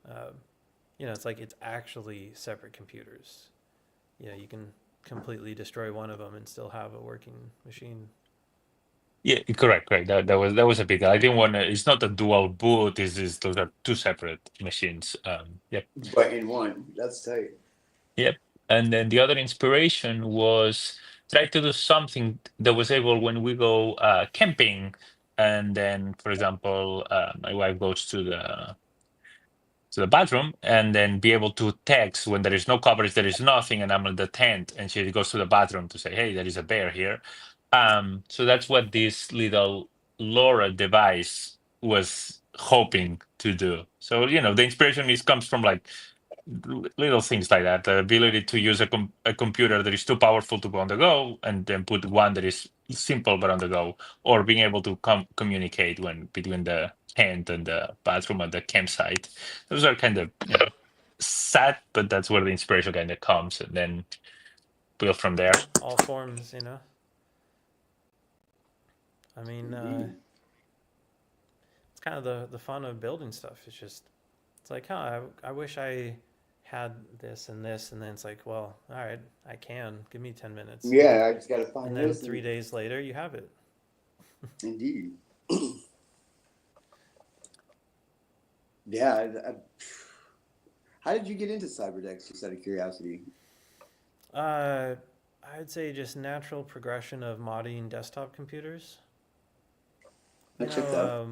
Uh, it's like it's actually separate computers. You can completely destroy one of them and still have a working machine. Yeah, correct, correct. That was a big. I didn't want to. It's not a dual boot. Those are two separate machines. Yep, But in one, that's tight. yep. And then the other inspiration was try to do something that was able when we go camping, and then, for example, my wife goes to the bathroom and then be able to text when there is no coverage, there is nothing, and I'm in the tent, and she goes to the bathroom to say, "Hey, there is a bear here." So that's what this little LoRa device was hoping to do. So the inspiration comes from like little things like that, the ability to use a computer that is too powerful to go on the go, and then put one that is simple but on the go, or being able to communicate when between the tent and the bathroom and the campsite. Those are kind of sad, but that's where the inspiration kind of comes, and then build from there. Yeah, all forms. I mean, it's kind of the fun of building stuff. It's like, I wish I had this and this, and then it's like, well, all right, I can. Give me 10 minutes. Yeah, I just gotta And find then this. 3 days later, you have it. Indeed. Yeah. How did you get into CyberDex? Just out of curiosity. I'd say just natural progression of modding desktop computers. I checked out.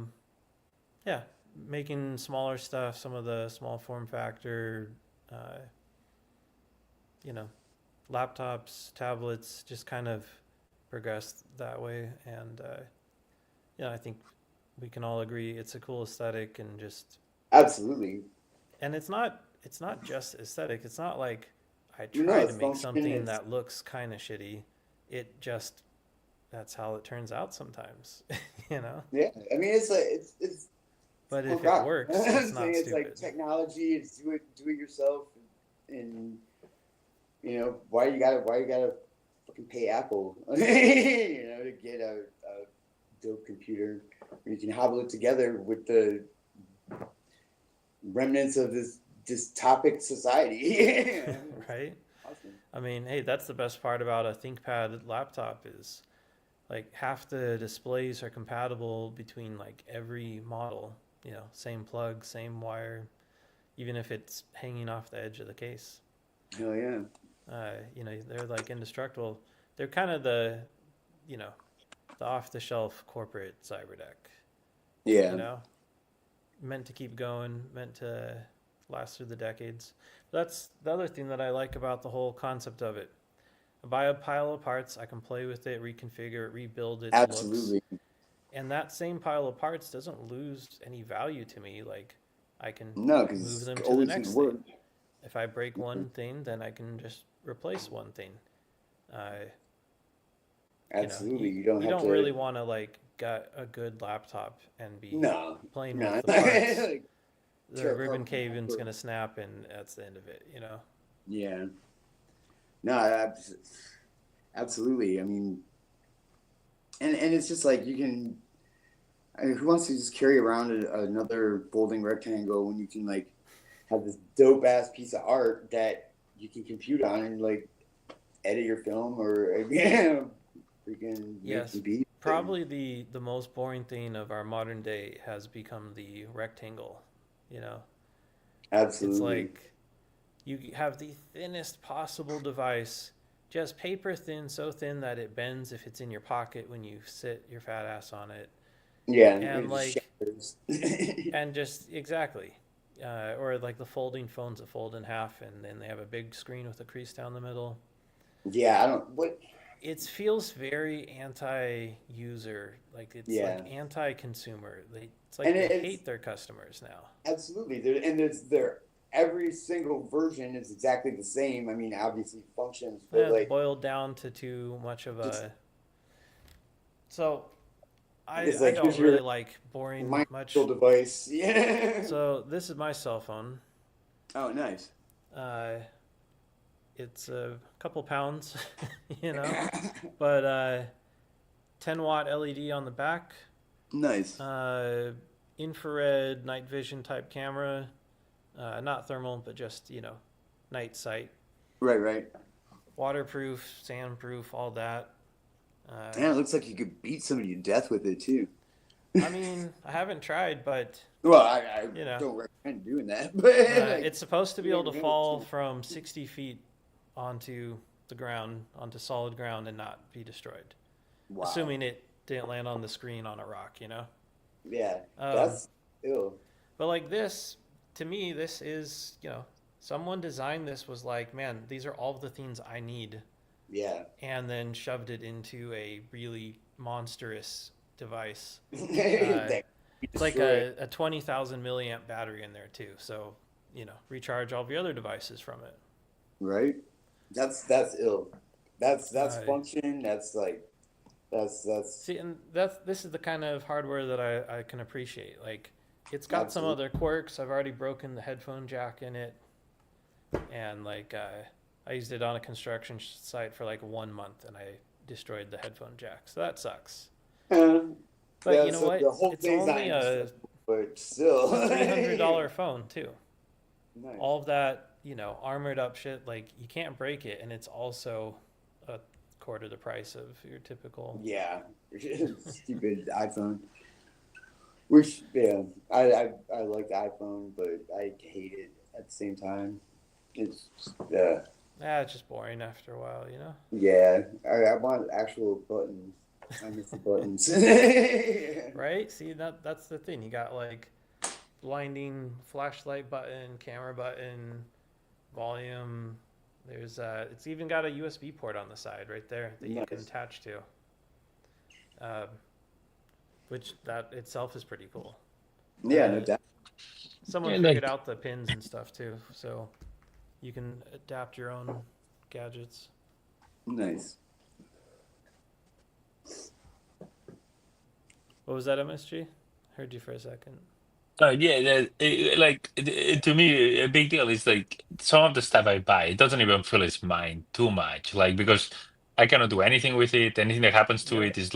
Yeah, making smaller stuff, some of the small form factor, uh, you know, laptops, tablets, just kind of progressed that way. And I think we can all agree it's a cool aesthetic and just Absolutely. and it's not just aesthetic. It's not like I You know, tried to it's make function. something It's that looks kind of shitty. It just that's how it turns out sometimes, you know. yeah. I mean, it's But punk if it rock. works, I'm it's saying not it's like stupid. technology. It's do it yourself, and why you gotta fucking pay Apple, to get a dope computer. You can hobble it together with the remnants of this dystopic society. Right? Awesome. I mean, hey, that's the best part about a ThinkPad laptop is like half the displays are compatible between like every model, same plug, same wire, even if it's hanging off the edge of the case. Hell yeah. They're like indestructible. They're kind of the off-the-shelf corporate cyberdeck, Yeah. meant to keep going, meant to last through the decades. That's the other thing that I like about the whole concept of it. I buy a pile of parts, I can play with it, reconfigure it, rebuild its looks, Absolutely. and that same pile of parts doesn't lose any value to me. Like I can No, move because them it's to the always next gonna work. thing. If I break one thing, then I can just replace one thing. Uh, Absolutely. you, You don't you have don't to. really want to like get a good laptop and be No. playing No. with the parts. Like, The tear ribbon apart caving's for- gonna snap, and that's the end of it. Yeah. No, absolutely. I mean, and it's just like you can. I mean, who wants to just carry around another folding rectangle when you can like have this dope ass piece of art that you can compute on and like edit your film or freaking Yes, make beat. probably the most boring thing of our modern day has become the rectangle. You know, it's Absolutely. like you have the thinnest possible device, just paper thin, so thin that it bends if it's in your pocket when you sit your fat ass on it, Yeah, and it like, shatters. and just exactly, or like the folding phones that fold in half, and then they have a big screen with a crease down the middle. Yeah, I don't. What? It feels very anti-user, like it's Yeah, like anti-consumer. It's like and they it's hate their customers now. absolutely there, and there's every single version is exactly the same. I mean, obviously functions, but And like boiled down to too much of just a. So it's I like don't here's really your like boring mind much. control device. Yeah. So this is my cell phone. Oh, nice. Uh, it's a couple pounds, you know, but 10-watt LED on the back, Nice. infrared night vision type camera, not thermal, but just, night sight, Right. waterproof, sandproof, all that. Man, it looks like you could beat somebody to death with it too. I mean, I haven't tried, but Well, I you know, don't recommend doing that, but like, it's supposed to be you able to never know. fall from 60 feet onto the ground, onto solid ground, and not be destroyed. Wow. Assuming it didn't land on the screen on a rock, Yeah, that's ill. But like this, to me, this is, someone designed this was like, man, these are all the things I need, Yeah. and then shoved it into a really monstrous device. That It's like destroy a 20,000 milliamp battery in there too. So, recharge all the other devices from it. right? That's ill. That's Uh, function. That's like that's See, and this is the kind of hardware that I can appreciate. Like, it's got some Absolutely. other quirks. I've already broken the headphone jack in it, and like I used it on a construction site for like 1 month, and I destroyed the headphone jack. So that sucks. But yeah. you know So what? the whole It's thing's not only a indestructible, but still $300 phone too. Nice. All of that, armored up shit, like you can't break it, and it's also a quarter the price of your typical. Yeah, stupid iPhone. Which I like the iPhone, but I hate it at the same time. It's It's just boring after a while, yeah. I want actual buttons. I miss the buttons. Right? See, that's the thing. You got like blinding flashlight button, camera button, volume. There's it's even got a USB port on the side right there that you can Nice. attach to. Which that itself is pretty cool. Yeah, no doubt. Someone Yeah, figured like- out the pins and stuff too, so you can adapt your own gadgets. Nice. What was that, MSG? Heard you for a second. To me, a big deal is like some of the stuff I buy, it doesn't even feel it's mine too much. Like, because I cannot do anything with it. Anything that happens to Yep. it is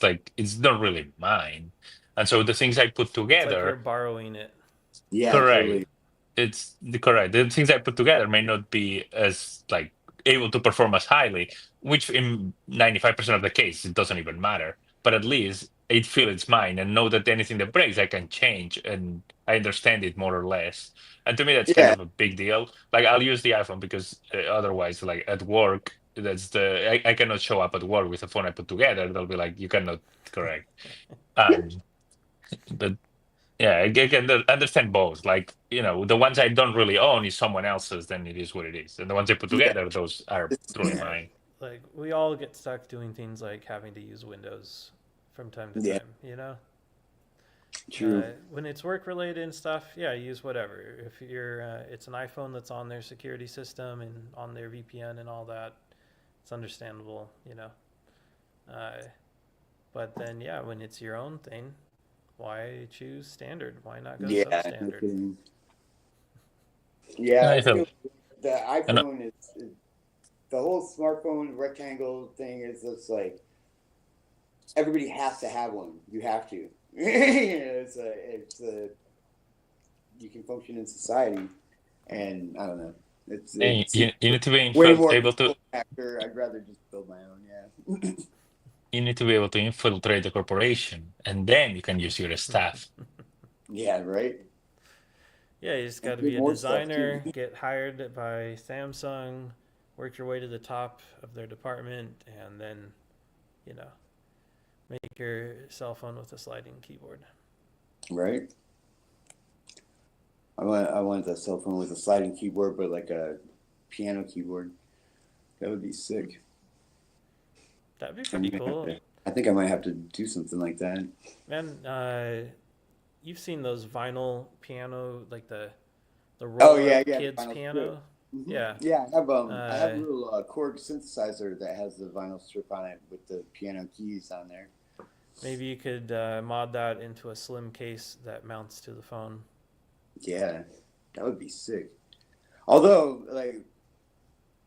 like, it's not really mine. And so the things I put It's like you're together, borrowing it. Yeah, correct. totally. It's correct. The things I put together may not be as like able to perform as highly, which in 95% of the case it doesn't even matter. But at least it feels it's mine, and know that anything that breaks I can change, and I understand it more or less. And to me that's kind Yeah, of a big deal. Like, I'll use the iPhone because otherwise, like at work, I cannot show up at work with a phone I put together. They'll be like, you cannot correct. Um, but yeah, I can understand both. Like, the ones I don't really own is someone else's, then it is what it is. And the ones I put yeah. together, those are truly Yeah. mine. Like, we all get stuck doing things like having to use Windows from time to Yeah. time, True. when it's work related and stuff, yeah, use whatever. If you're, it's an iPhone that's on their security system and on their VPN and all that, it's understandable, But then, yeah, when it's your own thing, why choose standard? Why not go Yeah, no substandard? kidding. Yeah, I I feel, feel the and iPhone is the whole smartphone rectangle thing is just like everybody has to have one. You have to. It's a you can function in society, and I don't know. It's you need to be way more able to factor. I'd rather just build my own. Yeah. you need to be able to infiltrate the corporation, and then you can use your staff. Yeah. Right. Yeah, you just got to do be a more stuff, too. designer, get hired by Samsung, work your way to the top of their department, and then, make your cell phone with a sliding keyboard. Right. I want a cell phone with a sliding keyboard, but like a piano keyboard. That would be sick. That'd be pretty cool. I think I might have to do something like that. Man, you've seen those vinyl piano, like the Oh roll-up yeah, kids vinyl piano? strip. Yeah. Yeah, I have a Uh, little Korg synthesizer that has the vinyl strip on it with the piano keys on there. Maybe you could mod that into a slim case that mounts to the phone. Yeah, That would be sick. Although, like,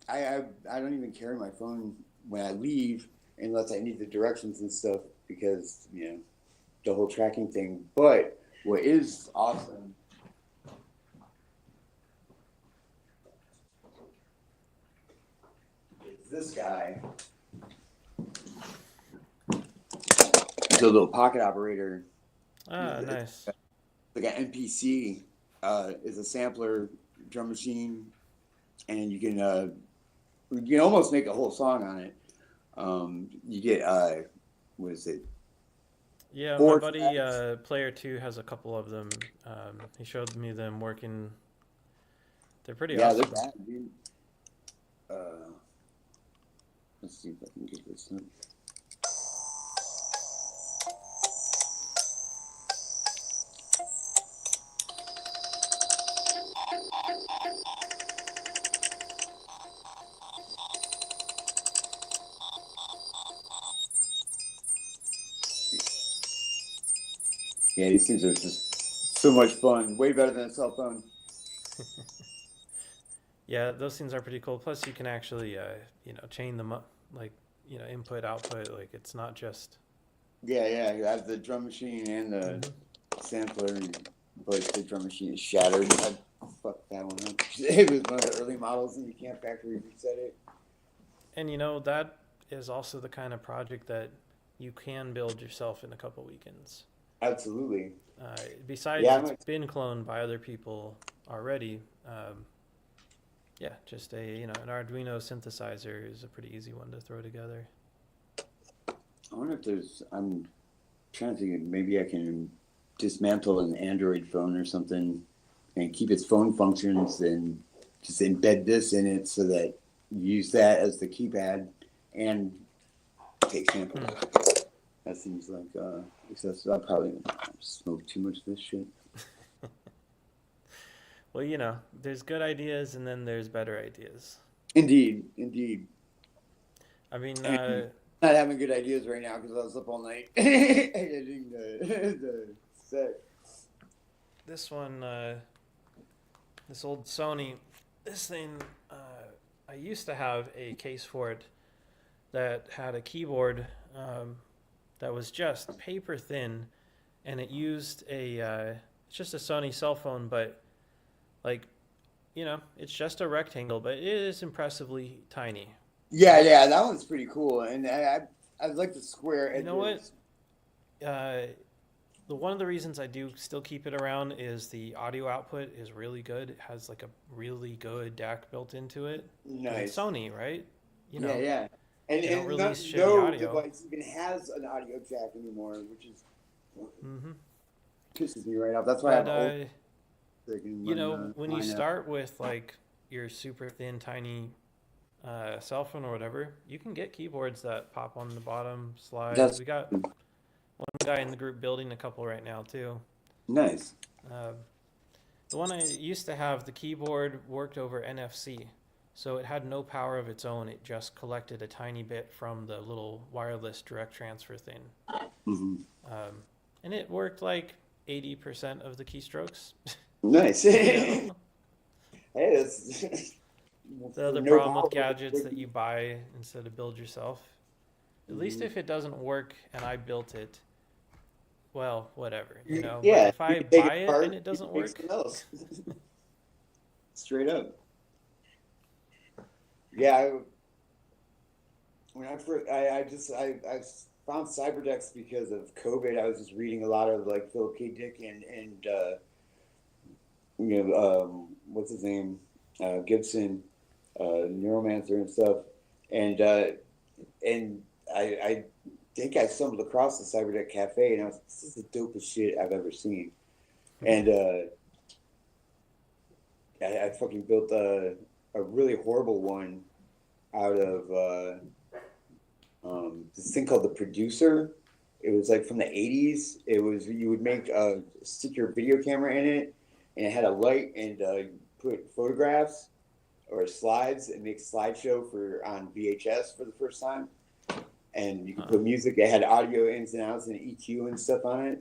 I don't even carry my phone when I leave unless I need the directions and stuff because, you know, the whole tracking thing. But what is awesome is this guy. It's a little pocket operator. Ah, nice. Like an MPC is a sampler drum machine, and you can almost make a whole song on it. You get what is it? Yeah, my Four buddy tracks. Player 2 has a couple of them. He showed me them working. They're pretty Yeah, awesome. they're bad, dude. Let's see if I can get this up. Yeah, these things are just so much fun. Way better than a cell phone. Yeah, those things are pretty cool. Plus, you can actually, chain them up, like, input, output. Like, it's not just. Yeah, you have the drum machine and the Mhm. sampler, but the drum machine is shattered. I fucked that one up. It was one of the early models, and you can't factory reset it. And, that is also the kind of project that you can build yourself in a couple weekends. Absolutely. Besides, Yeah, it's been cloned by other people already. Yeah, just an Arduino synthesizer is a pretty easy one to throw together. I wonder if I'm trying to think if maybe I can dismantle an Android phone or something and keep its phone functions and just embed this in it so that you use that as the keypad and take samples. That seems like I'll probably smoke too much of this shit. Well, there's good ideas and then there's better ideas. Indeed. I mean, Not having good ideas right now because I was up all night editing the set. this one, this old Sony, this thing, I used to have a case for it that had a keyboard that was just paper thin, and it used it's just a Sony cell phone, but it's just a rectangle, but it is impressively tiny. Yeah, that one's pretty cool, and I like the square edges. You know what? One of the reasons I do still keep it around is the audio output is really good. It has like a really good DAC built into it. Nice. And it's Sony, right? Yeah. And they don't release shitty no audio. device even has an audio jack anymore, which is Mm-hmm. pisses me right off. That's why I have But an old thing when you start with like your super thin, tiny cell phone or whatever, you can get keyboards that pop on the bottom, slide. We got one guy in the group building a couple right now too. Nice. The one I used to have, the keyboard worked over NFC, so it had no power of its own. It just collected a tiny bit from the little wireless direct transfer thing. Mm-hmm. And it worked like 80% of the keystrokes. Nice. Hey, that's The other problem with gadgets that you buy instead of build yourself, at least if it doesn't work and I built it, well, whatever, Yeah, But if I buy it and it doesn't work, straight up. Yeah, when I first, I found Cyberdecks because of COVID. I was just reading a lot of like Philip K. Dick and what's his name, Gibson, Neuromancer and stuff, and I think I stumbled across the Cyberdeck Cafe, and I was, this is the dopest shit I've ever seen. And I fucking built a really horrible one out of this thing called the Producer. It was like from the 80s. It was, you would make stick your video camera in it, and it had a light, and put photographs or slides and make slideshow on VHS for the first time. And you could put music. It had audio ins and outs and EQ and stuff on it.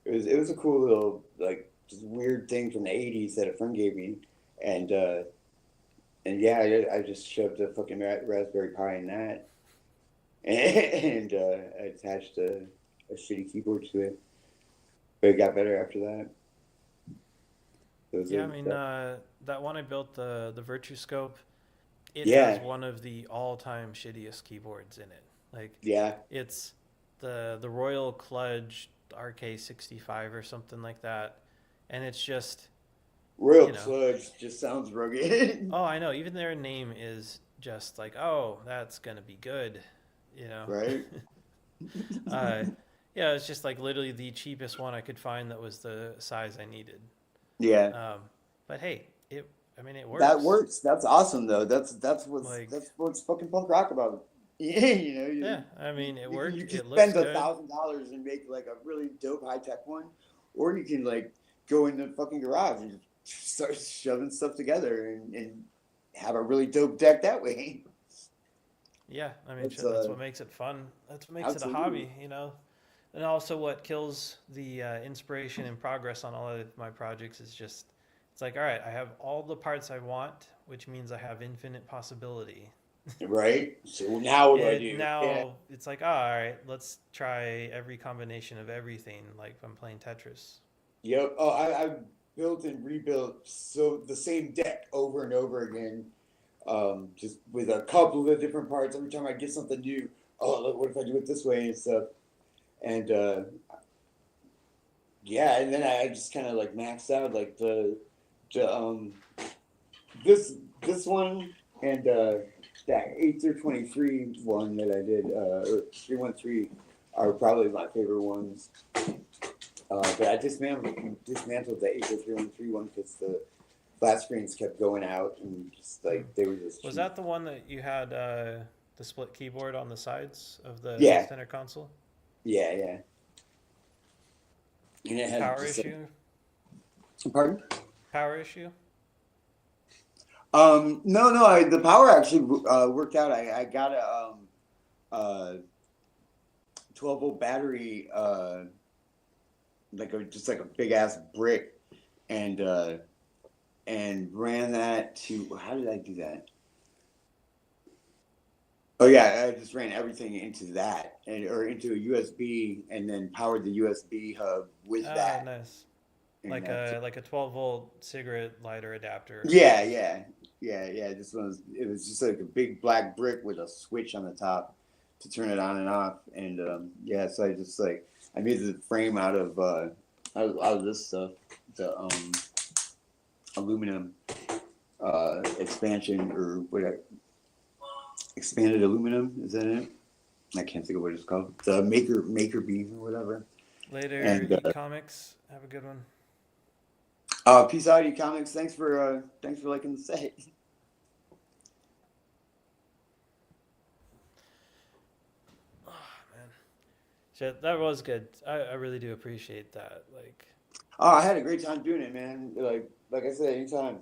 It was a cool little like this weird thing from the '80s that a friend gave me, and yeah, I just shoved a fucking Raspberry Pi in that, and I attached a shitty keyboard to it, but it got better after that. Those Yeah, I are mean, that one I built, the Virtue Scope, it has yeah, one of the all-time shittiest keyboards in it. Like, yeah. it's the Royal Kludge RK65 or something like that, and it's just, Royal you know, Kludge just sounds rugged, oh, I know, even their name is just like, oh, that's gonna be good, you know. right? uh, yeah, it's just like literally the cheapest one I could find that was the size I needed. Yeah. Um, but hey, I mean, it That works. works. That's awesome though. Like, That's what's fucking punk rock about. Yeah, yeah, I mean, it worked. you can It looks spend good. $1,000 and make like a really dope high tech one, or you can like go in the fucking garage and just start shoving stuff together and have a really dope deck that way. Yeah, I mean, It's shit, that's what makes it fun. That's what makes it a absolutely hobby, you know. And also, what kills the inspiration and progress on all of my projects is just, it's like, all right, I have all the parts I want, which means I have infinite possibility. right. So now what do I And do? Yeah. now it's like, oh, all right, let's try every combination of everything, like I'm playing Tetris. Yep. Oh, I built and rebuilt so the same deck over and over again, just with a couple of different parts. Every time I get something new, oh, look, what if I do it this way and stuff? And yeah, and then I just kind of like maxed out like the this one and that 8 through 23 one that I did, or 313 are probably my favorite ones. But I dismantled the 80313 one because the flat screens kept going out and just like they were just Was cheap. that the one that you had the split keyboard on the sides of the Yeah, center console? yeah, yeah. And it had Power just issue? pardon? Power issue? No, the power actually worked out. I got a 12-volt battery, just like a big ass brick, and ran that to. How did I do that? Oh yeah, I just ran everything into that, or into a USB, and then powered the USB hub with Ah, that. nice. And Like a 12-volt cigarette lighter adapter or yeah, something. yeah. It was just like a big black brick with a switch on the top to turn it on and off. And yeah, so I just like I made the frame out of this stuff, the aluminum expansion or whatever, expanded aluminum. Is that it? I can't think of what it's called. The maker beam or whatever. Later, And eat comics. Have a good one. peace out, you comics. Thanks for liking the set. Oh, man. Shit, that was good. I really do appreciate that. Like, Oh, I had a great time doing it, man. Like I said, anytime.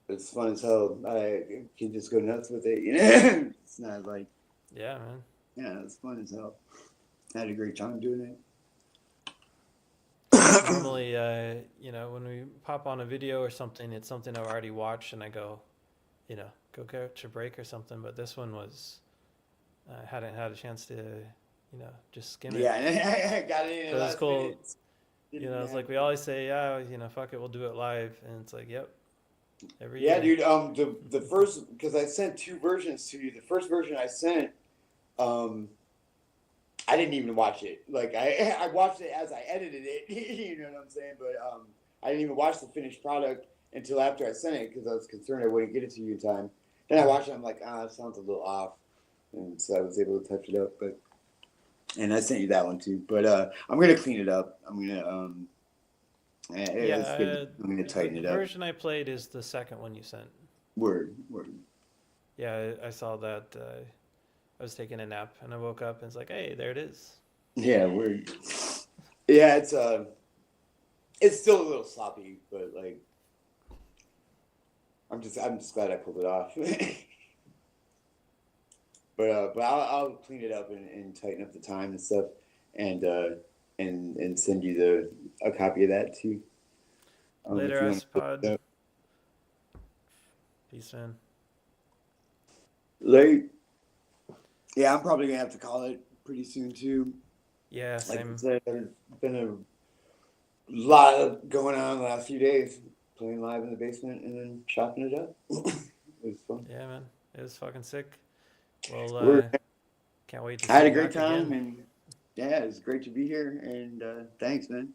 It's fun as hell. I can just go nuts with it. It's not like yeah, man. yeah, it's fun as hell. I had a great time doing it. Normally, when we pop on a video or something, it's something I've already watched and I go, go catch a break or something. But this one was, I hadn't had a chance to, just skim it. Yeah, and I got it in So it was last cool. minute. It's like we always say, yeah, fuck it, we'll do it live. And it's like, yep, every Yeah, year. dude. The first, because I sent two versions to you. The first version I sent, I didn't even watch it. Like I watched it as I edited it. You know what I'm saying? But I didn't even watch the finished product until after I sent it because I was concerned I wouldn't get it to you in time. Then I watched it. I'm like, it sounds a little off, and so I was able to touch it up. And I sent you that one too. But I'm gonna clean it up. I'm gonna I'm gonna tighten it The up. version I played is the second one you sent. Word. Yeah, I saw that. I was taking a nap and I woke up and it's like, hey, there it is. Yeah, word. Yeah, it's still a little sloppy, but like I'm just glad I pulled it off. But I'll clean it up and tighten up the time and stuff, and and send you a copy of that too. If Later, you wanna look it Icepod. up. Peace, man. Late. Yeah, I'm probably gonna have to call it pretty soon too. Yeah, Like I same. said, there's been a lot of going on the last few days. Playing live in the basement and then chopping it up. It was fun. Yeah, man. It was fucking sick. Well, We're- can't wait to I had see a you great back time, again. and yeah, it's great to be here. And thanks, man.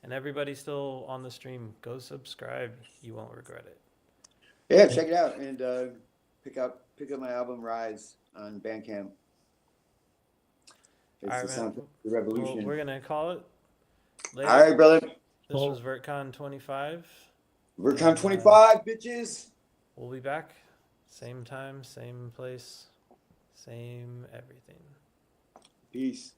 And everybody still on the stream, go subscribe. You won't regret it. Yeah, check it out and pick up my album Rise on Bandcamp. It's All the right, man. soundtrack of the Well, revolution. we're gonna call it. Later. All right, brother. This was Virtcon 25. Virtcon 25, bitches. We'll be back. Same time, same place, same everything. Peace.